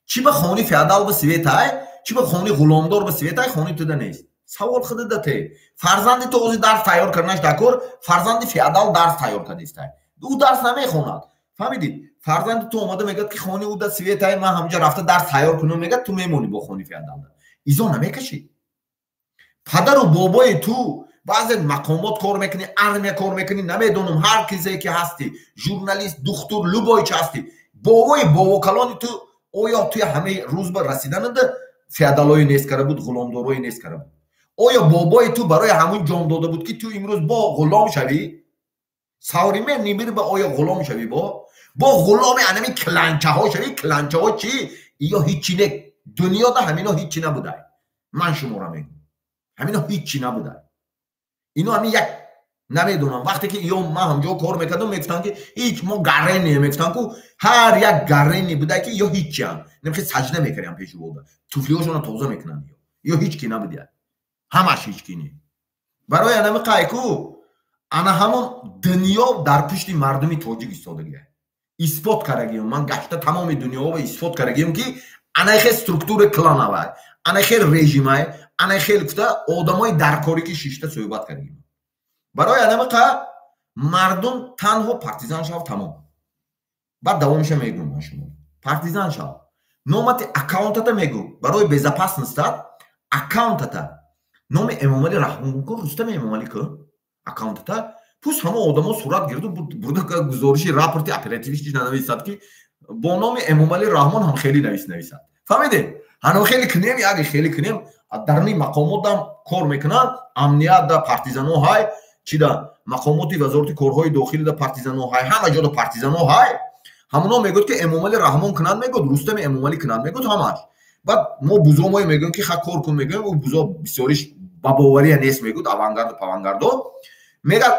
چی به خونی فیدال به سویت های چی به خونی غلامدار به سویت های خونی تو ده نیست سوال خودت دته فرزندی تو اوزی درس تیار کردنش دکور فرزندی فیدال درس تیار کردیست های او درس نمیخوند فهمیدید فرزند تو اومده میگه که خونی او ده سویت های من همجا رفته درس تیار کنم میگه تو میمونی با خونی فیدال ایزو نمیکشی پدر و بابای تو بعضی مقامات کار میکنی ارمیا کار میکنی نمیدونم هر کسی که هستی ژورنالیست دکتر لوبای چه هستی بابا کلانی تو آیا توی همه روز به رسیدن ده فیدالای نیست کرده بود غلامدارای نیست کرده بود آیا بابای تو برای همون جان داده بود که تو امروز با غلام شوی ساوریمه نمیری به آیا غلام شوی با غلام انمی کلانچه ها شوی کلانچه ها چی یا هیچی نه دنیا ده همینا هیچی نبوده من شما را میگم ҳамино ҳичи набуда. Ино ҳамин як намедонам вақте ки ё ман ҳамҷо кор мекардам мегуфтам ки ҳич мо гаррене мегуфтам ку ҳар як гаррене буда ки ё ҳичиам немхе саҷда мекардам пеши вода туфлиҳошона тоза мекунанд ё ҳички набуда ҳамаш ҳичкини барои анами қай ку ана ҳамон дунё дар пушти мардуми тоҷик истодагия исбот кардагиам ман гашта тамоми дунёва исбот кардагиам ки анахе структура клановай анахе режимай анахе гуфта одамои даркорӣ ки шишта суҳбат кардагиам барои анами қа мардум танҳо партизан шав тамом баъд давомиша мегӯм ман шумо партизан шав номати аккаунтата мегӯ барои безопасностат аккаунтата номи эмомалӣ раҳмонку рустами эмомалӣ ку аккаунтата пус ҳама одамо сурат гирду бурда гузориши рапорти оперативистиш нанависад ки бо номи эмомалӣ раҳмон ҳам хеле нависад фаҳмидед ҳано хеле кунем яке хеле кунем дарни мақомотам кор мекунанд амниятда партизано ҳай чида мақомоти вазорати корҳои дохилида партизано ҳай ҳама ҷода партизано ҳай ҳамуно мегӯд ки эмомалӣ раҳмон кунанд мегӯд рустами эмомалӣ кунанд мегӯд ҳамаш баъд мо бузомое мегӯем ки ха кор кун мегӯем бузо бисёриш ба бовария нест мегӯд авангарду павангардо мегӯяд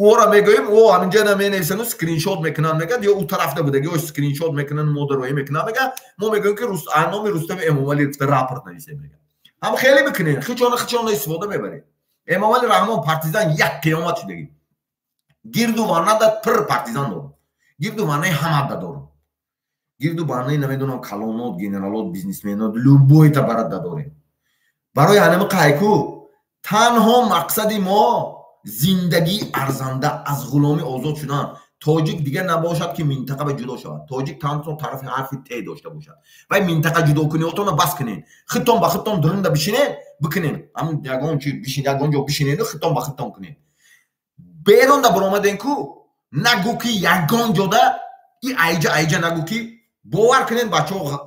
ора мегӯем о ҳаминҷа менависану скриншот мекунанд мегӯяд ё у тарафта будаги о скриншот мекунанд модароӣ мекунанд мегӯяд мо мегӯем ки номи рустами эмомалӣ гуфта рапорт нависем мегӯяд ҳам хеле бикунем хичона истифода мебарем эмомалӣ раҳмон партизан як қиёмат шудагӣ гирду варнада пир партизан дорам гирду варнаи ҳамада дорам гирду варнаи намедонам калонот генералот бизнесменот любойта барада дорем барои ҳанами қайку танҳо мақсади мо зиндагии арзанда аз ғуломӣ озод шудан тоҷик дигар набошад ки минтақа ба ҷудо шавад тоҷик танҳо тарафи ҳарфи те дошта бошад вай минтақа ҷудокуниётона бас кунед хиттон ба хиттон дурунда бишинед бикунед ҳамин ягон чи бишин ягон ҷо бишинеду хиттон ба хиттон кунед берунда биромадем ку нагӯ ки ягон ҷода и айҷа нагӯ ки бовар кунед бачаҳо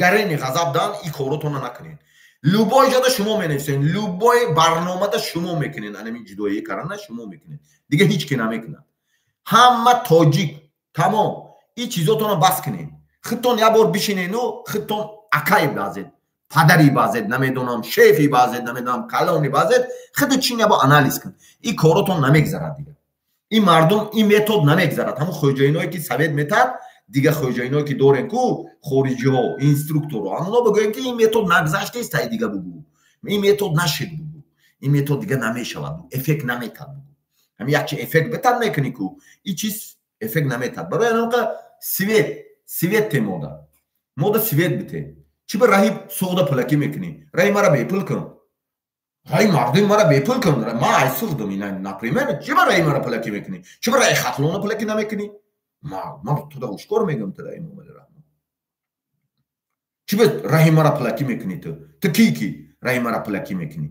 гарени ғазаб дан и коротона накунед любой ҷода шумо менависед любой барномада шумо мекунед анами ҷудоӣ кардана шумо мекунед дига ҳеҷ ки намекунад ҳама тоҷик тамом и чизотона бас кунед хиттон як бор бишинеду хиттон акаи базед падари базед намедонам шефи базед намедонам калони базед хиду чин ябо анализ кун и коротон намегзарад дига и мардум и метод намегзарад ҳамун хоҷаиное ки совет метад дига хоҷаиное ки дорем ку хориҷиҳо инструкторо ҳамуно бигӯем ки ин метод нагзаштест тай дига бугӯ ин метод нашид бугӯ ин метод дига намешавад эффект наметад бугӯ ҳамин якчи эффект бетад мекунӣ ку и чиз эффект наметад барои анақа свет те мода свет бите чи ба раҳи суғда пулакӣ мекунӣ раҳи мара бепул кун раҳи мардуми мара бепул кун ман ай суғдам например чи ба раҳи мара пулакӣ мекунӣ чи ба раҳи хатлона пулакӣ намекунӣ ман туда ҳушкор мегӯям туда эмомалӣ раҳмон чи ба раҳи мара пулакӣ мекунӣ ту ки раҳи мара пулакӣ мекунӣ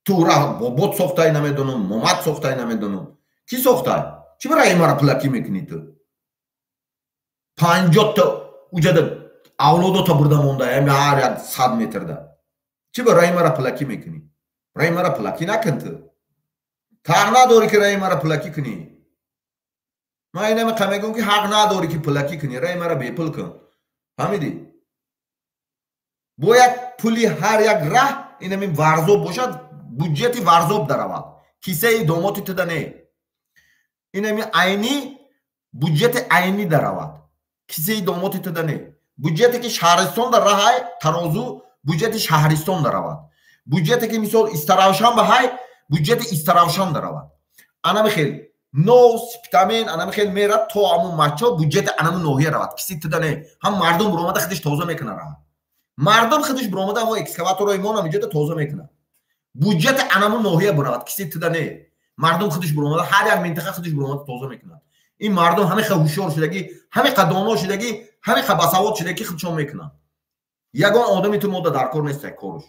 ту бобот сохтай намедонам момад сохтай намедонам ки сохтай чи ба раҳи мара пулакӣ мекунӣ ту 50 та уҷада авлодота бурда монда ҳар як 100 метрда чи ба раҳи мара пулакӣ мекунӣ раҳи мара пулакӣ накун ту тақ надорӣ ки раҳи мара пулакӣ кунӣ ман инаме қа мегӯям ки ҳақ надорӣ ки пулакӣ кунӣ раҳи мара бепул кун ҳамидӣ бояд пули ҳар як раҳ инами варзоб бошад буҷети варзоб даравад кисаи домоти туда не инами айнӣ буҷети айнӣ даравад кисаи домоти туда не буҷете ки шаҳристон дараҳай тарозу буҷети шаҳристон даравад буҷете ки мисол истаравшан баҳай буҷети истаравшан даравад анами хел нов сиптамин анами хел мерад то амун мачо буҷети анамун ноҳия равад киси туда не ҳам мардум биромада худиш тоза мекуна раҳад мардум худиш биромада ҳамо экскаваторҳои мо намиҷода тоза мекуна буҷети анамун ноҳия биравад киси туда не мардум худиш биромада ҳар як минтақа худиш биромада тоза мекунад ин мардум ҳамеқа ҳушёр шудагӣ ҳамеқа доно шудагӣ ҳамеқа басавод шудагӣ худшон мекунад ягон одами ту мода дар кор нестай корш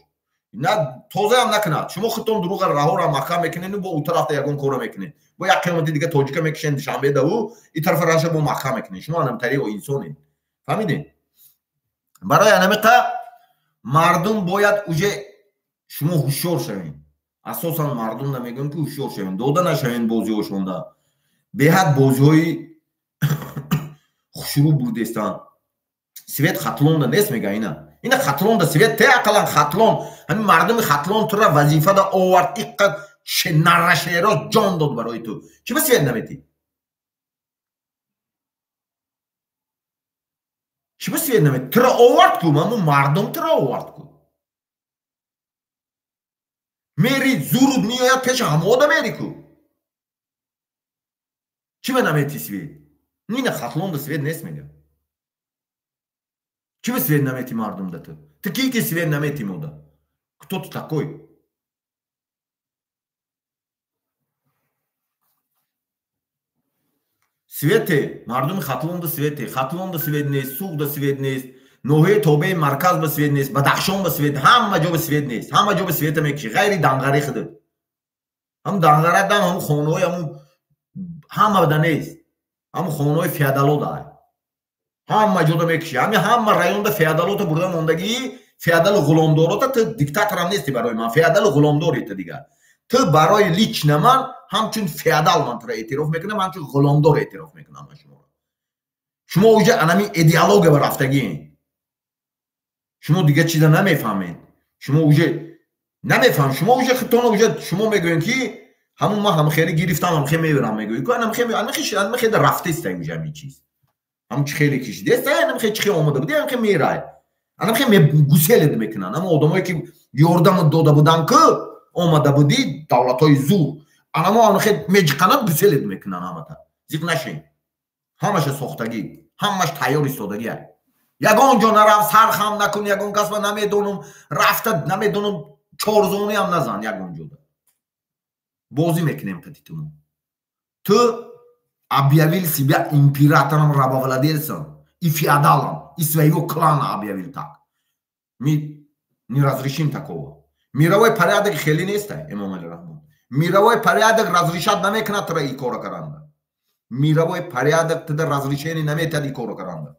на тозаам накунад шумо худтон дуруға раҳора маҳкам мекунед бо у тарафта ягон кора мекунед бо як қиёмати дига тоҷика мекушен душанбедаву и тарафа раша бо маҳкам мекунед шумо анамтари инсонед фаҳмидед барои анамиқа мардум бояд уже шумо ҳушёр шавед асосан мардум намегӯям ки ҳушёр шавед дода нашавед бозиҳошонда беҳад бозиҳои хушрӯ бурдестан свет хатлонда нест мега اینا خطلون دا سویت ته اقلا خطلون همین مردم خطلون تو را وظیفه دا آورد اینقدر نرشیرا جان داد برای تو چی به سویت نمیتی؟ چی به سویت نمیتی؟ تو را آورد کو من مردم تو را آورد کو میری زورود میاید پیش همه دا میری کو چی به نمیتی سویت؟ اینا خطلون دا سویت نیست میگم چی به سویت نمیتی مردم دا تو؟ Ты кики свет намет ему да? Кто ты такой? Свете, мардуми хатлонда свете, хатлонда свет нест, суғда свет нест, ноҳе тобеи марказ ба свет нест, бадахшон ба свет, ҳама ҷо ба свет нест, ҳама ҷо ба света мекиши, ғайри данғари худа. Ҳам данғара дам, ҳам хонаҳои ҳама да нест, ҳам хонаҳои феодало да. ҳама ҷо да мекиши, ҳама районда феодалота бурда мондагӣ феодал ғуломдорота ты диктаторам нести барои ман феодал ғуломдори ты дигар ты барои лично ман ҳамчун феодал ман тура эътироф мекунам ҳамчун ғуломдор эътироф мекунам шумо уже анами идеология ба рафтагиин шумо дига чиза намефаҳмед шумо уже намефаҳм шумо уже хитона уже шумо мегӯем ки ҳамун ман ҳамхели гирифтам ҳамхе меверам мегӯи ку ҳамхе рафтестай уже ҳамин чиз ҳамчи хеле кишидестай ҳамхе чихе омода буди ҳамхе мерай анам хе гуселед мекунан ама одамое ки ёрдам дода будан ки омада буди давлатҳои зур анамо анахе меҷиқанад гуселед мекунан ҳамата зиқ нашин ҳамаша сохтагӣ ҳамаш тайёр истодагӣ ягон ҷо нараф сар хам накун ягон касба намедонам рафта намедонам чорзониам назан ягон ҷода бозӣ мекунем катитумо ту объявил себя императором рабовладельцем и феодалом, и своего клана объявил так. Мы не разрешим такого. Мировой порядок хели нест, имам Али Рахмон. Мировой порядок разрешат намекнат и кора каранда. Мировой порядок тогда разрешение наметад и кора каранда.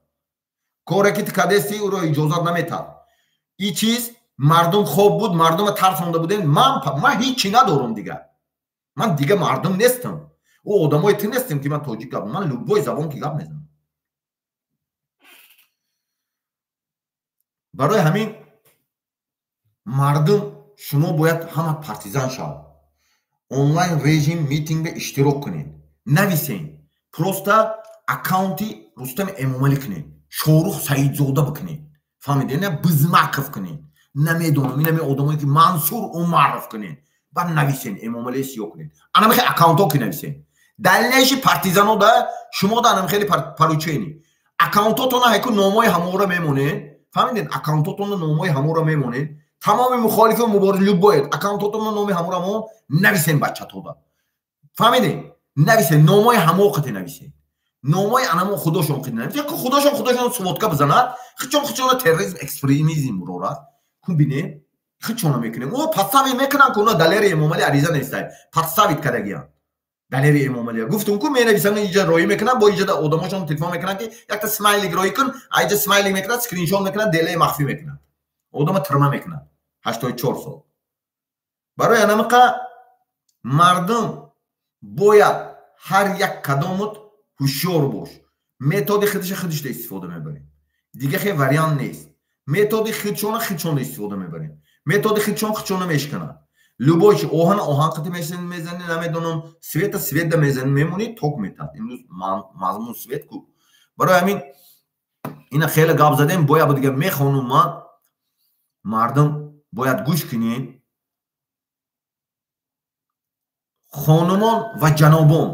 Кора ки кадести уро иҷозат наметад. И чиз мардум хоб буд, мардума тарсонда буден, ман ҳичи надорам дига. Ман дига мардум нестам. О одамои ту нестем ки ман тоҷик гап, ман любой забон ки гап мезанам. барои ҳамин мардум шумо бояд ҳама партизан шавад онлайн режим митинга иштирок кунед нависен просто аккаунти рустами эмомалӣ кунед шорух саидзода бикунед фаҳмидед на бизмаков кунед намедонам инами одамое ки мансур умаров кунед баъд нависен эмомалии сиё кунед анамихе аккаунтҳо ки нависен далелеши партизано да шумо да анамихели паручени аккаунтотона ҳайку номои ҳамора мемонед фаҳмидед аккаунтотона номои ҳамора мемонед тамоми мухолифи мубориза любоед аккаунтотона номи ҳаморамо нависен бачатода фаҳмидед нависен номои ҳамоқате нависен номои анамо худошон қид нависен худошон суботка бизанад хичона терроризм экстремизм рорад кун бинед хичона мекунем о подстави мекунан ки уна далери эмомалӣ ариза нестай подставит кардагиян далери эмомалия гуфтум ку менависан иҷа роӣ мекунан бо иҷа одамошон телефон мекунан ки якта смайлик роӣ кун аиҷа смайлик мекунад скриншот мекунад делаи махфӣ мекунад одама тирма мекунад 84 сол барои анамиқа мардум бояд ҳар як кадомут ҳушёр бош методи худишда истифода мебарем дига хе вариант нест методи худшона истифода мебарем методи худшона мешканад любойчи оҳан қати мезани намедонам света мезани мемони ток метад имрӯз мазмун свет ку барои ҳамин ина хеле гап задем бояд дига мехонум ман мардум бояд гӯш кунед хонумон ва ҷанобон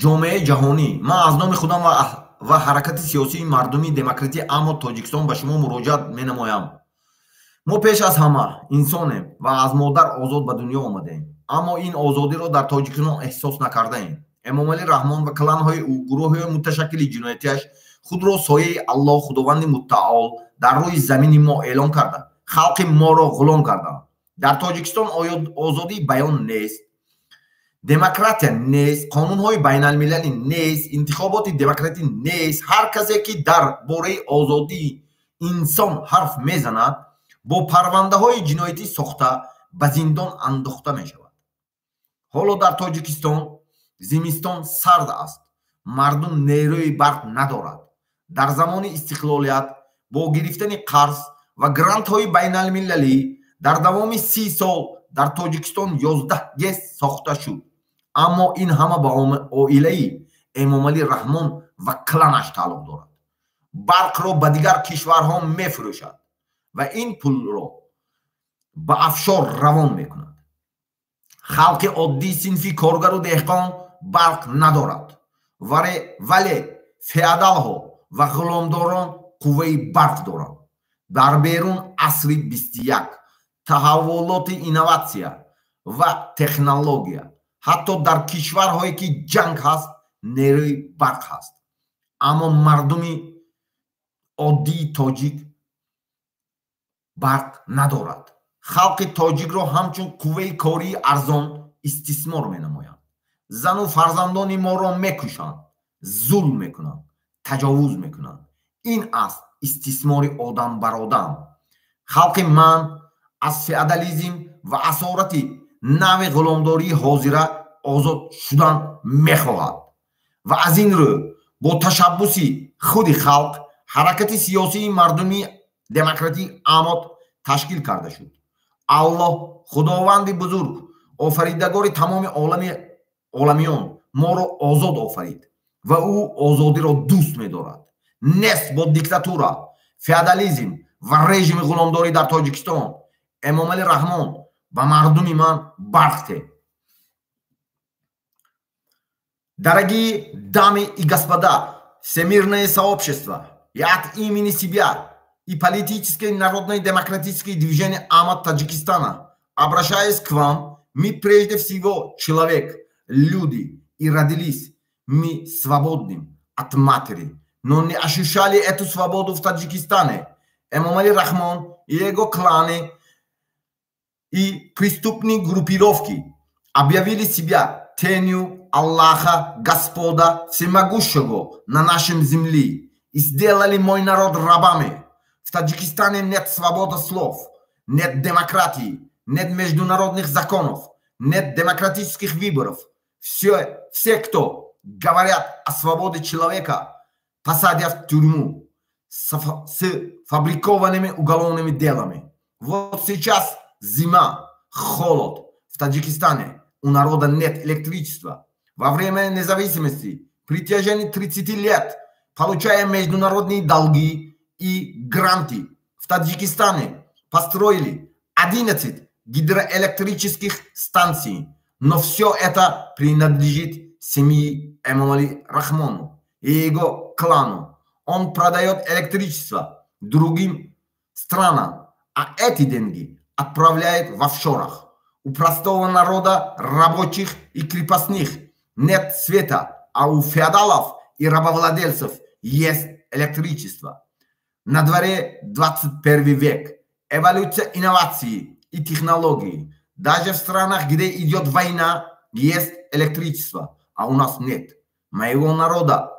ҷомеаи ҷаҳонӣ ман аз номи худам ва ҳаракати сиёсии мардумии демократии аммо тоҷикистон ба шумо муроҷиат менамоям мо пеш аз ҳама инсонем ва аз модар озод ба дунё омадаем аммо ин озодиро дар тоҷикистон эҳсос накардаем эмомалӣ раҳмон ва кланҳои ӯ гурӯҳҳои муташаккили ҷиноятиаш худро сояи аллоҳ худованди муттаол дар рӯи замини мо эълон карда халқи моро ғулом карданд дар тоҷикистон озодии баён нест демократия нест қонунҳои байналмилалӣ нест интихоботи демократӣ нест ҳар касе ки дар бораи озодии инсон ҳарф мезанад бо парвандаҳои ҷиноятӣ сохта ба зиндон андохта мешавад ҳоло дар тоҷикистон зимистон сард аст мардум нерӯи барқ надорад дар замони истиқлолият бо гирифтани қарз ва грантҳои байналмилалӣ дар давоми 30 сол дар Тоҷикистон 11 ГЭС сохта шуд. Аммо ин ҳама ба оилаи Эмомалӣ Раҳмон ва кланаш тааллуқ дорад. Барқро ба дигар кишварҳо мефурӯшад ва ин пулро ба афшор равон мекунад. халқи оддӣ синфи коргару деҳқон барқ надорад, вале феодалҳо ва ғуломдорон қувваи барқ доранд. дар берун асри 21 таҳаввулоти инноватсия ва технология, ҳатто дар кишварҳое ки ҷанг ҳаст, нерӯи барқ ҳаст. аммо мардуми оддии тоҷик барқ надорад. халқи тоҷикро ҳамчун қувваи кории арзон истисмор менамоянд. зану фарзандони моро мекушанд, зулм мекунанд, таҷовуз мекунанд. ин аст истисмори одам бар одам. халқи ман аз феодализм ва асорати нави ғуломдории ҳозира озод шудан мехоҳад ва аз ин рӯ бо ташаббуси худи халқ ҳаракати сиёсии мардумии демократии амод ташкил карда шуд. аллоҳ худованди бузург, офаридагори тамоми оламиён моро озод офарид ва ӯ озодиро дӯст медорад. нест бо диктатура, феодализм ва режими ғуломдорӣ дар Тоҷикистон. Эмомалӣ Раҳмон ба мардуми ман бархте. Дорогие дамы и господа, всемирное сообщество и от имени себя и политическое и народное демократическое движение АМАД Таджикистана, обращаясь к вам, мы прежде всего человек, люди, и родились мы свободным от матери, но не ощущали эту свободу в Таджикистане. Эмомалӣ Раҳмон и его кланы и преступные группировки объявили себя тенью Аллаха, Господа Всемогущего на нашем земле и сделали мой народ рабами. В Таджикистане нет свободы слов, нет демократии, нет международных законов, нет демократических выборов. Все, кто говорят о свободе человека, посадят в тюрьму с фабрикованными уголовными делами. Вот сейчас зима, холод. В Таджикистане у народа нет электричества. Во время независимости, при течении 30 лет, получая международные долги и гранты, в Таджикистане построили 11 гидроэлектрических станций. Но все это принадлежит семье Эмомалӣ Раҳмону и его клану. Он продает электричество другим странам, а эти деньги отправляет в офшорах. У простого народа, рабочих и крепостных нет света, а у феодалов и рабовладельцев есть электричество. На дворе 21 век. Эволюция инноваций и технологий. Даже в странах, где идет война, есть электричество, а у нас нет. Моего народа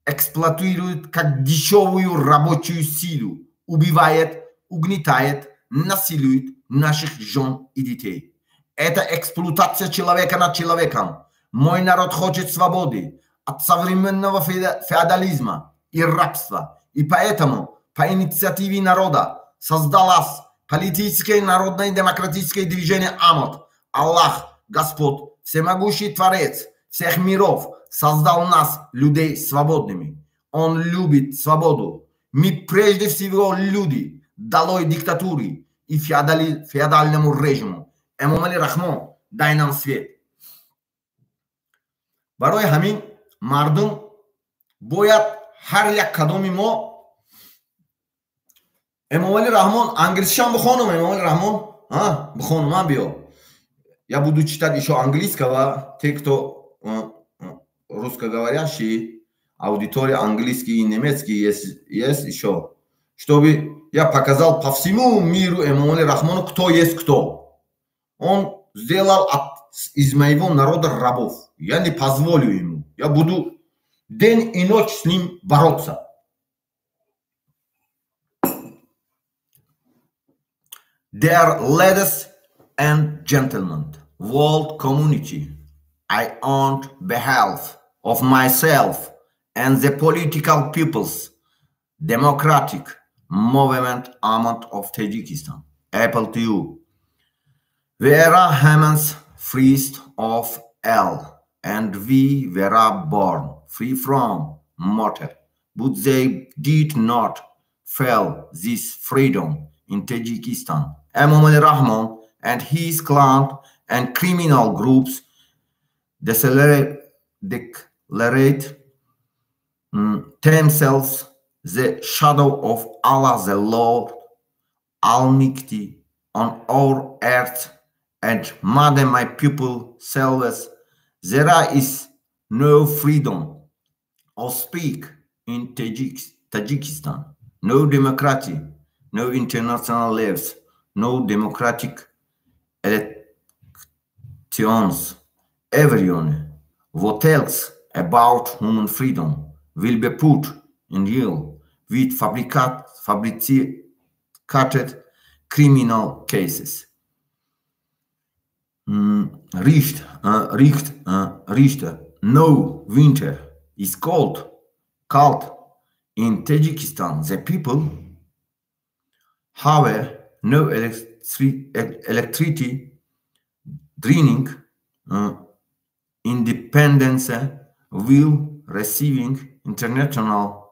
эксплуатирует как дешевую рабочую силу, убивает, угнетает, насилует наших жен и детей. Это эксплуатация человека над человеком. Мой народ хочет свободы от современного феодализма и рабства. И поэтому по инициативе народа создалось политическое народное демократическое движение АМАД. Аллах, Господь, всемогущий Творец всех миров, создал нас, людей, свободными. Он любит свободу. Мы прежде всего люди, долой диктатуре и феодальному режиму. Эмомалӣ Раҳмон, дай нам свет. барои ҳамин мардум бояд ҳар як кадоми мо Эмомалӣ Раҳмон англисишам бихонам. Эмомалӣ Раҳмон бихонам, ман биё. Я буду читать еще английского. Те, кто русскоговорящие, аудитория английский и немецкий есть еще. Чтобы я показал по всему миру Эмомалӣ Раҳмону, кто есть кто. Он сделал из моего народа рабов. Я не позволю ему. Я буду день и ночь с ним бороться. Dear ladies and gentlemen, world community, I on behalf of myself and the political peoples, democratic, Movement Ahmad of Tajikistan. Apple to you. Vera Hamans freest of L, and we were born free from mortar, but they did not feel this freedom in Tajikistan. Emomali Rahman and his clan and criminal groups declarate themselves the shadow of Allah the Lord Almighty on our earth, and madam my people selves, there is no freedom of speak in Tajikistan, no democracy, no international lives, no democratic elections. Everyone what else about human freedom will be put in jail with fabricated criminal cases. Richter, no winter is cold in Tajikistan. The people have no electricity, draining independence will receiving international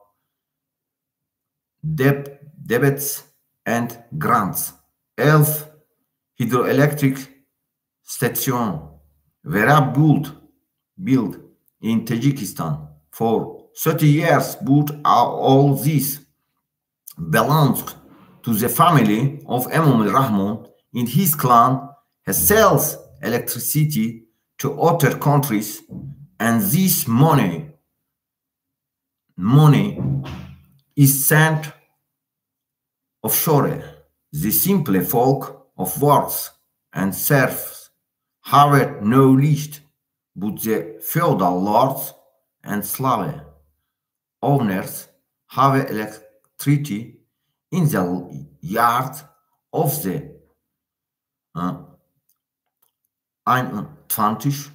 debts and grants. 11 hydroelectric stations were built in Tajikistan for 30 years, but all this belongs to the family of Emomali Rahman. In his clan, he sells electricity to other countries, and this money is sent offshore. The simple folk of works and serfs have no list, but the feudal lords and slave owners have electricity in the yard of the 20th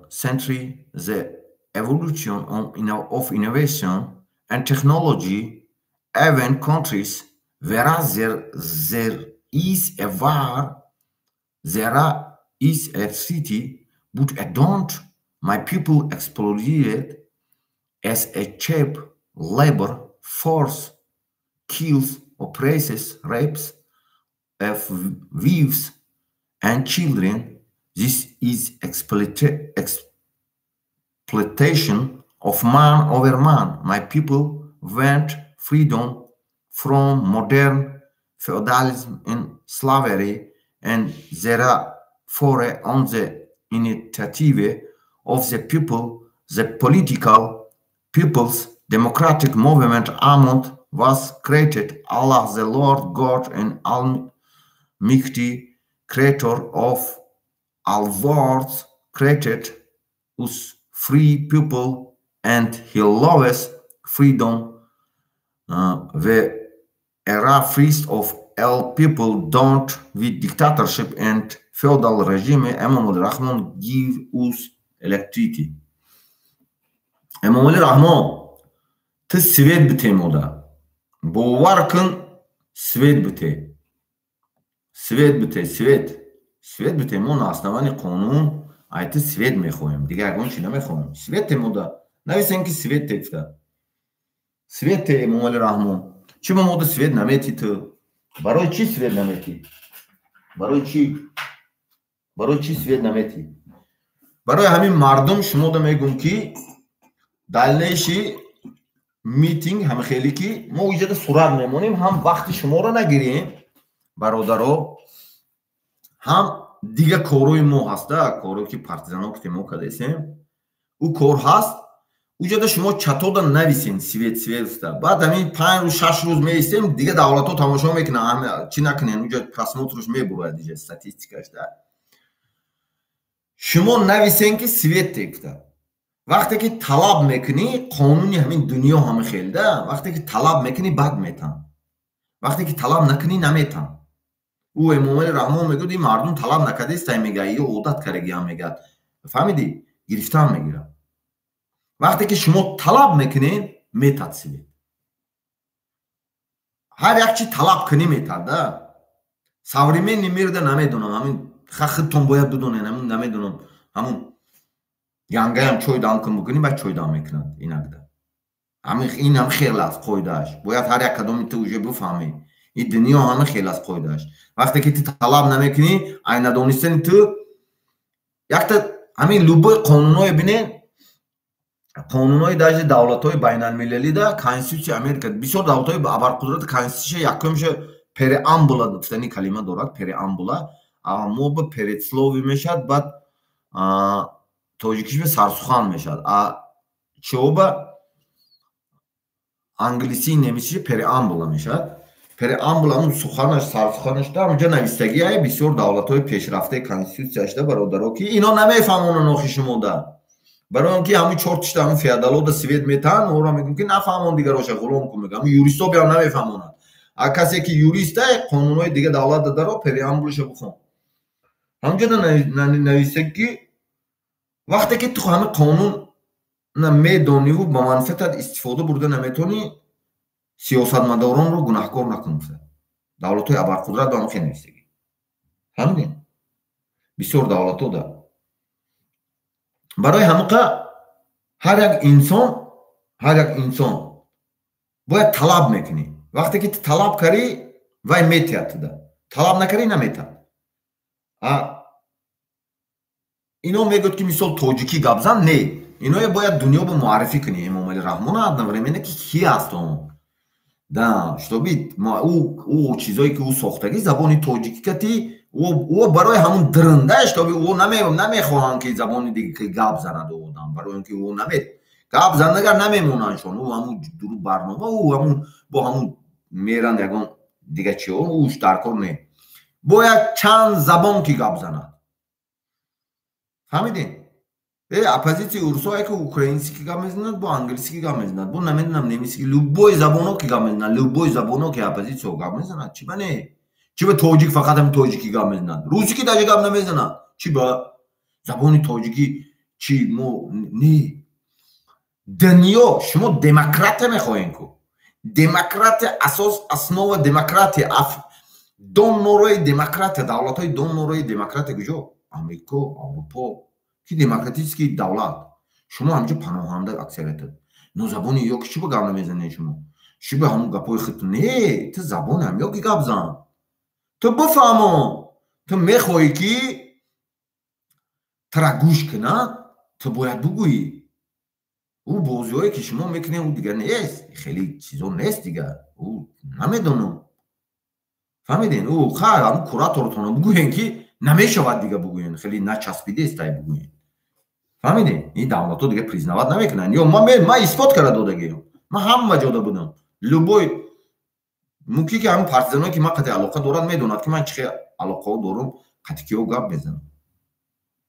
century. The evolution of innovation and technology, even countries where there is a war, there is electricity, but don't my people exploited as a cheap labor force, kills, oppresses, rapes, wives and children. This is exploitation of man over man. My people want freedom from modern feudalism and slavery, and therefore on the initiative of the people, the political people's democratic movement Ahmad was created. Allah the Lord God and Almighty creator of all worlds created us free people, and he loves freedom. The era freest of all people don't with dictatorship and feudal regime. Emomali Rahman give us electricity. Emomali Rahman ты свет бите мода. Боваркын свет бите. Свет бите, свет. Свет бите мы на основании канун айты свет мехоем. Дига агон чи намехоем. Свет мода. Нависен ки свет текста. Свет Эмомали Rahman. Чима мода свет намети ты? Барой чи свет намети? Барой чи свет намети? Барой ҳамин мардум шумода мегум ки дальнейший митинг ҳам хеле ки мо иҷода сурат мемонем, ҳам вақти шуморо нагирем бародаро, ҳам дига корои мо ҳаста, корое ки партизано ки мо кардесем, ӯ кор ҳаст. Уҷода шумо чатода нависен свет света. Баъд ҳамин 5 рӯз 6 рӯз меистем, дига давлато тамошо мекунанд, чи накунен, уҷо просмотрш мебурад диҷа статистикашда. Шумо нависен ки свет текта. وقتی که طلب میکنی قانونی همین دنیا همه خیلده، وقتی که طلب میکنی بد میتن، وقتی که طلب نکنی نمیتن. او امامال رحمان میگه این مردم طلب نکرده است میگه یا عادت کردگی هم میگه، فهمیدی؟ گرفتار میگیره. وقتی که شما طلب میکنین میتاد سوید. ҳар як чӣ талаб кунӣ метарда. Современный мирда намедонам, ҳамин худтон бояд бидонед, ҳамин намедонам, ҳамун янгаям чой дам кун бикунӣ, баъд чой дам мекунад инакда. ин ҳам хел аст қоидааш. Бояд ҳар як кадоми ту уже бифаҳмӣ. Ин дунё ҳама хел аст қоидааш. Вақте ки ту талаб намекунӣ, ай надонистани ту якта ҳамин любой қонунҳое бинед, қонунҳои дажи давлатҳои байналмилалида Конститутсияи Америка, бисёр давлатҳои абарқудрати Конститутсия якумша преамбула гуфтани калима дорад, преамбула. Мо ба предслови мешад, баъд тоҷикиш ба сарсухан мешад. Чо ба англисии немисии преамбула мешад. Преамбула ҳамун суханаш, сарсуханаш да ҳамунҷа навистагиае бисёр давлатҳои пешрафтаи Конститутсияшда бародаро ки ино намефаҳмонанд охи шумода. Барои он ки ҳамин чортишта ҳамин феодалода свет метаҳанд, моро мегӯям ки нафаҳмон дигароша ғулом кун мегӯям. Ҳамин юристо биам намефаҳмонанд. Касе ки юрист қонунҳои дига давлатда даро преамбулаша бихон. ҳамҷо навистаг ки вақте ки ту ҳамин қонун медониву ба манфиатат истифода бурда наметавонӣ, сиёсатмадоронро гунаҳкор накун. Давлатҳои абарқудрат ба ҳам хел навистагӣ. ҳамин бисёр давлатҳо да. Барои ҳамиқа ҳар як инсон бояд талаб мекунӣ. Вақте ки ту талаб карӣ, вай метиҳад туда. Талаб накарӣ, наметиҳад. ино мегӯяд ки мисол тоҷикӣ гап зан, не. Ино бояд дунё ба муаррифӣ кунӣ. Эмомалӣ Раҳмон одновременно ки ки аст он. Да, штоби ӯ чизое ки ӯ сохтагӣ забони тоҷикӣ кати ӯ барои ҳамун дырнда штоби ӯ намехоҳанд ки забони дига гап занад одам. Барои он ки ӯ гап занагар намемонандшон. ӯ ҳамун дуру барнома ӯ ҳамун бо ҳамун меранд ягон дига чиҳо ӯш дар кор не. Бояд чанд забон ки гап занад. Фаҳмидин? Оппозиция урусое ки украински ки гап мезанад, бо англиски ки гап мезанад, бо намедонам немиски, любой забоно ки гап мезанад, любой забоно ки оппозиция гап мезанад, чӣ ба не? Чӣ ба тоҷик фақат ҳам тоҷикӣ гап мезанад? Русӣ ки даже гап намезанад. Чӣ ба забони тоҷикӣ чӣ мо не? Дунё шумо демократия мехоҳем ку. Демократия основа демократия, доннорои демократия, давлатҳои доннорои демократия куҷо? Амрико, Аврупо ки демократический давлат. Шумо ҳамҷо паноҳанда аксариятат. Но забони ё ки чӣ ба гап намезанед шумо? Чӣ ба ҳамун гапҳои худтон? Не, ту забони ҳамё ки гап зан. Ту бифаҳмо. Ту мехоҳӣ ки тура гӯш кунад, ту бояд бигӯӣ. ӯ бозиҳое ки шумо мекунед ӯ дига нест. Хеле чизо нест дига. ӯ намедонам. фаҳмидин? ӯ ҳамун кураторатона бигӯен ки намешавад дига бигӯен. Хеле начаспидест ай бигӯен. фаҳмидин? Ин давлатҳо дига признават намекунанд. Ё ман исбот карда додагиам. Ман ҳама ҷода будам. Любой мумкин ки ҳамин партизаное ки ман қатъи алоқа дорад медонад ки ман чӣ хел алоқаҳо дорум, қатъи киҳо гап мезанам.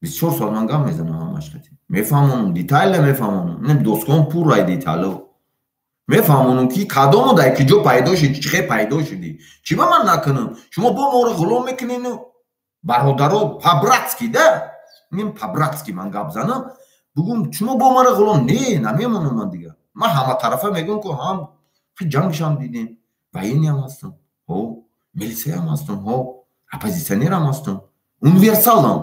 24 соат ман гап мезанам ҳамаш қатъи. Мефаҳмонам, детайла мефаҳмонам. Ин доскон пур ай детайло. Мефаҳмонам ки кадому дар ки ҷо пайдо шуди, чӣ хел пайдо шуди. Чӣ ба ман накунам? Шумо бо моро ғулом мекунину? Бародаро по-братски да? Ин по-братски ман гап занам. Бугум шумо бо мара ғулом? Не, намемонам ман дига. Ман ҳама тарафа мегӯям ки ҳам ҷангшам дидем. Военниям ҳастам. Ҳо, милисиям ҳастам. Ҳо, оппозитсионерам ҳастам. Универсалам.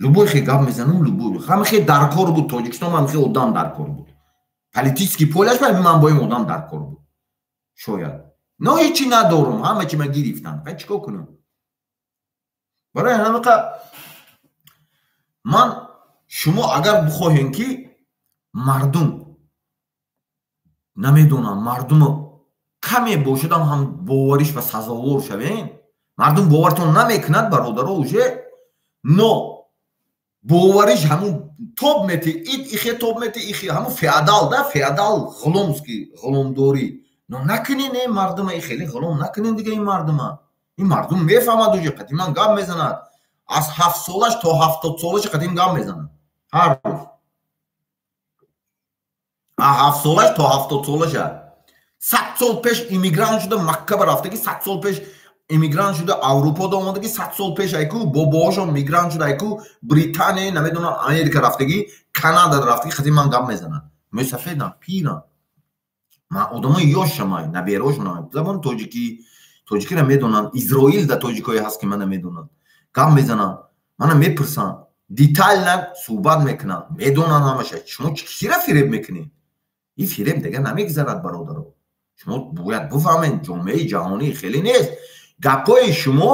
Любой хел гап мезанам, любой. Ҳама хел дар кор буд Тоҷикистон, ҳама хел одам дар кор буд. Политический поляш ман бо ин одам дар кор буд. Шояд. Но ҳечи надорам, ҳама чӣ ман гирифтам. Ҳа чӣ кор кунам? Барои ҳамиқа ман шумо агар бихоҳем ки мардум намедонам, мардум каме бошадам ҳам бовариш ва сазовор шавем. Мардум бовартон намекунад бародаро уже, но бовариш ҳамун тоб мете, ихе тоб мете, ихе ҳамун феодал да, феодал ғуломский, ғуломдорӣ. Но накунин ин мардума, ин хеле ғулом накунин дига ин мардума. Ин мардум мефаҳмад уже, қатъи ман гап мезанад. Аз 7 солаш то 70 солаш қатъи гап мезанад. Ҳар рӯз. 7 солаш то 70 солаша. 100 сол пеш иммигрант шуда Маккаба рафтаги, 100 сол пеш иммигрант шуда Аврупода омадаги, 100 сол пеш айку бобоашон мигрант шуда айку Британия, намедонам Америка рафтаги, Канада рафтаги, қатъи ман гап мезанад. Месафедам, пирам. одамои ёшамай наберашонам забон тоҷикиро медонам, изроилда тоҷикое ҳаст ки мана медонам, гап мезанам, мана мепурсам, детайлна суҳбат мекунам, медонам ҳамаша. Шумо киро фиреб мекунед? ин фиреб дега намегзарад бародаро. шумо бояд бифаҳмед ҷомеаи ҷаҳонӣ хеле нест. гапҳои шумо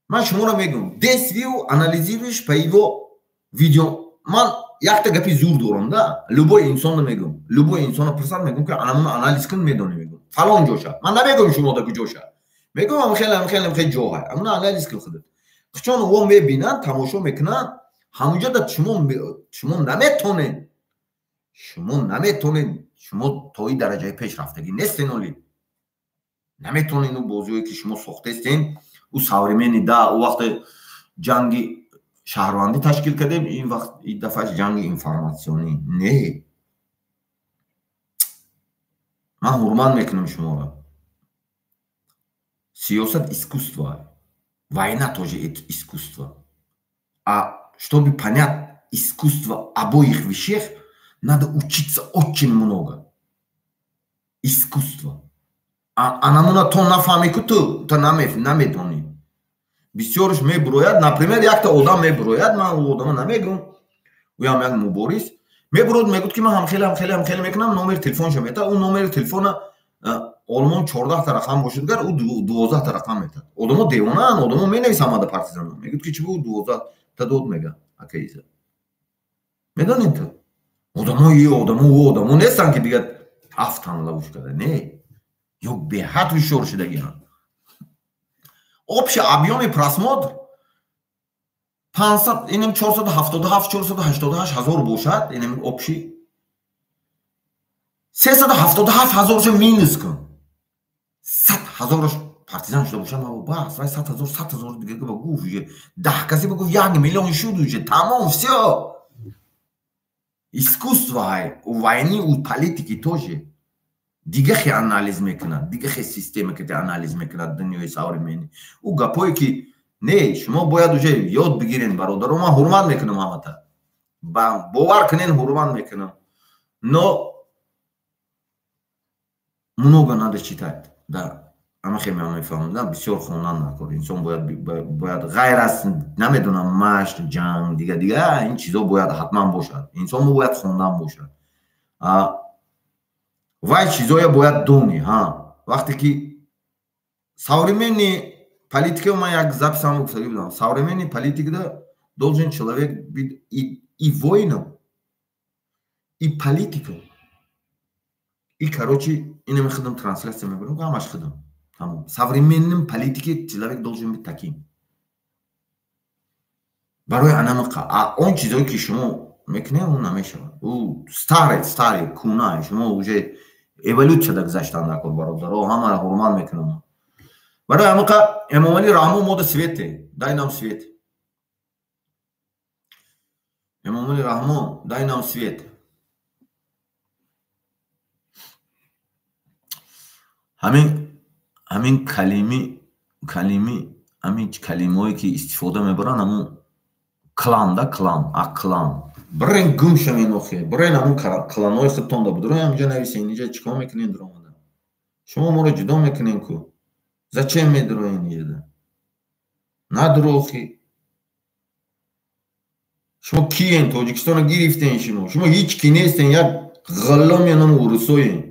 ман шуморо мегӯям, десвиу анализируиш по его видео. ман якта гапи зур дорам да, любой инсонро мегӯям, любой инсонро пурсад мегӯям ки анамуна анализ кун, медонӣ мегӯям фалон ҷоша. ман намегӯям шумо да куҷоша, мегӯям хеле ҷоҳай, амуна анализ кун худат. чун во мебинанд, тамошо мекунанд, ҳамунҷа да шумо наметонед, шумо то ин дараҷаи пешрафтагӣ нестен. оли наметонед ӯ бозиҳое ки шумо сохтестен, ӯ современи да ӯ вақте ҷанги шаҳрвандӣ ташкил кардем, ин вақт ин дафъаш ҷанги информатсионӣ. не, ман ҳурмат мекунам шуморо. сиёсат искусство, война тоже искусство. А чтобы понять искусство обоих вещей, надо учиться очень много. Искусство. А намуна то нафаҳме ки то наметонӣ. бисёрш мебурояд, например, якта одам мебурояд, ман ӯ одама намегӯям, ӯям як муборис мебурод, мегӯд ки ман ҳамхеле мекунам, номери телефоншо метад, ӯ номери телефона олмон 14 рақам бошад, гар ӯ 12 рақам метад. одамо девонаанд, одамо менависанд мада партизанон, мегӯд ки чӣ бу 12 та дод мега акаиза. медонед ту одамо нестанд ки дига афтан лавуш карда, не, ё беҳад ҳушёр шудагианд. общий объёми просмотр 477-488 ҳазор бошад, общий 377 ҳазоршо минус кун, 100 ҳазораш партизан шуда бошад, бас 100 ҳазор дига гуфт, 10 касе бигуфт 1 миллион шуд уже, тамом, всё. искусство ҳай, у войни, у политики тоже. дига хе анализ мекунад, дига хе система ки анализ мекунад дунёи современи. ӯ гапое ки не, шумо бояд уже ёд бигирен бародаро. ман ҳурмат мекунам ҳамата, бовар кунен, ҳурмат мекунам, но много надо читать. да, ама хе мефаҳмам, да, бисёр хондан накор. инсон бояд ғайр аз намедонам машқ, ҷанг, дига ин чизо бояд ҳатман бошад. инсон бояд хондан бошад. вай чизое бояд дони. вақте ки современный политика, ман як записам гуфтам, современный политикада должен человек быть и воином, и политиком. И короче, инами худам трансляция мебарам, ҳамаш худам. Тамом. В современном политике человек должен быть таким. барои анамақа. А он чизое ки шумо мекунед, он намешавад. ӯ старый куна, шумо уже эволюцияда гузаштан накор бародаро, ҳамаро ҳурмат мекунам. барои ҳамақа Эмомалӣ Раҳмон мода свете, дай нам свет. Эмомалӣ Раҳмон, дай нам свет. ҳамин калимаое ки истифода мебаранд, ҳамун клан. Брен гум шавен охе. Брен ҳамун кланои худтон да будро ҳамҷа нависен, инҷа чикор мекунен дуромада. шумо моро ҷудо мекунен ку. Зачем медроен инҷада? Надро охи. шумо киен? Тоҷикистоно гирифтен шумо. Шумо ҳеҷ ки нестен, як ғалломи ном урусоен.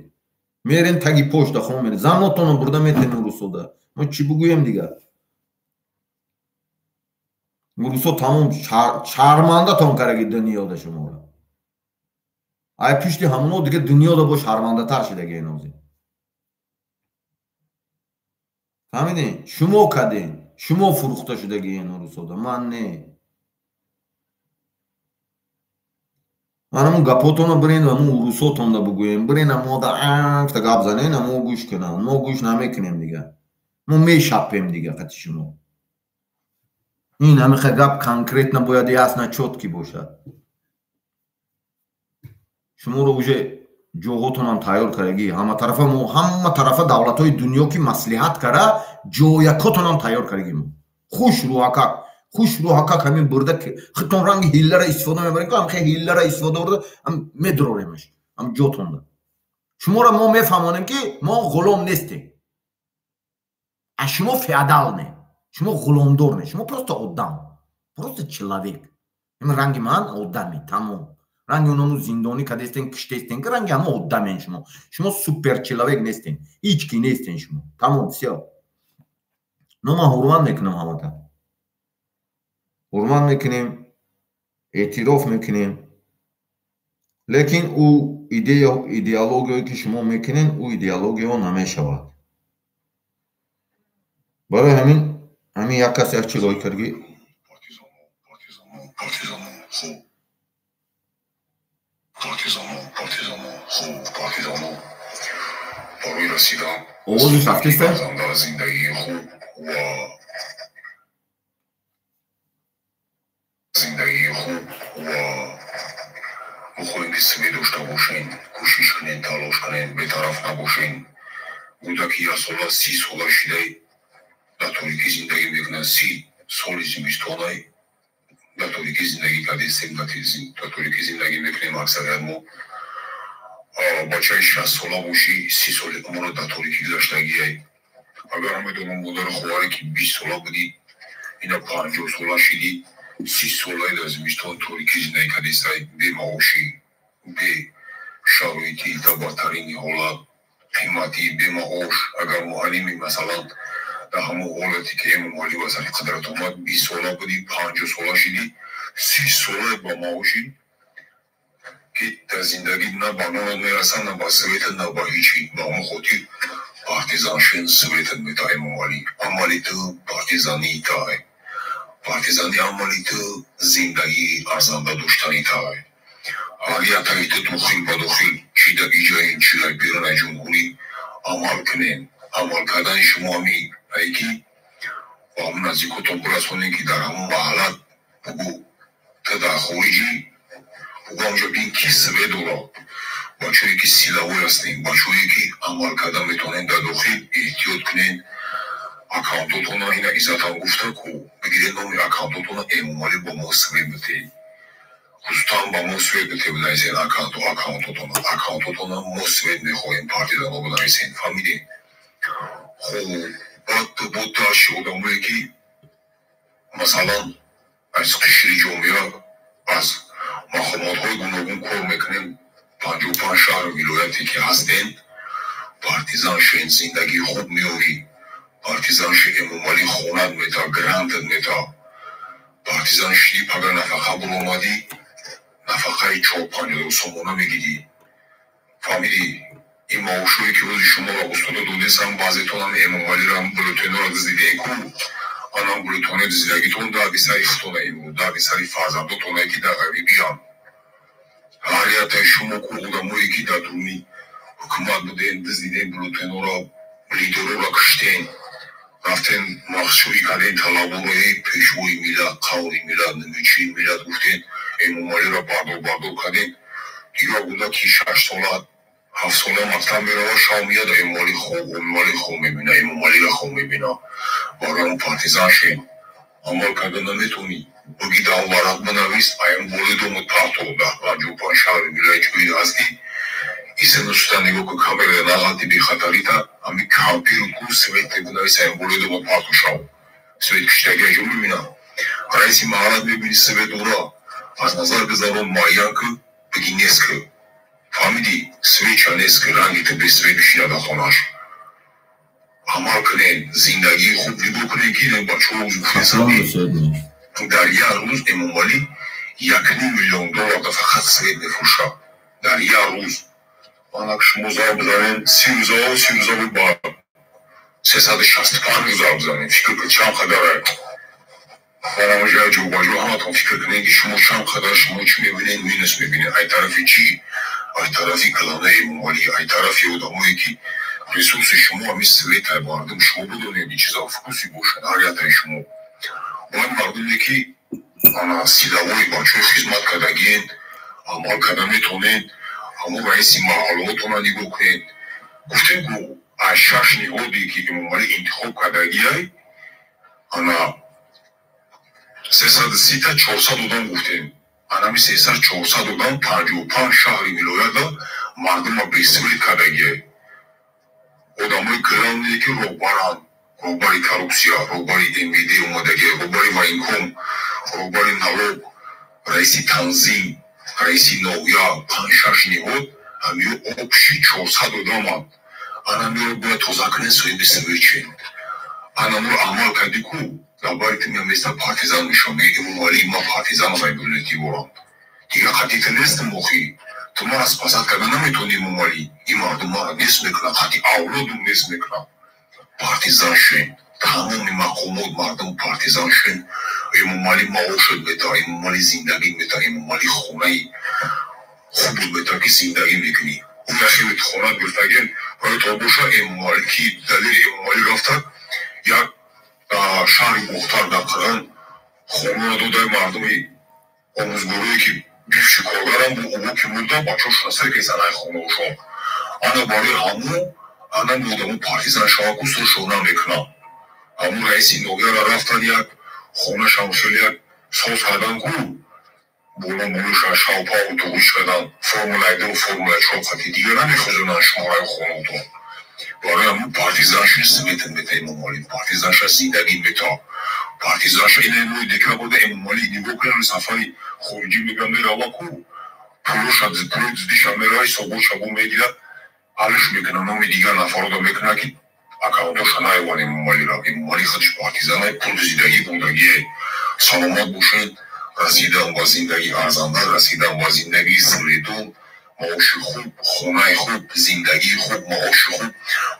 мерен таги пошта хон мерен. Занотонро бурда метен урусода. мо чӣ бугӯем дига? урусо тамом шармандатон караги дунёда шуморо. ай пишти ҳамуно дига дунёда бо шармандатар шудагиен ҳозир. фаҳмиден? шумо каден, шумо фурӯхта шудагиен урусода, ман не. манамун гапотонро бирен ҳамун урусотонда бугӯем, бирен мода та гап занен, мо гӯш кунам. мо гӯш намекунем дига. мо мешапем дига қати шумо. ин ҳамиқа гап конкретно бояд ясно чётки бошад. шуморо уже ҷоғотонам тайёр кардаги, ҳама тарафа давлатҳои дунё ки маслиҳат кара, ҷоякотонам тайёр кардаги мо. хуш рӯҳакак ҳамин бурда хитон ранги ҳиллара истифода мебарем, ҳамхе ҳиллара истифода бурда медроремаш ҳам ҷотонда. شما را ما میفهمانیم که ما غلام نیستیم. شما فیادال نه، شما غلامدار نه، شما просто آدم، просто человек. این رنگ من آدمی، تمام. رنگ اونو زندانی که دستین کشته استین که رنگ همه آدمین شما. شما سوپر человек نیستین، هیچ کی نیستین شما. تمام سیاه. نو ما حرمت میکنم همه تا. حرمت میکنیم، اعتراف میکنیم. لیکن او ایدئولوژی که شما میکنین او ایدئولوژی ها نمیشود. برای همین یک کسی از چیزایی کرده برای رسیدن آوازی سختی است زندگی خوب و زندگی خوب و بخواهیم که سمی داشته باشین، کوشش کنین، تلاش کنین، بی‌طرف نباشین. کودکی از سالا 30 ساله شده در طوری که زندگی میکنن، 30 سال زمستانه در طوری که زندگی کردیم، در طوری که زندگی میکنیم اکثریت ما بچه 60 ساله باشی 30 سال عمر در طوری که گذشتگی. اگر همه دونم مادر خواهری که 20 ساله بودی اینا 50 ساله شدی، 30 ساله در زمستان طوری که زندگی کردی به معاشی، به شرایطی در بدترین حالت قیمتی، به معاش. اگر معلمی مثلا در همون حالتی که امام علی و سر قدرت اومد 20 ساله بودی 50 ساله شدی، 30 ساله با معاشی که در زندگی نه با نان میرسن، نه با سویت، نه با هیچی. با همون خودی پارتیزانشن سویت میتا امام علی. عملی تو پارتیزانی تای، پارتیزانی عملی تو زندگی ارزنده داشتنی تای. حالی تایید دخیل با دخیل چی در ایجای چی در بیرون جمهوری عمل کنین. عمل کردن شما همی ایکی با همون نزدیکتون برسونین که در همون محلت بگو تا در خارجی بگو همونجا بین کی سوه دورا بچه هایی که سیلوی هستین، بچه هایی که عمل کردن میتونین در داخل احتیاط کنین. اکاونتاتون اینا ایزتان گفته که بگیرین نامی اکاونتاتون امومالی با ما سوه بتین. خصوصا با ما سوه بتین بنایسین اکاونتاتون ما سوه میخواهیم پارتیزان ها بنایسین. فهمیدین؟ خب باید بود تا شغداموی که مثلا از قشری جمعه از مخامات های گوناگون کار میکنیم 55 شهر و ولایتی که هستین پارتیزان شین زندگی خوب میاری. پارتیزان شی امومالی خونت میتا، گرانتت میتا. پارتیزان شی اگر نفقه برو اومدی نفقه 4-5 سامونه میگیدی. فهمیدی؟ این معاشوی که روزی شما را استاده دونستم بعضیتون هم امومالی را هم بلوتونه را دزدیده کو آنم بلوتونه دزدیدگیتون در بیسری ختونه ایمون، در بیسری فرزندتونه که در غریبی هم حالیت شما که آدمایی که در دونی حکومت بودین دزدیدین بلوتونه را لیدرو را کشتین رفتین مخشوی کردین طلبورای پیشوی میلاد، قوری میلاد، نمیچی میلاد گفتین امومالی را بردار کردین. دیگه بوده که 6 ساله 7 ساله مطلب میره و شام میاد امومالی خوب میبینه، امومالی را خوب میبینه. برای اون پارتیزان شین عمل کردن نمیتونی بگی در ورق بنویس ایم بولیدومت پرتو در 55 شهر ولایت جوی هستی ایسه نشتا نگو که کامل نغاتی بی خطری تا همی کامپی رو کو سویت بنویس ایم بولیدومت پرتو شاو سویت کشتگی جو میبینم. رئیسی محلت میبینی سویت دورا از نظر بذارون معین که بگی نیست که فهمیدی سویت چه نیست که رنگی تو به سویت بشینه در خونش. عمل کنین زندگی خوب نگو کنین که این بچه ها وزو فیصدی در یه روز امومالی 1.5 میلیون دلار فقط سویت میفروشه در یه روز. من اگه شما زار بزنین 30 روزا بود باید 365 روزا بزنین فکر که چند خداره خانم جای جو با جو همه تون فکر کنین که شما چند خداره شما چی میبینین مینس میبینین ای طرفی چی ای طرفی کلانه امومالی ای طرفی آدمایی که ریسورس شما همی سویت های مردم شما بدونید این چیزا فکوسی باشن حریت شما باید مردمی که آنا سیلوی بچه خدمت کردگین عمل کردن میتونین همون رئیسی محلاتون رو نگو کنین. گفتین که از 6 نهادی که امومالی انتخاب کردگی های آنا 330 تا 400 آدم گفتین анами 3400 одан 55 шаҳри вилоята мардума бесвил кардагие одамои гранде ки роҳбаранд роҳбари коррупсия роҳбари МВД омадагие роҳбари военком роҳбари налог раиси танзим раиси ноҳия 5-6 ниҳод ҳамиё обши 400 одаманд анамиро бояд тоза кунен соҳиби сивилчин анамро амал карди ку dabari tu miamesta partizan mishonge emomali ma partizan майбулети воранд дига қатита нестам охи ту ма аз пасанд карда наметони эмомали ин мардум маро нест мекунад ҳатти авлодум нест мекунад партизан шен тамоми мақомот мардум партизан шен эмомали маошот мета эмомали зиндагӣ мета эмомали хонаи хуб мета ки зиндагӣ мекунӣ яшивит хона гуфтаген то боша эмомали ки далели эмомали рафта як шаҳри бухтар дар қиран хонаро додаи мардуми омӯзгорие ки бивши коргарам бо обо ки мурда бачаҳо шунасае ки занаи хонаошон ана барои ҳаму ана модаму партизан шаваку сӯшона мекунам ҳаму раиси ноҳияро рафтан як хонашам шуд як соз кардан ку болонболуша шавпаву туғиш кардан формула 1 формула 4 қати дигар намехӯзонанд шоҳраи хонаотон барои ҳамун партизанши светен мета эмомали партизанша зиндагӣ мета партизанша ина мои декра бода эмомали нигоҳ кунан сафари хориҷӣ мегам мерава ку пулои зидиша мерава ҳисобот шабо мегирад ҳалиш мекунад номи дигар нафарода мекунад ки акаунтоша наеван эмомалира эмомали худиш партизанай пул зиндагӣ будагие саломат бошед расидан ба зиндагӣ арзанда расидан ба зиндагии сиредон маоши хуб хонаи хуб зиндагии хуб маоши хуб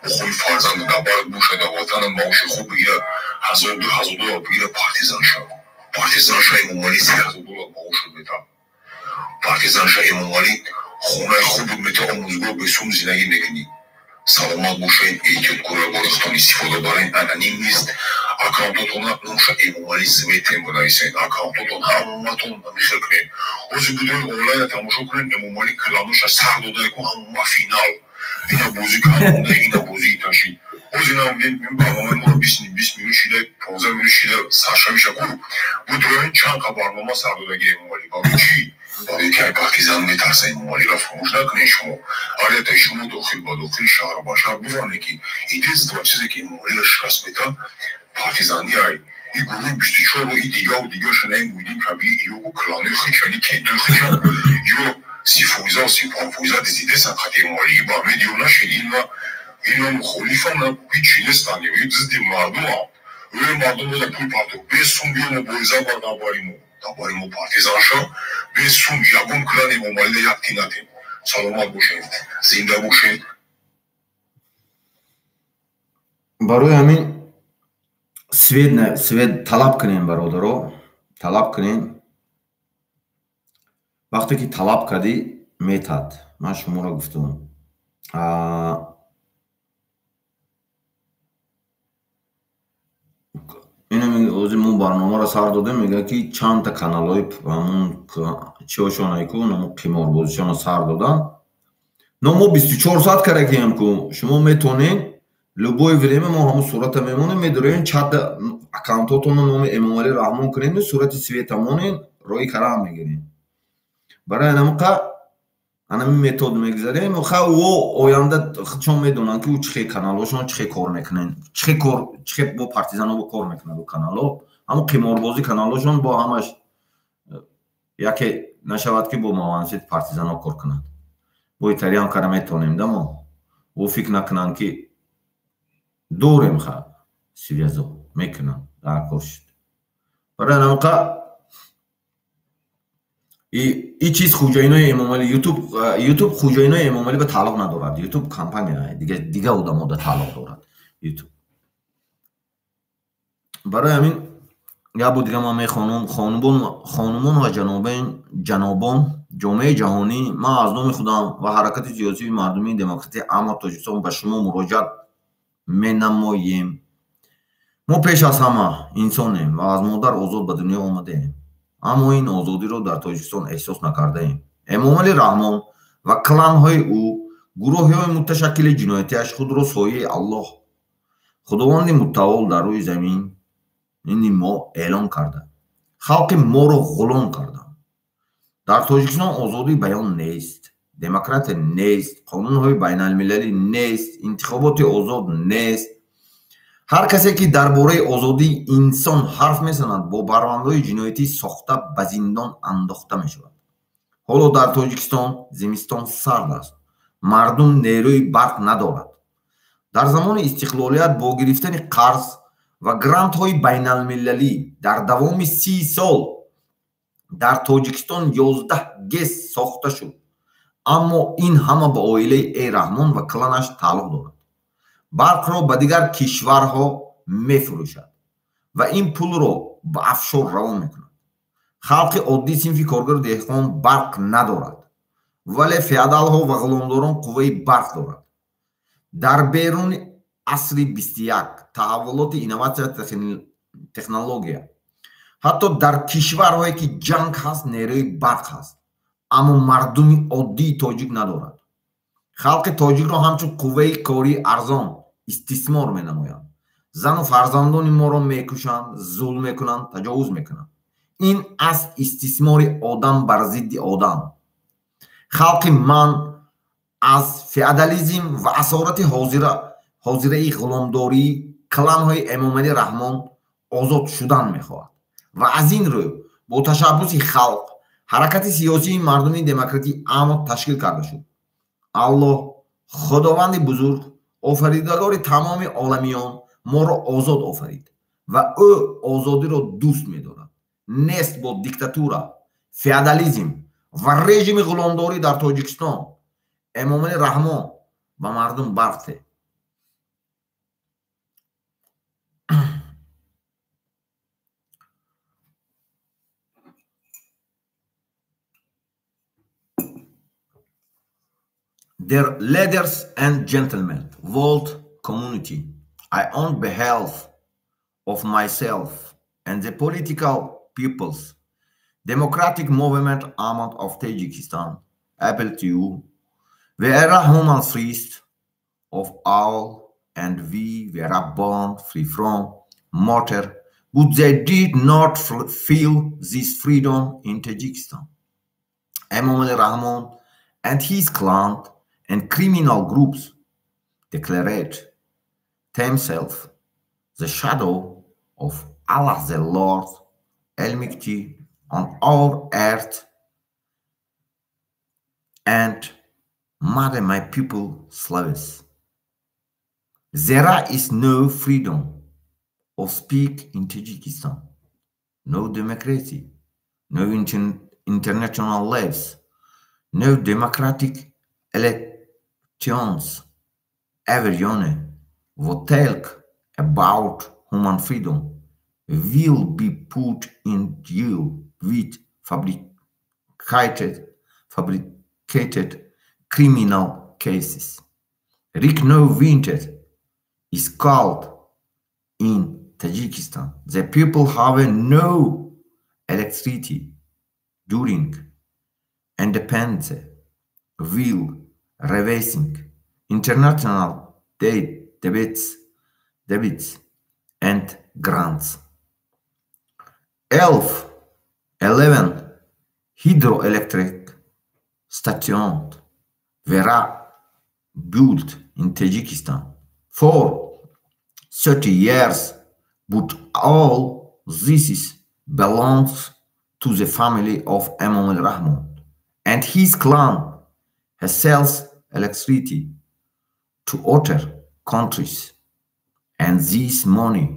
бухои фарзанду дабарат бошад ватана маоши хуб бигирад 1000-2000 доллар бигирад партизанша эмомали 3000 доллар маошот мета партизанша эмомали хонаи хуб мета омӯзгор бесум зиндагӣ мекунӣ саломат бошед эҳтиёткора бо ихтон истифода барен ананин нест акаунтотона номша эмомали светен бунависед акаунтотон ҳаматон михел кунед ҳозир бидои онлайн тамошо кунед эмомали каланоша сар додаe ку ҳама финал ина бозӣ камонда ина бозии ташид ҳозир барномаи моро 20 минут шида 15 минут шида саршавиша ку будоин чанд қа барнома сар додаги эмомали барои чӣ барои ки партизан метарса эмомалиро фаромӯш накунед шумо алята шумо дохил ба дохили шаҳр ба шаҳр бифаҳмед ки единство чизе ки эмомалиро шикаст метад партизани ай и гурӯҳи 24 и дигаву дигарша наин будин кабии иёгу кланои хичани кентои хича ё сифоиза сифанфоиза дизидесан хати эмомалии ба медио нашид ина мухолифам на ҳичи нестан ё зидди мардумам мардум бода пул парто бесум биё мубориза бар dabari мо партизанша бесум ягон кӯрани эмомалида як тинатем саломат бошед зинда бошед барои ҳамин свет талаб кунем бародаро талаб кунем вақте ки талаб кардӣ метад ман шуморо гуфтам ҳозир мо барномаро сар додем мегӯяд ки чандта каналҳои ҳамун чиошонайку ҳамун қиморбозишона сар додан но мо 24 соат каракием ку шумо метонед любое время мо ҳамун сурата мемонем медорем чат акаунтотоно номи эмомали раҳмон кунем сурати светамонен роҳи карам мегирем барои анамқа анами метод мегзарем ха о оянда чон медонанд ки ӯ чихе каналҳошон чихе кор мекунанд чихе бо партизанҳо кор мекунанд ӯ каналҳо ҳамун қиморбозӣ каналҳошон бо ҳамаш яке нашавад ки бо мавансити партизанҳо кор кунанд бо италиям кара метонем да мо ӯ фикр накунанд ки дорем ха связо мекунанд дакор шуд барои анамқа и чиз хуҷоинои эмомали ютуб хуҷоинои эмомали ба тааллуқ надорад ютуб компания дига одамода тааллуқ дорад ютуб барои ҳамин як бор дига ман мехонам хонумон ва ҷанобон ҷомеаи ҷаҳонӣ ман аз номи худам ва ҳаракати сиёсии мардумии демократии аммо тоҷикистон ба шумо муроҷиат менамоем мо пеш аз ҳама инсонем ва аз модар озод ба дунё омадаем аммо ин озодиро дар тоҷикистон эҳсос накардаем эмомали раҳмон ва кланҳои ӯ гурӯҳиҳои муташаккили ҷиноятиаш худро сояи аллоҳ худованди мутаол дар рӯи замини мо эълон карда халқи моро ғулом карданд дар Тоҷикистон озодии баён нест, демократия нест, қонунҳои байналмилалӣ нест, интихоботи озод нест. ҳар касе ки дар бораи озодии инсон ҳарф мезанад, бо парвандаҳои ҷиноятӣ сохта ба зиндон андохта мешавад. ҳоло дар Тоҷикистон зимистон сард аст, мардум нерӯи барқ надорад. дар замони истиқлолият бо гирифтани қарз ва грантҳои байналмилалӣ дар давоми 30 сол дар Тоҷикистон 11 ГЭС сохта шуд. аммо ин ҳама ба оилаи Раҳмон ва кланаш тааллуқ дорад. барқро ба дигар кишварҳо мефурӯшад ва ин пулро ба афшор равон мекунад. халқи оддӣ синфи коргари деҳқон барқ надорад, вале феодалҳо ва ғуломдорон қувваи барқ дорад. дар беруни асри 21 таҳаввулоти инноватсия технология, ҳатто дар кишварҳое ки ҷанг ҳаст, нерӯи барқ ҳаст, аммо мардуми оддии тоҷик надорад. халқи тоҷикро ҳамчун қувваи кории арзон истисмор менамоянд. зану фарзандони моро мекушанд, зулм мекунанд, таҷовуз мекунанд. ин аст истисмори одам бар зидди одам. халқи ман аз феодализм ва асорати ҳозираи ғуломдории кланҳои Эмомалӣ Раҳмон озод шудан мехоҳад ва аз ин рӯ бо ташаббуси халқ ҳаракати сиёсии мардумии демократии амн ташкил карда шуд. аллоҳ худованди бузург, офаридагори тамоми оламиён моро озод офарид ва ӯ озодиро дӯст медорад. нест бо диктатура, феодализм ва режими ғуломдорӣ дар Тоҷикистон. Эмомалӣ Раҳмон ба мардум барқте. Dear ladies and gentlemen, world community, I on behalf of myself and the political people's democratic movement Ahmad of Tajikistan appeal to you. We are human freed of all, and we were born free from murder, but they did not feel this freedom in Tajikistan. Emomali Rahmon and his clan and criminal groups declared themselves the shadow of Allah the Lord Almighty on our earth, and made my people slaves. There is no freedom of speech in Tajikistan, no democracy, no international laws, no democratic elections. Everyone who talk about human freedom will be put in jail with fabricated criminal cases. Rikno winter is called in Tajikistan. The people have no electricity during independence, will reversing international debits and grants. 11 hydroelectric stations were built in Tajikistan for 30 years, but all this belongs to the family of Emomali Rahmon, and his clan has sells electricity to other countries, and this money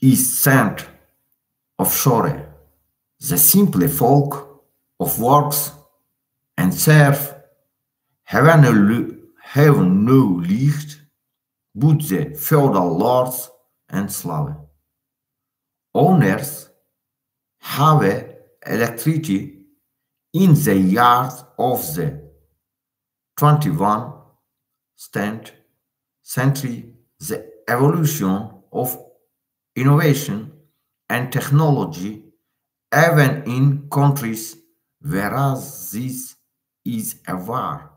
is sent offshore. The simple folk of works and serve have no licht, but the feudal lords and slaves. Owners have electricity in the years of the 21st century. The evolution of innovation and technology, even in countries whereas this is a war,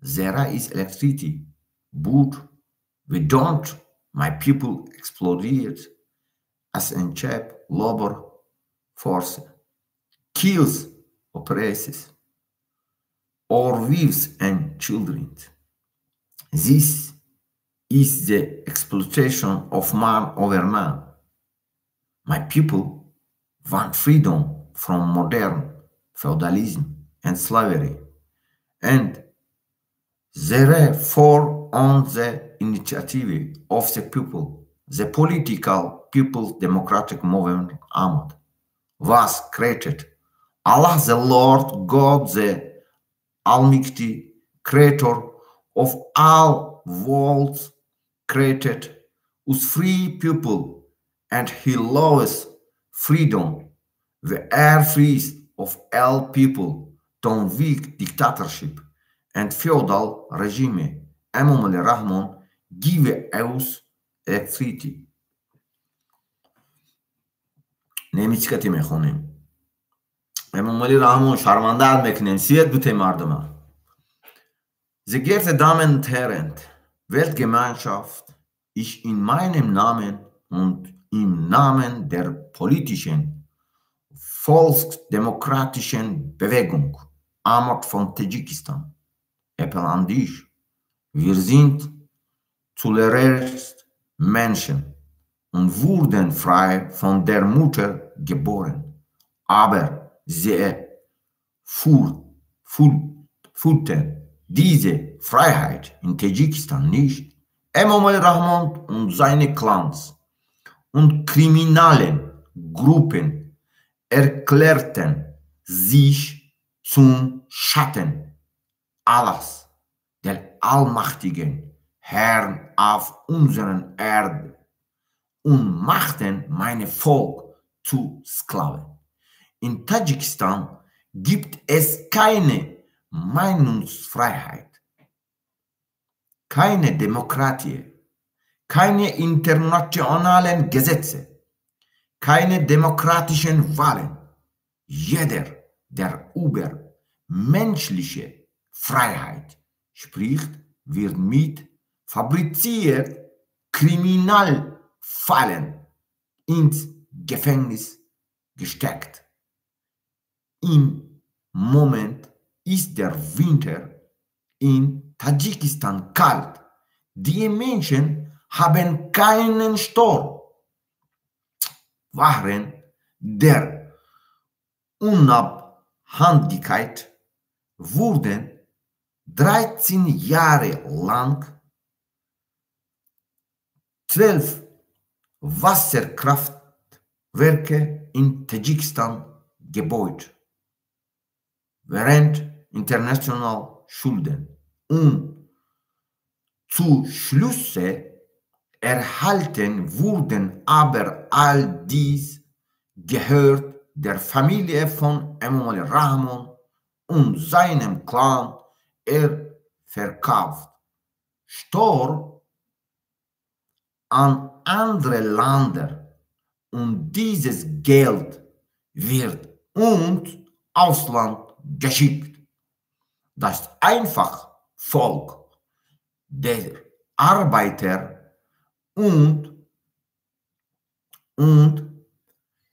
there is electricity, but we don't. My people exploited as in cheap labor force kills, oppresses, or wives and children. This is the exploitation of man over man. My people want freedom from modern feudalism and slavery, and therefore on the initiative of the people, the political People's Democratic Movement Ahmad was created. Allah the Lord God the Almighty, creator of all worlds, created us free people, and he loves freedom. We are free of all people, don't weak dictatorship and feudal regime. Imam Ali Rahman give us electricity. نمی‌چکتی میخونیم. امام علی رحمان شرمنده میکنیم سیت بوده مردم. Sehr geehrte Damen und Herren, Weltgemeinschaft, ich in meinem Namen und im Namen der politischen, volksdemokratischen Bewegung Ahmad von Tadschikistan appell an dich. Wir sind zuerst Menschen und wurden frei von der Mutter geboren, aber sie fühlten diese Freiheit in Tadschikistan nicht. Imam Ali Rahman und seine Clans und kriminellen Gruppen erklärten sich zum Schatten Allahs, der allmächtigen Herrn auf unseren Erde, und machten mein Volk zu Sklaven. In Tadschikistan gibt es keine Meinungsfreiheit, keine Demokratie, keine internationalen Gesetze, keine demokratischen Wahlen. Jeder, der über menschliche Freiheit spricht, wird mit fabriziert Kriminalfallen ins Gefängnis gesteckt. Im Moment ist der Winter in Tadschikistan kalt. Die Menschen haben keinen Sturm. Während der Unabhängigkeit wurden 13 Jahre lang 12 Wasserkraftwerke in Tadschikistan gebaut, während international Schulden und Zuschüsse erhalten wurden, aber all dies gehört der Familie von Imam Ali Rahman und seinem Clan. Er verkauft Steuern an andere Länder und dieses Geld wird ins Ausland geschickt. Das einfache Volk der Arbeiter und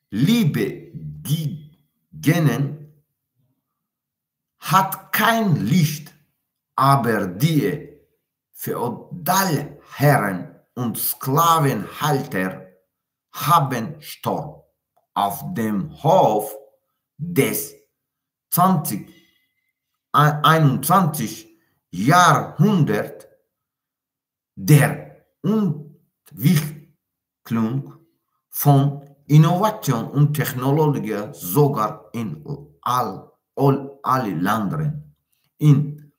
Liebenden hat kein Licht, aber die Feudalherren und Sklavenhalter haben Sturm auf dem Hof des 21. Jahrhunderts der Entwicklung von Innovation und Technologie sogar in alle Ländern, in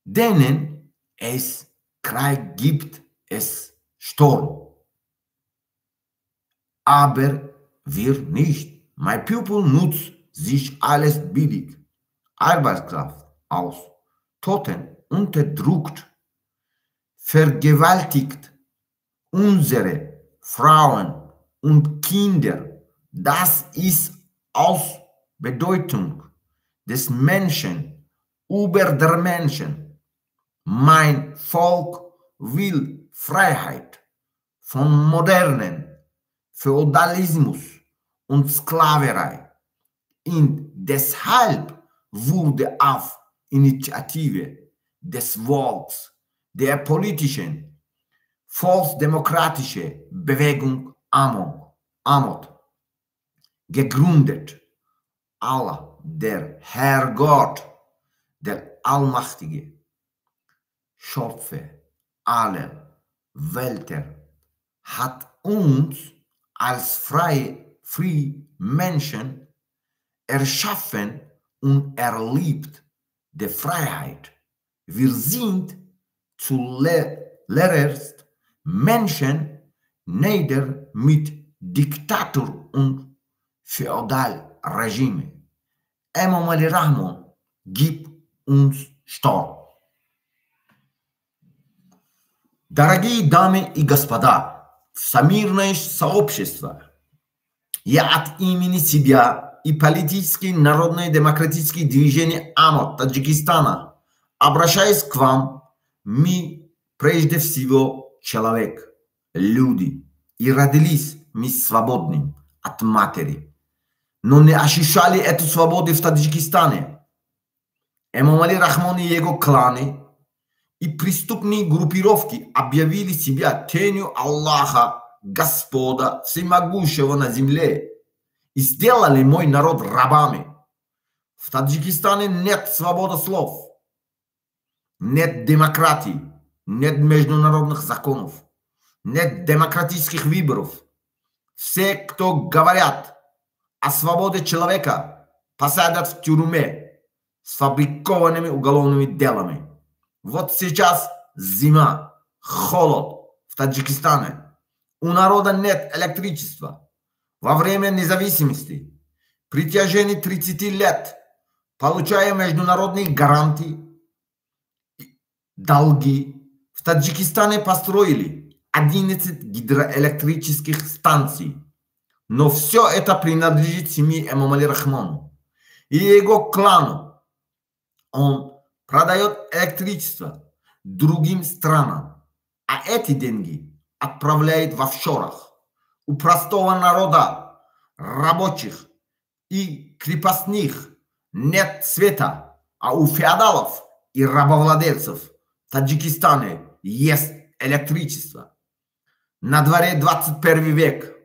denen es Krieg gibt, es Sturm. Aber wir nicht. My people nutzt sich alles billig, Arbeitskraft aus, Toten unterdrückt, vergewaltigt unsere Frauen und Kinder. Das ist aus Bedeutung des Menschen über der Menschen. Mein Volk will Freiheit von modernen Feudalismus und Sklaverei. Und deshalb wurde auf Initiative des Volks der politischen, volksdemokratischen Bewegung Amot gegründet. Allah, der Herrgott, der Allmächtige, Schöpfer aller Welten, hat uns als freie Menschen erschaffen und erliebt die Freiheit. Wir sind zuletzt Menschen nieder mit Diktatur und Feudalregime. Imam Ali Rahman gibt uns Start. Дорогие дамы и господа, всемирное сообщество, я от имени себя и политическое народно-демократическое движение Амот Таджикистана обращаюсь к вам. Мы прежде всего человек, люди, и родились мы свободным от матери, но не ощущали эту свободу в Таджикистане. Имам Али Рахман и его кланы и преступные группировки объявили себя тенью Аллаха, Господа, всемогущего на земле, и сделали мой народ рабами. В Таджикистане нет свободы слов, нет демократии, нет международных законов, нет демократических выборов. Все, кто говорят о свободе человека, посадят в тюрьме с фабрикованными уголовными делами. Вот сейчас зима, холод в Таджикистане. У народа нет электричества. Во время независимости, при течение 30 лет, получая международные гарантии, долги, в Таджикистане построили 11 гидроэлектрических станций. Но все это принадлежит семье Имама Али Рахману и его клану. Он продает электричество другим странам, а эти деньги отправляет в офшорах. У простого народа, рабочих и крепостных нет света, а у феодалов и рабовладельцев в Таджикистане есть электричество. На дворе 21 век,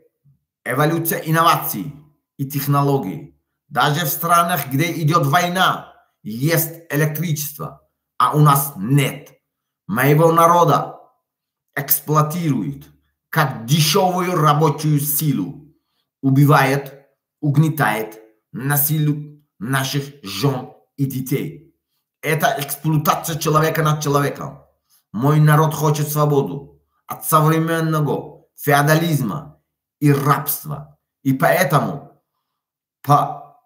эволюция инноваций и технологий. Даже в странах, где идет война, есть электричество, а у нас нет. Моего народа эксплуатирует как дешевую рабочую силу, убивает, угнетает, насилует наших жен и детей. Это эксплуатация человека над человеком. Мой народ хочет свободу от современного феодализма и рабства. И поэтому по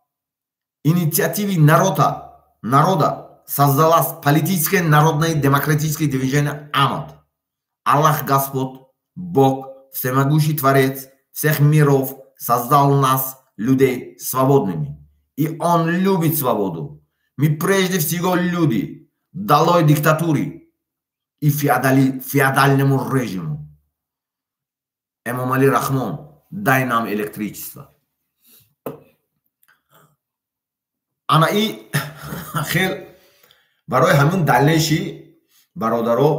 инициативе народа создалось политическое народное демократическое движение Амот. Аллах Господь, Бог, всемогущий Творец всех миров, создал нас, людей, свободными. И Он любит свободу. Мы прежде всего люди, долой диктатуре и феодальному режиму. Имам Али Рахман, дай нам электричество. Ана и хел барои ҳамин дальнейши бародаро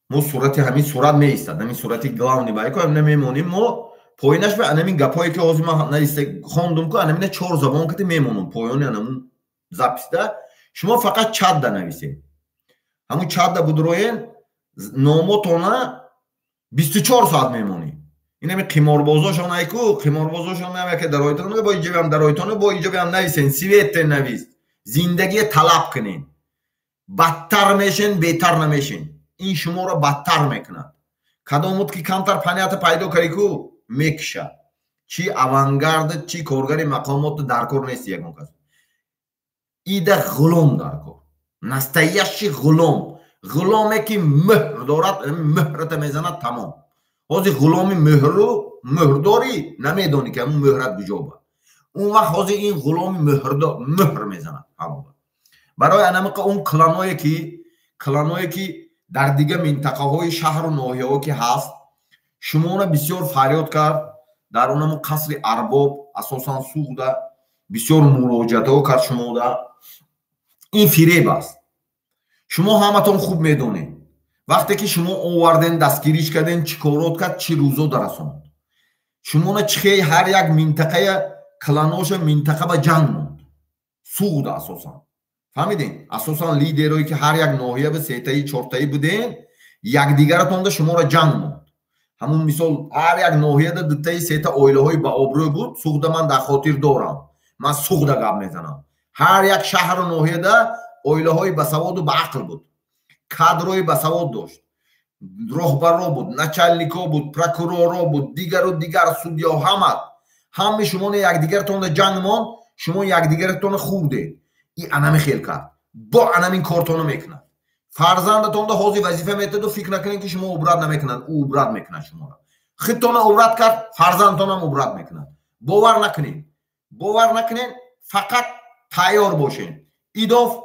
мо сурати ҳамин сурат меистад, ҳамин сурати главни байко ҳамин мемоним мо поинаш ба ҳамин гапое ки ҳозир ман наиста хондум ку ҳамин 4 забон кати мемонам поёни ҳамин записда шумо фақат чатда нависед ҳамун чатда будроен номотона 24 соат мемонӣ ин ҳамин қиморбозошон айку қиморбозошон намяке дароитон бо иҷобиам дароитон бо иҷобиам нависен свете навис зиндагие талаб кунен бадтар мешен беҳтар намешен ин шуморо бадтар мекунад кадомуд ки камтар панията пайдо карӣ ку мекушад чи авангард чи коргари мақомот даркор нести ягон кас ида ғулом даркор настоящий ғулом ғуломе ки мӯҳр дорад мӯҳрата мезанад тамом ҳозир ғуломи мӯҳрдорӣ намедонӣ ки ҳамун мӯҳрат куҷо ба он вақт ҳозир ин ғуломи мӯҳр мезанад ҳамон барои анамиқа он кланое ки дар дига минтақаҳои шаҳру ноҳияҳо ки ҳаст шуморо бисёр фарёд кард дар онаму қасри арбоб асосан суғда بسیار مراجعات ها کرد شما در این فریب است. شما همتون خوب میدونید وقتی که شما آوردن دستگیریش کردن چیکارات کرد چی روزو درسوند. شما چخی هر یک منطقه کلانوش منطقه به جنگ موند. سود اساسا. فهمیدین؟ اساسا لیدرایی که هر یک ناحیه به سه‌تایی چهارتایی بودن یک دیگرتون ده شما را جنگ موند. همون مثال هر یک ناحیه ده دوتایی سه‌تا اویله‌های با آبرو بود. سود من در خاطر دارم. من سود گپ میزنم. هر یک شهر و ناحیه ده اویله‌های با سواد و با عقل بود. کادرای با سواد داشت. راهبر بود، نچلنیکا بود، پروکورور بود، دیگر و دیگر سودیا همه شما یک دیگرتون جنگ موند. شما یک دیگرتون خورده. این انمی خیل کرد. با انمی کارتون میکنه. فرزندتون ده حاضی وظیفه میتد و فکر نکنین که شما عبرت نمیکنن. او عبرت میکنه شما را. خودتون عبرت کرد، فرزندتون هم عبرت میکنن. باور نکنین. فقط تیار باشین. ایداف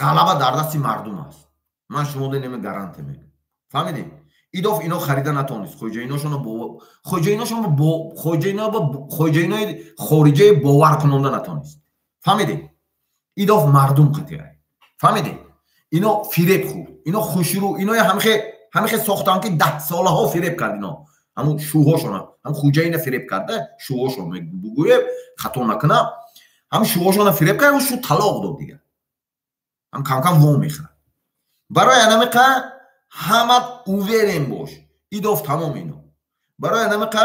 غلبه در دست مردم است. من شما ده نمی گارانتی میگم. فهمیدین؟ ایداف اینا خریدن نتونست. خوجینای خارجی باور کننده نتونست. فهمیدین؟ ایداف مردم قطعه. فهمیدین؟ اینا فریب خورد. اینا خوشرو. اینا همیشه ساختن که 10 ساله ها فریب کرد اینا. همون شوهاشون هم خوجین فریب کرده. شوهاشون بگویم خطا نکنه. هم شوهاشون فریب کرد و شو طلاق داد دیگه. هم کم کم وام میخوره. برای انمیقه همه اوورین باش. ایداف تمام اینا. برای انمیقه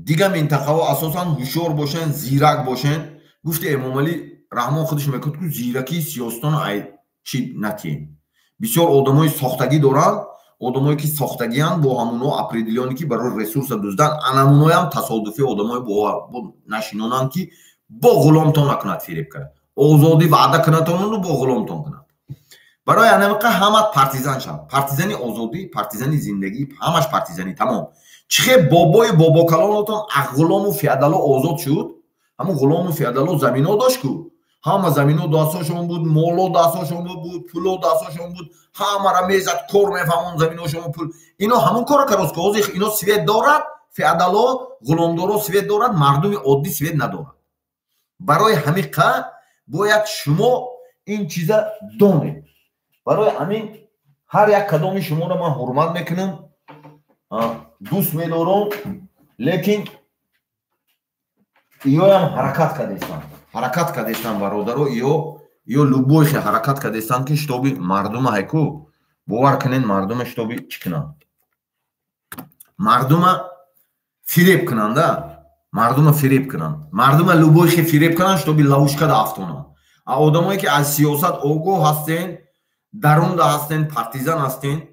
دیگه منطقه ها اساسا هوشیار باشن، زیرک باشن. گفته امام علی رحمان خودش میگه که زیرکی سیاستان چی نتین. بسیار آدمای ساختگی دارن. آدمایی که ساختگی هستند با همونا اپریدیلیانی که برای رسورس دزدن انمونای هم تصادفی آدمای با نشینانن که با غلامتون نکند فریب کرد. آزادی وعده کنتون رو با غلامتون کند. برای انمیقه همه پارتیزان شد. پارتیزانی آزادی، پارتیزانی زندگی، همش پارتیزانی تمام. چه بابا کلانتون غلام و فیادالا آزاد شد. همون غلام و فیادالا زمینا داشت کو. همه زمینا دستاشون بود، مالا دستاشون بود، پولو دستاشون بود. همه را میزد کار میفهمون زمیناشون پول. اینا همون کارا کرد که اینا سویت دارد، فیادالا غلامدارا سویت دارد، مردم عادی سویت ندارد. برای همیقه باید شما این چیزا دونید. برای همین هر یک کدام شما را من حرمت میکنم، دوست میدارم، لیکن ایو هم حرکت کردستان برادرو ایو لوبوی حرکت کردستان که شتابی مردم هایکو باور کنین مردم شتابی چکنن مردم فریب کنن ده مردم لوبوی فریب کنن شتابی لوشکا ده افتونن. آدمایی که از سیاست آگاه هستین، درون ده هستین، پارتیزان هستین،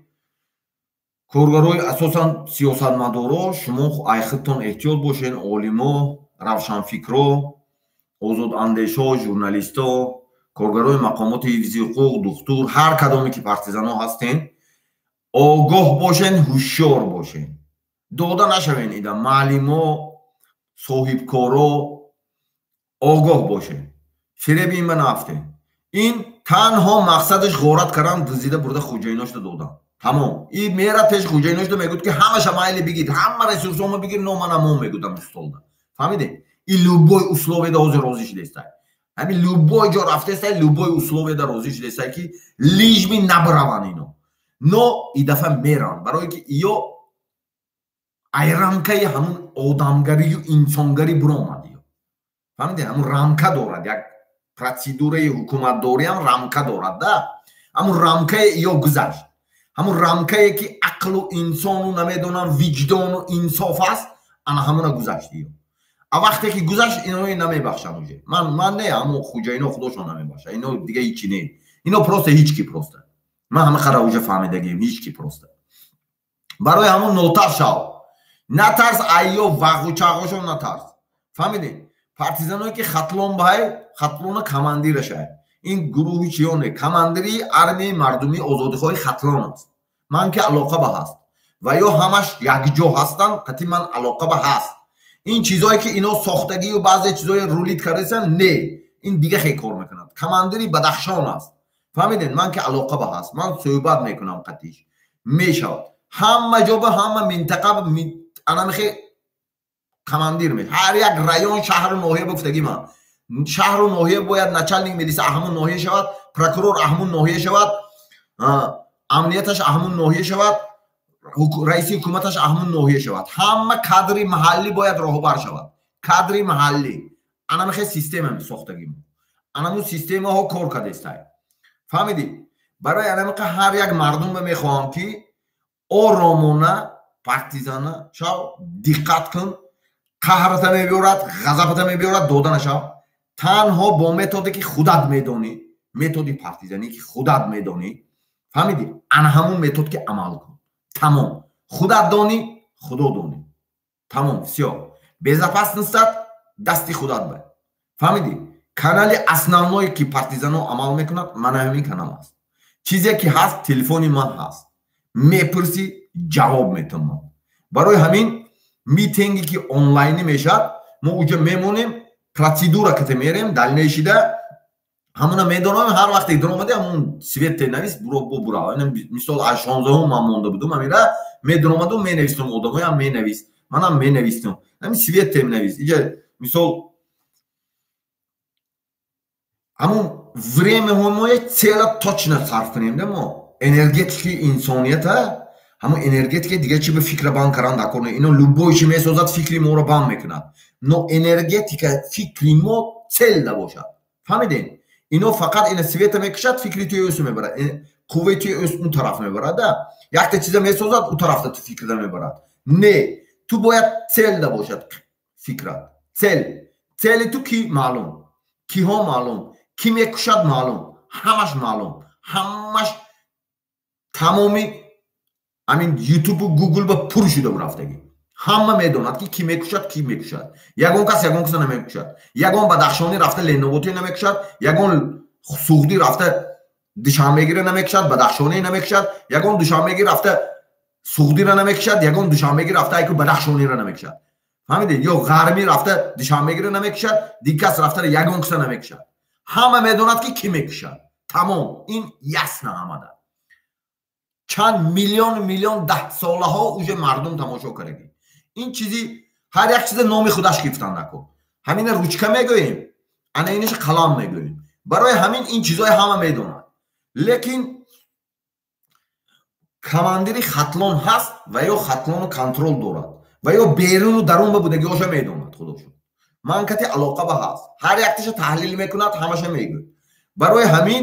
کارگروی اساسا سیاستمدارا شما ایختون احتیاط باشین. عالما، روشنفکرا، آزاد اندیشا، ژورنالیستا، کارگروی مقامات حفظی حقوق، دکتر، هر کدامی که پارتیزان ها هستین آگاه باشین، هوشیار باشین. داده نشوین ایده معلما، صاحب کارا آگاه باشین. فریب این بنفتین. این تنها مقصدش غارت کردن دزدیده برده خوجیناش دادن. تمام. این میره پیش خوجیناش میگه که همه شمایل بگید، همه رسورسامو بگیر، نو من امام میگم استولدا. فهمیدین؟ این لوبوی اسلوبه ده روزی شده است. همین لوبوی جا رفته است، لوبوی اسلوبه ده روزی شده است که لیجمی نبروان اینو. نو این دفعه میرن برای که ایو ایرانکای همون آدمگری و انسانگری برآمد. فهمیدین؟ همون رامکا دارد، یک پروسیدوره حکومت داری هم رامکا دارد ده. همون رامکای ایو گذشت. همون رامکایی که عقل و انسان و نمیدونم وجدان و انصاف است، انا همون گذشتی. وقتی که گذشت اینا نمیبخشم اوجه. من نه همون خوجه اینا خودشون نمیبخشه. اینا دیگه هیچی نه. اینا پروسته هیچ کی پروسته. من همه خرا اوجه فهمیدگیم هیچ کی پروسته. برای همون نوترس شو. نترس ایو واقعو چاقوشون نترس. فهمیدین؟ پارتیزانایی که خطلون بهای خطلون کماندیرش هست. این گروهی چیونه؟ کماندری ارمی مردمی آزادیخواه خطلان است. من که علاقه به هست. و یا همش یک جا هستن قطعی من علاقه به هست. این چیزایی که اینا ساختگی و بعضی چیزای رولید کردن نه. این دیگه خیلی کار میکنند. کماندری بدخشان است. فهمیدین؟ من که علاقه به هست. من صحبت میکنم قطعیش. میشود. همه جا به همه منطقه انا میخوای командир ме ҳар як район шаҳру ноҳия гуфтагӣ ман шаҳру ноҳия бояд начальник милиса аҳамун ноҳия шавад прокурор аҳамун ноҳия шавад амнияташ аҳамун ноҳия шавад раиси ҳукуматаш аҳамун ноҳия шавад ҳама кадри маҳаллӣ бояд роҳбар шавад кадри маҳаллӣ ана мехе система сохтагӣ анамун системаҳо кор кардестай фаҳмидӣ барои анамиқа ҳар як мардумро мехоҳам ки оромона партизана шав диққат кун қаҳрата мебиёрад ғазабата мебиёрад дода нашав танҳо бо методе ки худат медонӣ методи партизанӣ ки худат медонӣ фаҳмидӣ ана ҳамун метод ки амал кун тамом худат донӣ худо донӣ тамом всё безопасностат дасти худат бай фаҳмидӣ канали основное ки партизано амал мекунад мана ҳамин канал аст чизе ки ҳаст телефони ман ҳаст мепурсӣ ҷавоб метавонам барои ҳамин митинге ки онлайнӣ мешавад мо уҷа мемонем процедура кате мерем дальнейшида ҳамуна медонам ҳар вақте диромади ҳамун свет тенавис буро бура мисол аз 16 ман монда будум ҳамира медиромаду менавистам одамоям менавис манам менавистам ҳамин свет темнавис иҷа мисол ҳамун времяҳои моя цела точно сарф кунем да мо энергетики инсонията ҳамун энергетика дига чи ба фикра банд кардан дакор не ино любой чи месозад фикри моро банд мекунад но энергетика фикри мо целда бошад фаҳмидем ино фақат ина света мекушад фикри туи ӯсу мебарад қувваи туи ӯс он тараф мебарад да якта чиза месозад у тарафта ту фикрда мебарад не ту бояд целда бошад фикрат цели ту ки маълум киҳо маълум ки мекушад маълум ҳамаш маълум ҳамаш тамоми амин ютубу гугл ба пур шуда рафтагӣ ҳама медонад ки мекушад ягон кас намекушад ягон бадахшонӣ рафта леноботӣ намекушад ягон суғдӣ рафта душанбегиро намекушад бадахшонӣ намекушад ягон душанбеги рафта суғдиро намекушад ягон душанбеги рафта айку бадахшониро намекушад фаҳмидед ё ғармӣ рафта душанбегиро намекушад дигар кас рафта ягон киса намекушад ҳама медонад ки мекушад тамом ин ясна ҳамада чанд миллион даҳсолаҳо уже мардум тамошо кардагӣ ин чизи ҳар як чиза номи худаш гифтан накун ҳамина ручка мегӯем ана инаш қалам мегӯем барои ҳамин ин чизои ҳама медонад лекин командири хатлон ҳаст ва ё хатлону контрол дорад ва ё беруну дарун ба будагиҳоша медонад худошон ман кати алоқа ба ҳаст ҳар якташа таҳлил мекунад ҳамаша мегӯяд барои ҳамин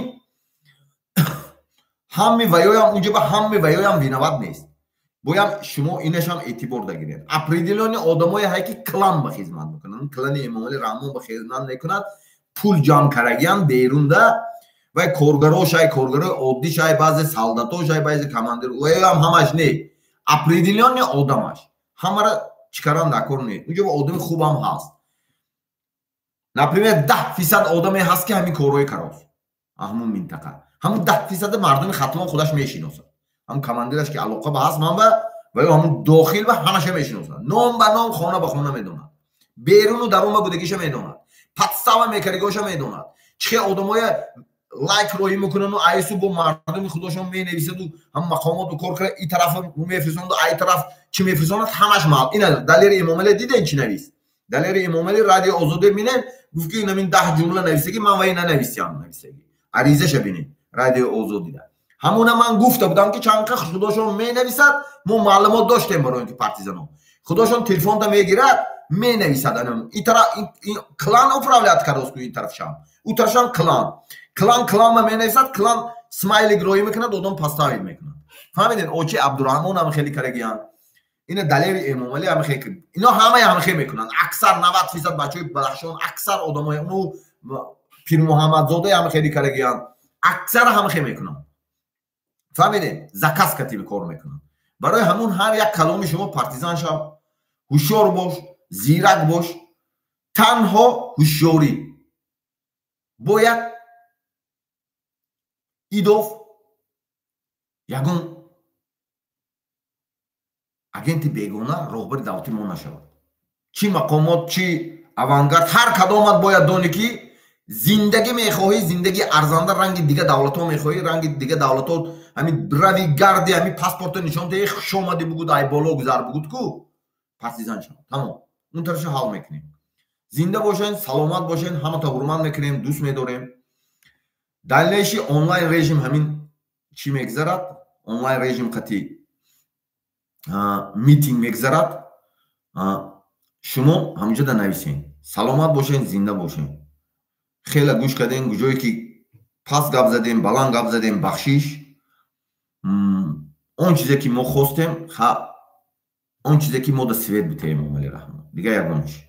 ҳамми ваёям унҷа ба ҳамми ваёям виноват нест боям шумо инашам эътибор дагиред определённи одамое ҳай ки клан ба хизмат мекунанд клани эмомали раҳмон ба хизмат мекунад пул ҷамъ карагиян берунда вай коргарошай коргарои оддишай баъзе солдатошай баъзе командир ваёям ҳамаш не определённи одамаш ҳамара чикаран дакор не унҷа ба одами хубам ҳаст например 10% одаме ҳаст ки ҳамин корҳои карос ҳамун минтақа ҳамун 10% мардуми хатлон худаш мешиносад ҳам командираш ки алоқа ба ҳаст ман ва ё ҳамун дохил ба ҳамаша мешиносад ном ба ном хона ба хона медонад беруну дарун ба будагиша медонад подстава мекаригоша медонад чихе одамое лайк роҳӣ мекунану айсу бо мардуми худошон менависаду ҳам мақомоту кор кара и тараф мефирсонаду ай тараф чӣ мефирсонад ҳамаш маълум ина далери имомалӣ диден чӣ навис далери имомалӣ радио озоде бинем гуфт ки намин 10 ҷумла нависагӣ ман вай нанависям нависагӣ аризаша бинем радио озодида ҳамуна ман гуфта будам ки чанқа худошон менависад мо маълумот доштем барои ин ки партизано худошон телефонда мегирад менависад и тараф клан управляет кароску ин тарафшам у тарафшам клан менависад клан смайлик роҳӣ мекунад одам поставид мекунад фаҳмидед очи абдураҳмон ҳам хеле карагиян ина далери эмомалӣ ҳам хеле ино ҳамаи ҳам хеле мекунанд аксар 90% бачаҳои бадахшон аксар одамои ну пирмуҳаммадзодаи ҳам хеле карагиян аксар ҳам хеле мекунанд фаҳмидед заказ катиби кор мекунанд барои ҳамун ҳар як каломи шумо партизан шав ҳушёр бош зирак бош танҳо ҳушёрӣ бояд идов ягон агенти бегона роҳбари давлати мо нашавад чӣ мақомот чӣ авангард ҳар кадомат бояд донӣ ки зиндагӣ мехоҳӣ зиндагии арзанда ранги дига давлатҳо мехоҳӣ ранги дига давлатҳо ҳамин рави гарди ҳамин паспорта нишон деҳӣ хуш омадӣ бугуд ай боло гузар бугуд ку партизан шав тамом اون طرفش حال میکنیم. زنده باشین، سلامت باشین، همه تا حرمت میکنیم، دوست میداریم. دلیلش آنلاین رژیم همین چی میگذرد؟ آنلاین رژیم قطعی میتینگ میگذرد. شما همینجا در نویسین سلامت باشین، زنده باشین. خیلی گوش کردین جایی که پس گپ زدیم، بلند گپ زدیم، بخشش اون چیزی که ما خواستیم، اون چیزی که ما در سویت بتیم عملی رحمت دیگه یادمش.